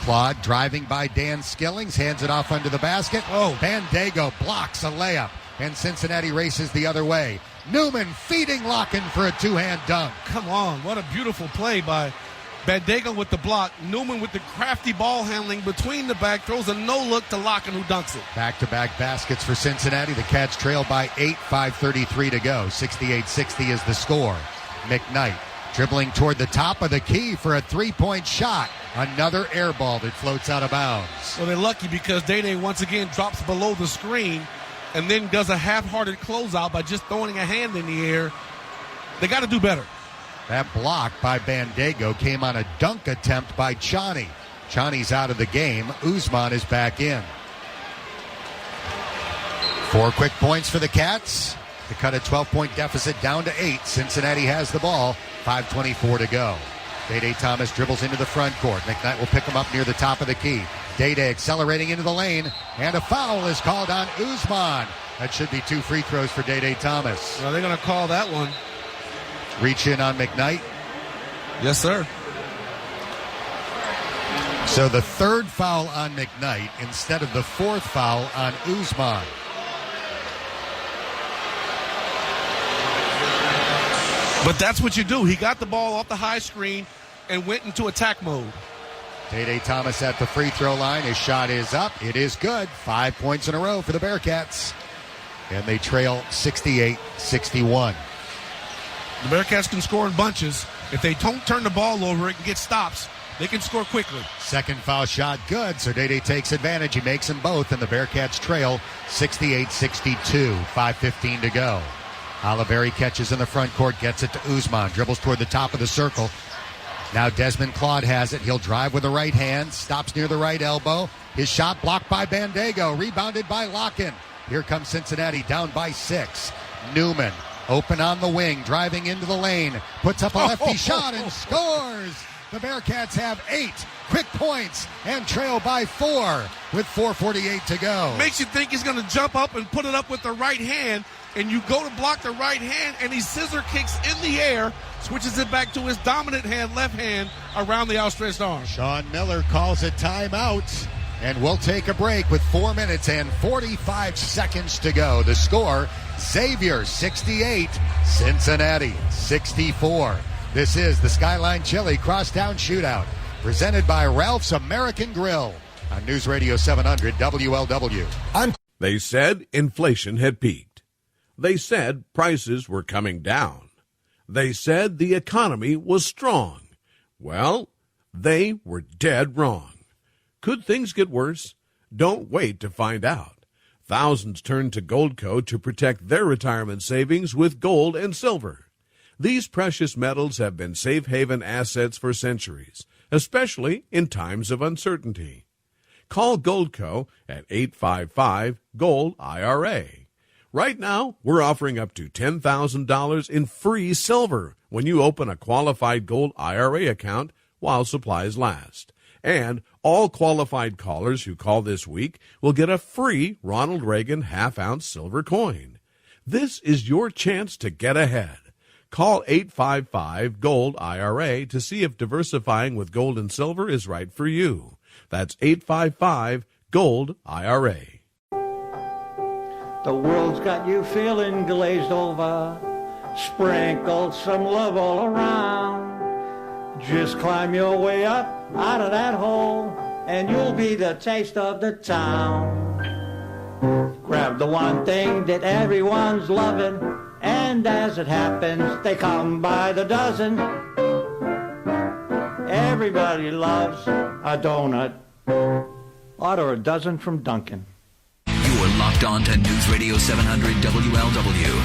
Claude driving by Dan Skillings, hands it off under the basket. Bandego blocks a layup, and Cincinnati races the other way. Newman feeding Locken for a two-hand dunk. Come on, what a beautiful play by Bandego with the block. Newman with the crafty ball handling between the back, throws a no-look to Locken, who dunks it. Back-to-back baskets for Cincinnati. The Cats trail by 8, 5:33 to go. 68-60 is the score. McKnight dribbling toward the top of the key for a three-point shot. Another air ball that floats out of bounds. Well, they're lucky because Day once again drops below the screen and then does a half-hearted closeout by just throwing a hand in the air. They got to do better. That block by Bandego came on a dunk attempt by Chani. Chani's out of the game. Usman is back in. 4 quick points for the Cats to cut a 12-point deficit down to 8. Cincinnati has the ball. 5:24 to go. Day Thomas dribbles into the front court. McKnight will pick him up near the top of the key. Day accelerating into the lane, and a foul is called on Usman. That should be 2 free throws for Day Thomas. Well, they're going to call that one. Reach in on McKnight. Yes, sir. So the third foul on McKnight instead of the 4th foul on Usman. But that's what you do. He got the ball off the high screen and went into attack mode. Day Thomas at the free throw line. His shot is up. It is good. 5 points in a row for the Bearcats. And they trail 68-61. The Bearcats can score in bunches. If they don't turn the ball over, it can get stops. They can score quickly. Second foul shot good, so Day takes advantage. He makes them both, and the Bearcats trail 68-62. 5:15 to go. Oliveri catches in the front court, gets it to Usman, dribbles toward the top of the circle. Now Desmond Claude has it. He'll drive with the right hand, stops near the right elbow. His shot blocked by Bandego, rebounded by Locken. Here comes Cincinnati, down by 6. Newman, open on the wing, driving into the lane, puts up a lefty shot and scores. The Bearcats have 8 quick points and trail by 4 with 4:48 to go. Makes you think he's going to jump up and put it up with the right hand, and you go to block the right hand, and he scissor kicks in the air, switches it back to his dominant hand, left hand, around the outstretched arm. Sean Miller calls a timeout, and we'll take a break with 4 minutes and 45 seconds to go. The score, Xavier 68, Cincinnati 64. This is the Skyline Chili Crosstown Shootout, presented by Ralph's American Grill on News Radio 700 WLW. They said inflation had peaked. They said prices were coming down. They said the economy was strong. Well, they were dead wrong. Could things get worse? Don't wait to find out. Thousands turn to Goldco to protect their retirement savings with gold and silver. These precious metals have been safe haven assets for centuries, especially in times of uncertainty. Call Goldco at 855-GOLD-IRA. Right now, we're offering up to $10,000 in free silver when you open a qualified gold IRA account while supplies last. And all qualified callers who call this week will get a free Ronald Reagan half-ounce silver coin. This is your chance to get ahead. Call 855-GOLD-IRA to see if diversifying with gold and silver is right for you. That's 855-GOLD-IRA. The world's got you feeling glazed over. Sprinkle some love all around. Just climb your way up out of that hole, and you'll be the taste of the town. Grab the one thing that everyone's loving, and as it happens, they come by the dozen. Everybody loves a donut. Order a dozen from Dunkin'. You're locked on to News Radio 700 WLW.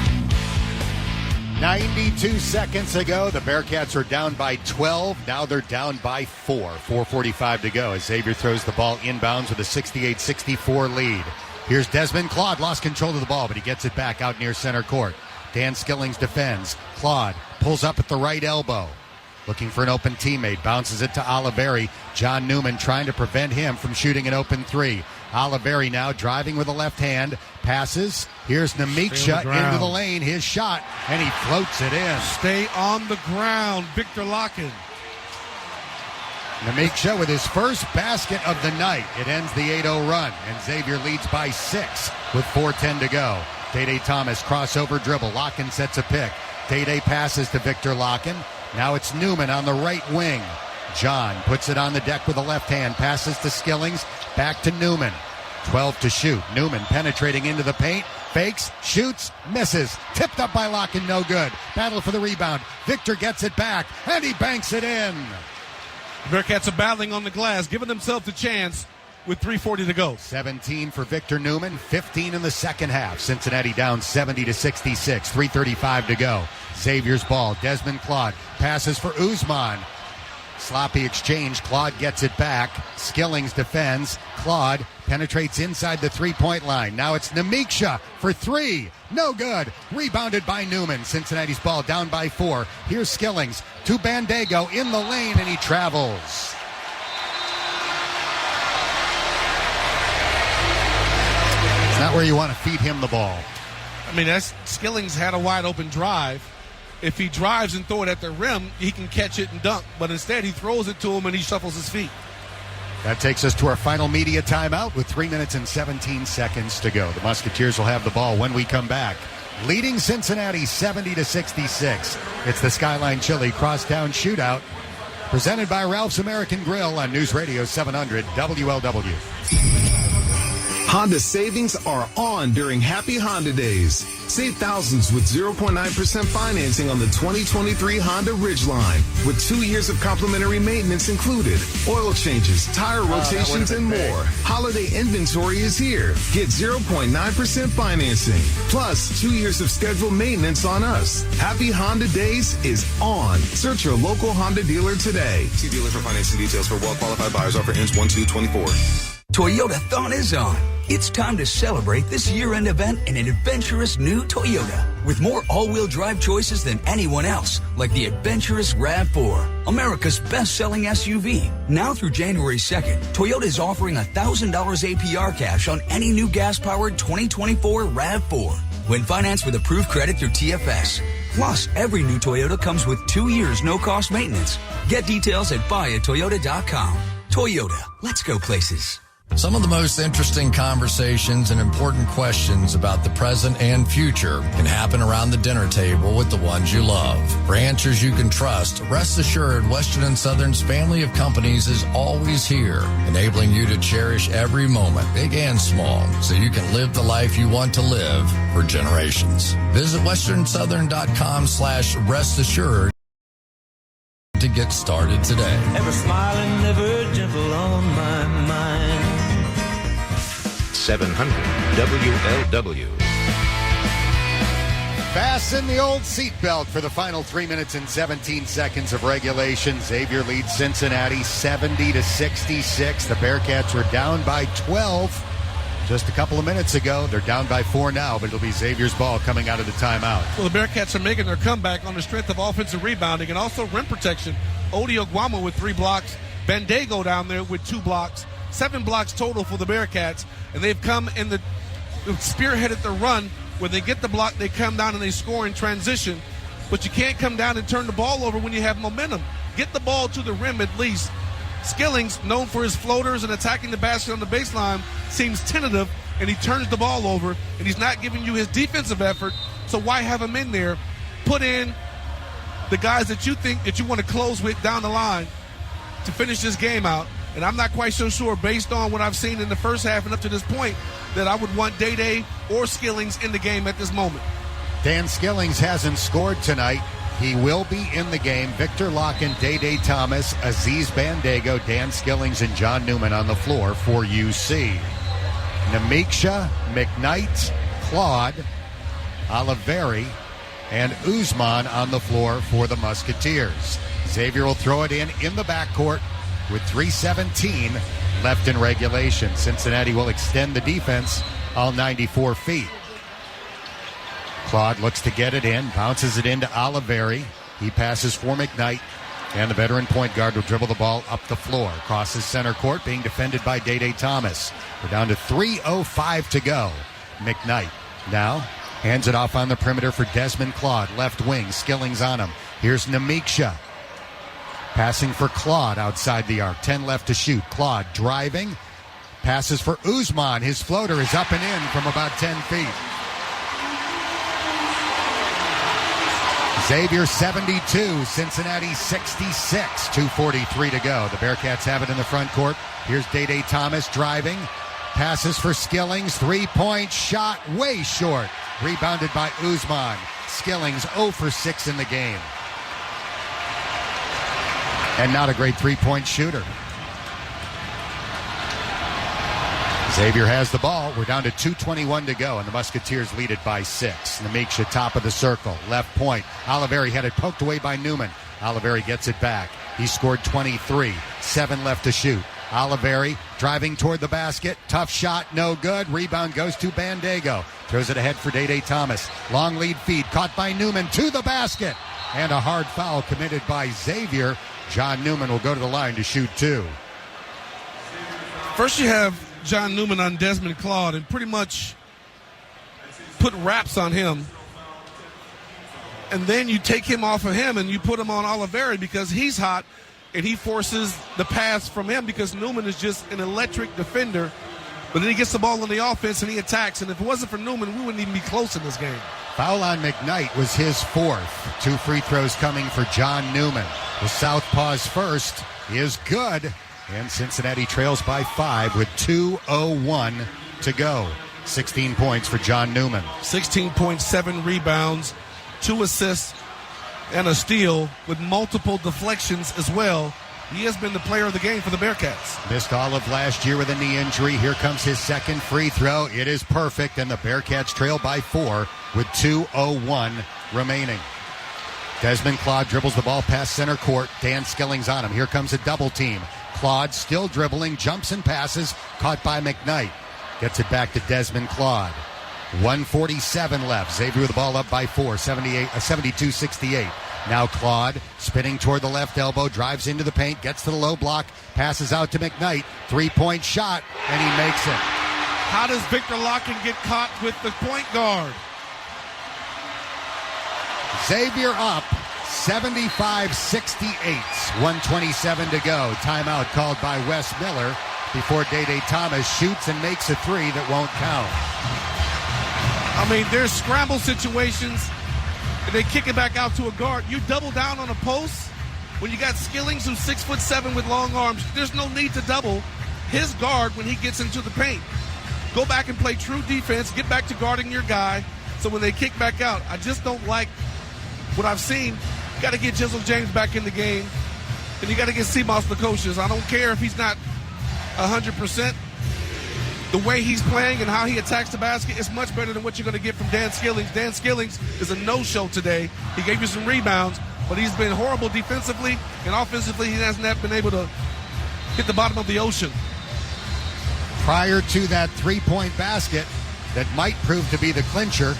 92 seconds ago, the Bearcats are down by 12. Now they're down by 4. 4:45 to go as Xavier throws the ball inbounds with a 68-64 lead. Here's Desmond Claude, lost control of the ball, but he gets it back out near center court. Dan Skillings defends. Claude pulls up at the right elbow. Looking for an open teammate. Bounces it to Oliveri. John Newman trying to prevent him from shooting an open three. Oliveri now driving with the left hand. Passes. Here's Namiksha into the lane. His shot, and he floats it in. Stay on the ground, Victor Locken. Namiksha with his first basket of the night. It ends the 8-0 run, and Xavier leads by 6 with 4:10 to go. Day Thomas crossover dribble. Locken sets a pick. Day passes to Victor Locken. Now it's Newman on the right wing. John puts it on the deck with the left hand. Passes to Skillings. Back to Newman. 12 to shoot. Newman penetrating into the paint. Fakes, shoots, misses. Tipped up by Locken, no good. Battle for the rebound. Victor gets it back, and he banks it in. The Bearcats are battling on the glass, giving themselves a chance with 3:40 to go. 17 for Victor Newman, 15 in the second half. Cincinnati down 70-66, 3:35 to go. Xavier's ball, Desmond Claude passes for Usman. Sloppy exchange, Claude gets it back. Skillings defends. Claude penetrates inside the three-point line. Now it's Namiksha for 3. No good. Rebounded by Newman. Cincinnati's ball down by 4. Here's Skillings to Bandego in the lane, and he travels. It's not where you want to feed him the ball. I mean, Skillings had a wide open drive. If he drives and throw it at the rim, he can catch it and dunk. But instead, he throws it to him and he shuffles his feet. That takes us to our final media timeout with 3 minutes and 17 seconds to go. The Musketeers will have the ball when we come back. Leading Cincinnati 70-66. It's the Skyline Chili Crosstown Shootout, presented by Ralph's American Grill on News Radio 700 WLW. Honda savings are on during Happy Honda Days. Save thousands with 0.9% financing on the 2023 Honda Ridgeline with 2 years of complimentary maintenance included, oil changes, tire rotations, and more. Holiday inventory is here. Get 0.9% financing plus 2 years of scheduled maintenance on us. Happy Honda Days is on. Search your local Honda dealer today. See dealer for financing details for well-qualified buyers. Offer ends 1/2/24. Toyotathon is on. It's time to celebrate this year-end event in an adventurous new Toyota. With more all-wheel drive choices than anyone else, like the adventurous RAV4, America's best-selling SUV. Now through January 2nd, Toyota is offering $1,000 APR cash on any new gas-powered 2024 RAV4 when financed with approved credit through TFS. Plus, every new Toyota comes with 2 years no-cost maintenance. Get details at buyatoyota.com. Toyota, let's go places. Some of the most interesting conversations and important questions about the present and future can happen around the dinner table with the ones you love. For answers you can trust, rest assured Western & Southern's family of companies is always here, enabling you to cherish every moment, big and small, so you can live the life you want to live for generations. Visit westernsouthern.com/rest assured to get started today. Ever smiling, never gentle on my mind. 700 WLW. Fasten the old seatbelt for the final 3 minutes and 17 seconds of regulation. Xavier leads Cincinnati 70-66. The Bearcats were down by 12 just a couple of minutes ago. They're down by 4 now, but it'll be Xavier's ball coming out of the timeout. Well, the Bearcats are making their comeback on the strength of offensive rebounding and also rim protection. Odi Oguama with 3 blocks. Bandego down there with 2 blocks. 7 blocks total for the Bearcats. And they've come in the spearheaded the run. When they get the block, they come down and they score in transition. But you can't come down and turn the ball over when you have momentum. Get the ball to the rim at least. Skillings, known for his floaters and attacking the basket on the baseline, seems tentative, and he turns the ball over, and he's not giving you his defensive effort. So why have him in there? Put in the guys that you think that you want to close with down the line to finish this game out. And I'm not quite so sure, based on what I've seen in the first half and up to this point, that I would want Day or Skillings in the game at this moment. Dan Skillings hasn't scored tonight. He will be in the game. Victor Locken, Day Thomas, Aziz Bandego, Dan Skillings, and John Newman on the floor for UC. Namiksha, McKnight, Claude, Oliveri, and Usman on the floor for the Musketeers. Xavier will throw it in the backcourt with 3:17 left in regulation. Cincinnati will extend the defense all 94 feet. Claude looks to get it in, bounces it into Oliveri. He passes for McKnight, and the veteran point guard will dribble the ball up the floor. Crosses center court, being defended by Day Thomas. We're down to 3:05 to go. McKnight now hands it off on the perimeter for Desmond Claude. Left wing, Skillings on him. Here's Namiksha. Passing for Claude outside the arc. 10 left to shoot. Claude driving. Passes for Usman. His floater is up and in from about 10 feet. Xavier 72, Cincinnati 66, 2:43 to go. The Bearcats have it in the front court. Here's Day Thomas driving. Passes for Skillings. 3-point shot way short. Rebounded by Usman. Skillings 0 for 6 in the game. And not a great 3-point shooter. Xavier has the ball. We're down to 2:21 to go, and the Musketeers lead it by 6. Namiksha, top of the circle. Left point. Oliveri had it poked away by Newman. Oliveri gets it back. He scored 23. 7 left to shoot. Oliveri driving toward the basket. Tough shot, no good. Rebound goes to Bandego. Throws it ahead for Day Thomas. Long lead feed caught by Newman to the basket. And a hard foul committed by Xavier. John Newman will go to the line to shoot 2. First you have John Newman on Desmond Claude and pretty much put wraps on him. And then you take him off of him and you put him on Oliveri because he's hot and he forces the pass from him because Newman is just an electric defender. But then he gets the ball on the offense and he attacks. And if it wasn't for Newman, we wouldn't even be close in this game. Foul on McKnight was his 4th. 2 free throws coming for John Newman. The Southpaw's first is good. And Cincinnati trails by 5 with 2:01 to go. 16 points for John Newman. 16.7 rebounds, 2 assists, and a steal with multiple deflections as well. He has been the player of the game for the Bearcats. Missed all of last year with a knee injury. Here comes his second free throw. It is perfect, and the Bearcats trail by 4 with 2:01 remaining. Desmond Claude dribbles the ball past center court. Dan Skilling's on him. Here comes a double team. Claude still dribbling, jumps and passes, caught by McKnight. Gets it back to Desmond Claude. 1:47 left. Xavier with the ball up by 4, 72-68. Now Claude spinning toward the left elbow, drives into the paint, gets to the low block, passes out to McKnight. 3-point shot, and he makes it. How does Victor Locken get caught with the point guard? Xavier up 75-68. 1:27 to go. Timeout called by Wes Miller before Day Thomas shoots and makes a three that won't count. I mean, there's scramble situations, and they kick it back out to a guard. You double down on a post when you got Skillings, who's 6'7" with long arms. There's no need to double his guard when he gets into the paint. Go back and play true defense. Get back to guarding your guy. So when they kick back out, I just don't like what I've seen. You got to get Jizzle James back in the game, and you got to get Seamoss Lukosius. I don't care if he's not 100%. The way he's playing and how he attacks the basket is much better than what you're going to get from Dan Skillings. Dan Skillings is a no-show today. He gave you some rebounds, but he's been horrible defensively, and offensively he hasn't been able to hit the bottom of the ocean. Prior to that three-point basket that might prove to be the clincher,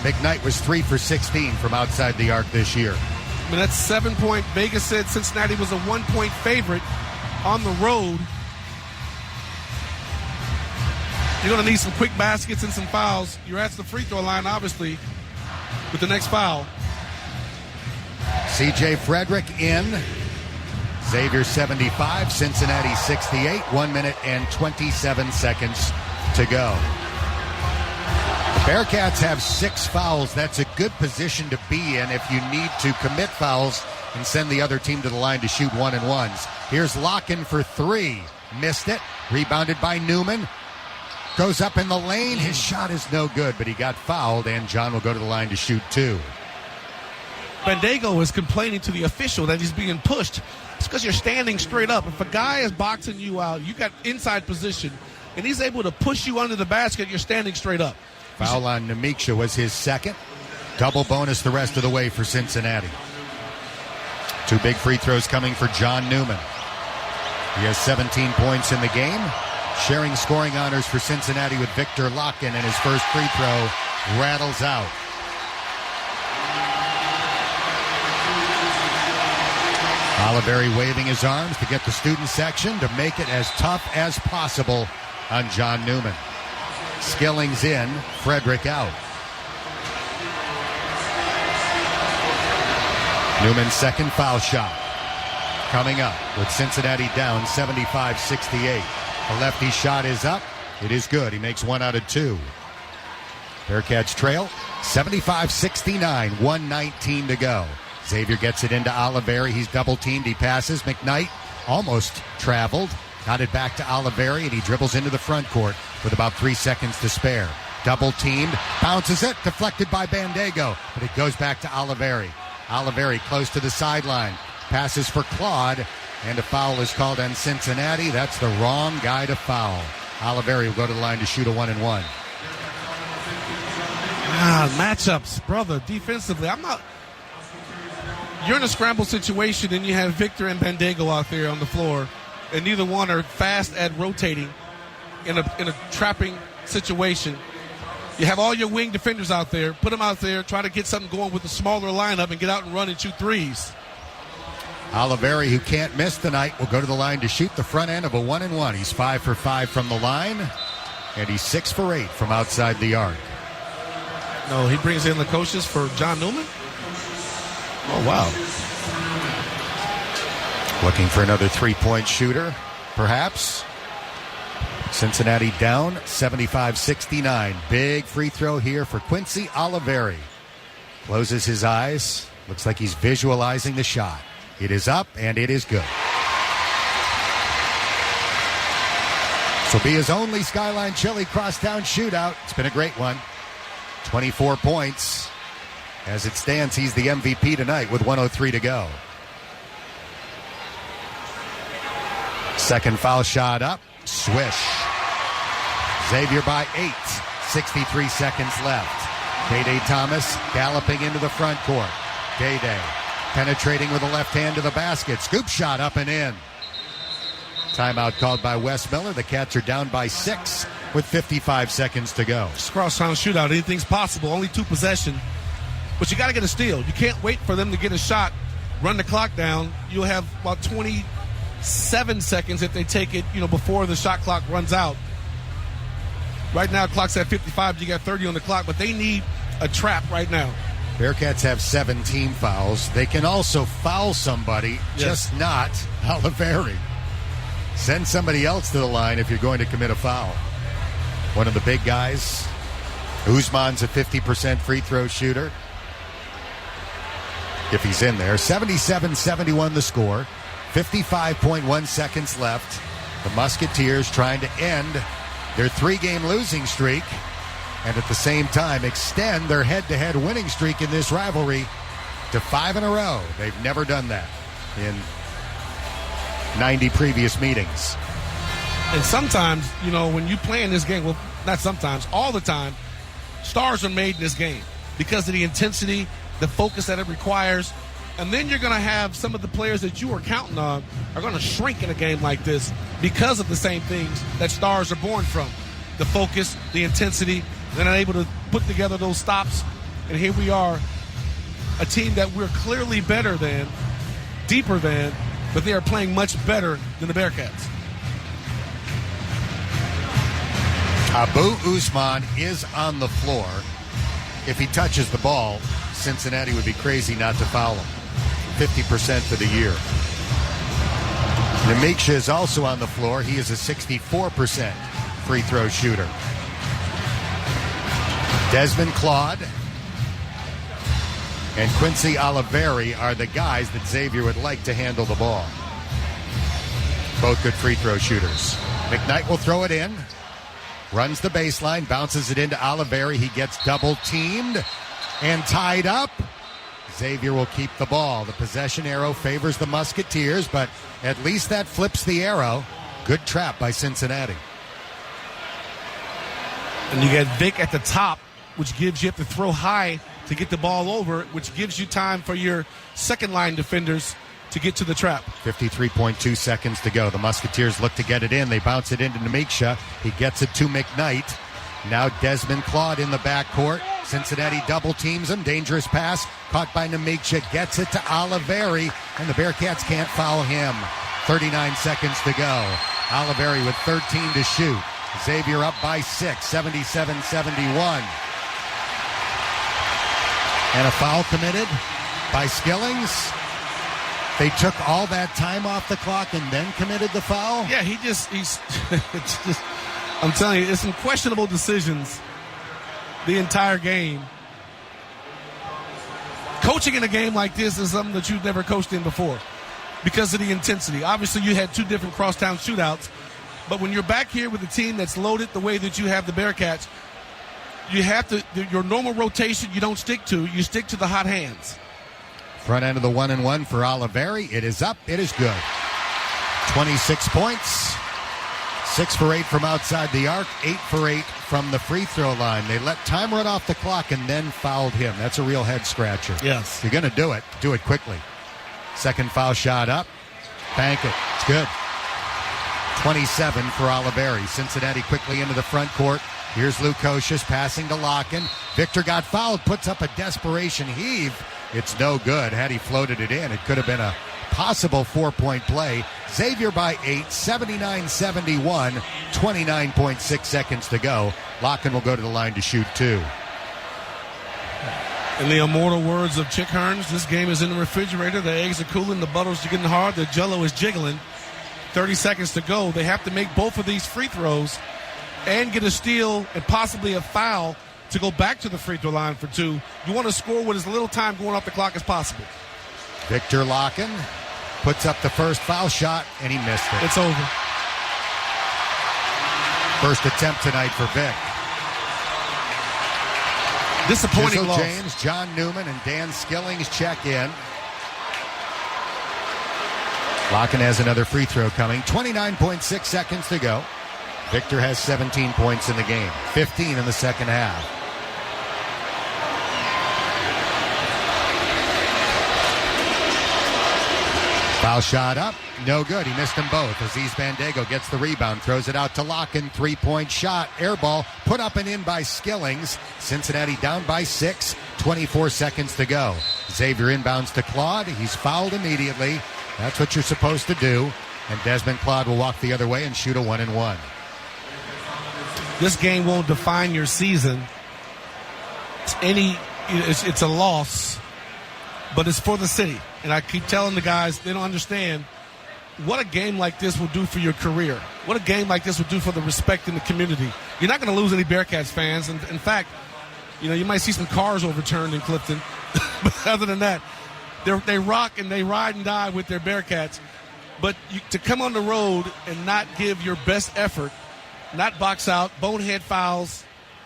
McKnight was 3 for 16 from outside the arc this year. I mean, that's 7-point. Vegas said Cincinnati was a 1-point favorite on the road. You're going to need some quick baskets and some fouls. You're at the free throw line, obviously, with the next foul. C.J. Frederick in. Xavier 75, Cincinnati 68. 1 minute and 27 seconds to go. The Bearcats have 6 fouls. That's a good position to be in if you need to commit fouls and send the other team to the line to shoot 1-and-1s. Here's Locken for 3. Missed it. Rebounded by Newman. Goes up in the lane. His shot is no good, but he got fouled, and John will go to the line to shoot 2. Bandego is complaining to the official that he's being pushed. It's because you're standing straight up. If a guy is boxing you out, you got inside position, and he's able to push you under the basket, you're standing straight up. Foul on Nemiksha was his second. Double bonus the rest of the way for Cincinnati. 2 big free throws coming for John Newman. He has 17 points in the game. Sharing scoring honors for Cincinnati with Victor Locken, and his first free throw rattles out. Oliveri waving his arms to get the student section to make it as tough as possible on John Newman. Skillings in, Frederick out. Newman's second foul shot coming up with Cincinnati down 75-68. The lefty shot is up. It is good. He makes 1 out of 2. Bearcats trail 75-69, 1:19 to go. Xavier gets it into Oliveri. He's double teamed. He passes. McKnight almost traveled. Got it back to Oliveri, and he dribbles into the front court with about 3 seconds to spare. Double teamed. Bounces it. Deflected by Bandego, but it goes back to Oliveri. Oliveri close to the sideline. Passes for Claude. And a foul is called on Cincinnati. That's the wrong guy to foul. Oliveri will go to the line to shoot a 1-and-1. Matchups, brother, defensively. You're in a scramble situation, and you have Victor and Bandego out there on the floor, and neither one are fast at rotating in a trapping situation. You have all your wing defenders out there. Put them out there, try to get something going with the smaller lineup and get out and run and shoot threes. Oliveri, who can't miss tonight, will go to the line to shoot the front end of a 1-and-1. He's 5 for 5 from the line, and he's 6 for 8 from outside the arc. No, he brings in Lukosius for John Newman. Oh, wow. Looking for another 3-point shooter, perhaps. Cincinnati down 75-69. Big free throw here for Quincy Oliveri. Closes his eyes. Looks like he's visualizing the shot. It is up, and it is good. will be his only Skyline Chili Crosstown shootout. It's been a great one. 24 points. As it stands, he's the MVP tonight with 1:03 to go. Second foul shot up. Swish. Xavier by 8. 63 seconds left. Day Thomas galloping into the front court. Day penetrating with the left hand to the basket. Scoop shot up and in. Timeout called by Wes Miller. The Cats are down by 6 with 55 seconds to go. It's Crosstown shootout. Anything's possible. Only 2 possession. But you got to get a steal. You can't wait for them to get a shot, run the clock down. You'll have about 27 seconds if they take it, before the shot clock runs out. Right now, clock's at 55. You got 30 on the clock, but they need a trap right now. Bearcats have 17 fouls. They can also foul somebody, just not Oliveri. Send somebody else to the line if you're going to commit a foul. One of the big guys. Usman's a 50% free throw shooter. If he's in there. 77-71 the score. 55.1 seconds left. The Musketeers trying to end their 3-game losing streak and at the same time extend their head-to-head winning streak in this rivalry to 5 in a row. They've never done that in 90 previous meetings. And sometimes, when you play in this game, well, not sometimes, all the time, stars are made in this game because of the intensity, the focus that it requires. And then you're going to have some of the players that you were counting on are going to shrink in a game like this because of the same things that stars are born from. The focus, the intensity, they're not able to put together those stops. And here we are, a team that we're clearly better than, deeper than, but they are playing much better than the Bearcats. Abu Usman is on the floor. If he touches the ball, Cincinnati would be crazy not to foul him. 50% for the year. Namiksha is also on the floor. He is a 64% free throw shooter. Desmond Claude and Quincy Oliveri are the guys that Xavier would like to handle the ball. Both good free throw shooters. McKnight will throw it in. Runs the baseline, bounces it into Oliveri. He gets double teamed and tied up. Xavier will keep the ball. The possession arrow favors the Musketeers, but at least that flips the arrow. Good trap by Cincinnati. And you got Vic at the top, which gives you have to throw high to get the ball over, which gives you time for your second line defenders to get to the trap. 53.2 seconds to go. The Musketeers look to get it in. They bounce it into Namiksha. He gets it to McKnight. Now Desmond Claude in the backcourt. Cincinnati double teams him. Dangerous pass. Caught by Namiksha. Gets it to Oliveri. And the Bearcats can't foul him. 39 seconds to go. Oliveri with 13 to shoot. Xavier up by 6. 77-71. And a foul committed by Skillings. They took all that time off the clock and then committed the foul? Yeah, he's I'm telling you, it's some questionable decisions the entire game. Coaching in a game like this is something that you've never coached in before because of the intensity. Obviously, you had 2 different crosstown shootouts, but when you're back here with a team that's loaded the way that you have the Bearcats, you have to, your normal rotation you don't stick to. You stick to the hot hands. Front end of the 1-and-1 for Oliveri. It is up. It is good. 26 points. 6 for 8 from outside the arc. 8 for 8 from the free throw line. They let time run off the clock and then fouled him. That's a real head scratcher. Yes. If you're going to do it quickly. Second foul shot up. Bank it. It's good. 27 for Oliveri. Cincinnati quickly into the front court. Here's Lukosius passing to Locken. Victor got fouled. Puts up a desperation heave. It's no good. Had he floated it in, it could have been a possible 4-point play. Xavier by 8, 79-71, 29.6 seconds to go. Locken will go to the line to shoot 2. In the immortal words of Chick Hearns, this game is in the refrigerator. The eggs are cooling, the butter's getting hard, the jello is jiggling. 30 seconds to go. They have to make both of these free throws and get a steal and possibly a foul to go back to the free throw line for 2. You want to score with as little time going off the clock as possible. Victor Locken puts up the first foul shot, and he missed it. It's over. First attempt tonight for Vic. Disappointing Jizzle loss. James, John Newman, and Dan Skillings check in. Locken has another free throw coming. 29.6 seconds to go. Victor has 17 points in the game. 15 in the second half. Foul shot up. No good. He missed them both. Aziz Bandego gets the rebound. Throws it out to Locken. 3-point shot. Air ball. Put up and in by Skillings. Cincinnati down by 6. 24 seconds to go. Xavier inbounds to Claude. He's fouled immediately. That's what you're supposed to do. And Desmond Claude will walk the other way and shoot a 1-and-1. This game won't define your season. It's a loss, but it's for the city. And I keep telling the guys, they don't understand what a game like this will do for your career. What a game like this will do for the respect in the community. You're not going to lose any Bearcats fans. And in fact, you might see some cars overturned in Clifton. But other than that, they rock and they ride and die with their Bearcats. But to come on the road and not give your best effort, not box out, bonehead fouls,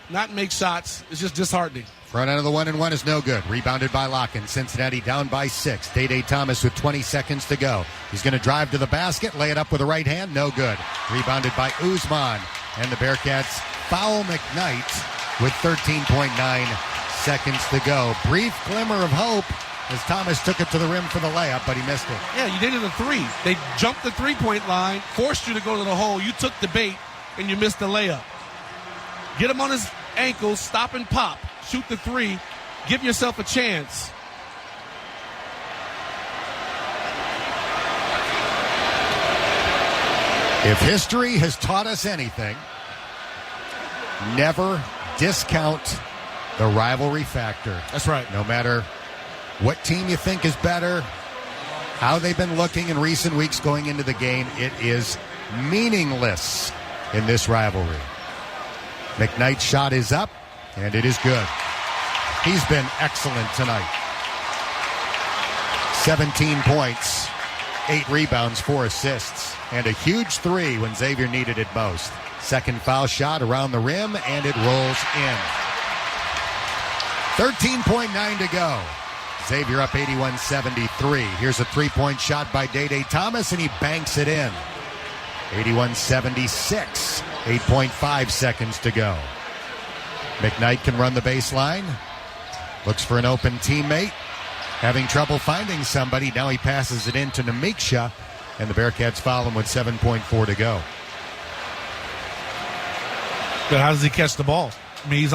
not make shots, it's just disheartening. Front end of the 1-and-1 is no good. Rebounded by Locken. Cincinnati down by 6. Day Thomas with 20 seconds to go. He's going to drive to the basket, lay it up with the right hand. No good. Rebounded by Usman. And the Bearcats foul McKnight with 13.9 seconds to go. Brief glimmer of hope as Thomas took it to the rim for the layup, but he missed it. Yeah, you needed a three. They jumped the three-point line, forced you to go to the hole. You took the bait, and you missed the layup. Get him on his ankles, stop and pop. Shoot the three. Give yourself a chance. If history has taught us anything, never discount the rivalry factor. That's right. No matter what team you think is better, how they've been looking in recent weeks going into the game, it is meaningless in this rivalry. McKnight's shot is up, and it is good. He's been excellent tonight. 17 points, 8 rebounds, 4 assists, and a huge three when Xavier needed it most. Second foul shot around the rim, and it rolls in. 13.9 to go. Xavier up 81-73. Here's a three-point shot by Day Thomas, and he banks it in. 81-76. 8.5 seconds to go. McKnight can run the baseline. Looks for an open teammate. Having trouble finding somebody. Now he passes it in to Namiksha, and the Bearcats foul him with 7.4 to go. But how does he catch the ball? I mean, he's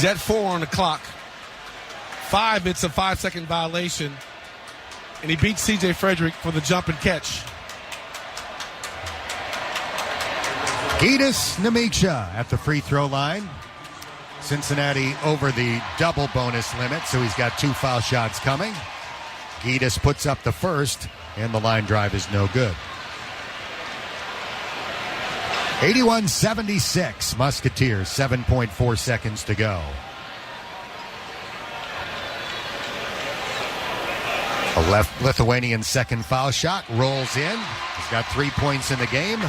at 4 on the clock. 5, it's a 5-second violation. And he beats C.J. Frederick for the jump and catch. Gidis Namiksha at the free throw line. Cincinnati over the double bonus limit, so he's got 2 foul shots coming. Gidis puts up the first, and the line drive is no good. 81-76, Musketeers, 7.4 seconds to go. A left Lithuanian second foul shot rolls in. He's got 3 points in the game.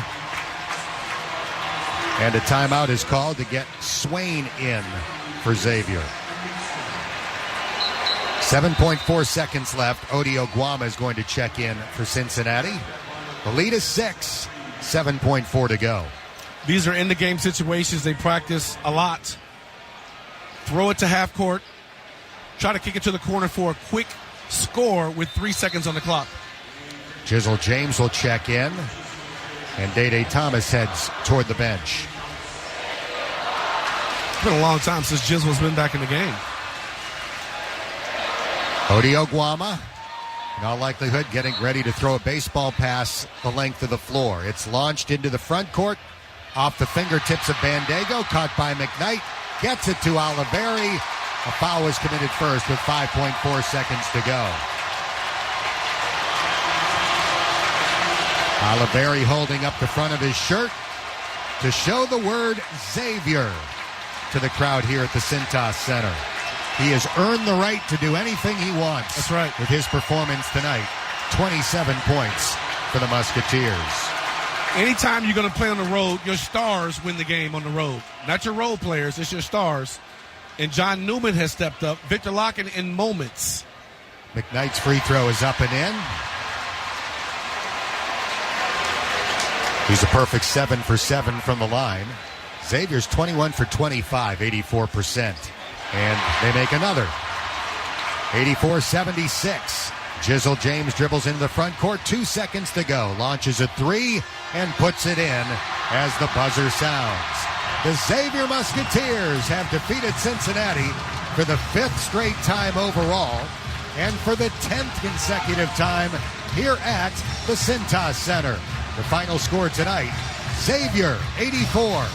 And a timeout is called to get Swain in for Xavier. 7.4 seconds left. Odio Guama is going to check in for Cincinnati. The lead is 6. 7.4 to go. These are in-the-game situations they practice a lot. Throw it to half court. Try to kick it to the corner for a quick score with 3 seconds on the clock. Jizzle James will check in. And Day Thomas heads toward the bench. It's been a long time since Jizzle's been back in the game. Odio Guama, in all likelihood, getting ready to throw a baseball pass the length of the floor. It's launched into the front court, off the fingertips of Bandego, caught by McKnight, gets it to Oliveri. A foul was committed first with 5.4 seconds to go. Oliveri holding up the front of his shirt to show the word Xavier to the crowd here at the Cintas Center. He has earned the right to do anything he wants. That's right. With his performance tonight. 27 points for the Musketeers. Anytime you're going to play on the road, your stars win the game on the road. Not your role players, it's your stars. And John Newman has stepped up. Victor Locken in moments. McKnight's free throw is up and in. He's a perfect 7 for 7 from the line. Xavier's 21 for 25, 84%. And they make another. 84-76. Jizzle James dribbles into the front court. 2 seconds to go. Launches a three and puts it in as the buzzer sounds. The Xavier Musketeers have defeated Cincinnati for the 5th straight time overall and for the 10th consecutive time here at the Cintas Center. The final score tonight, Xavier 84,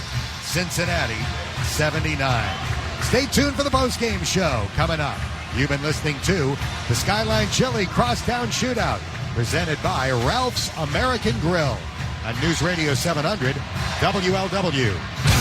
Cincinnati 79. Stay tuned for the postgame show coming up. You've been listening to the Skyline Chili Crosstown Shootout, presented by Ralph's American Grill on News Radio 700 WLW.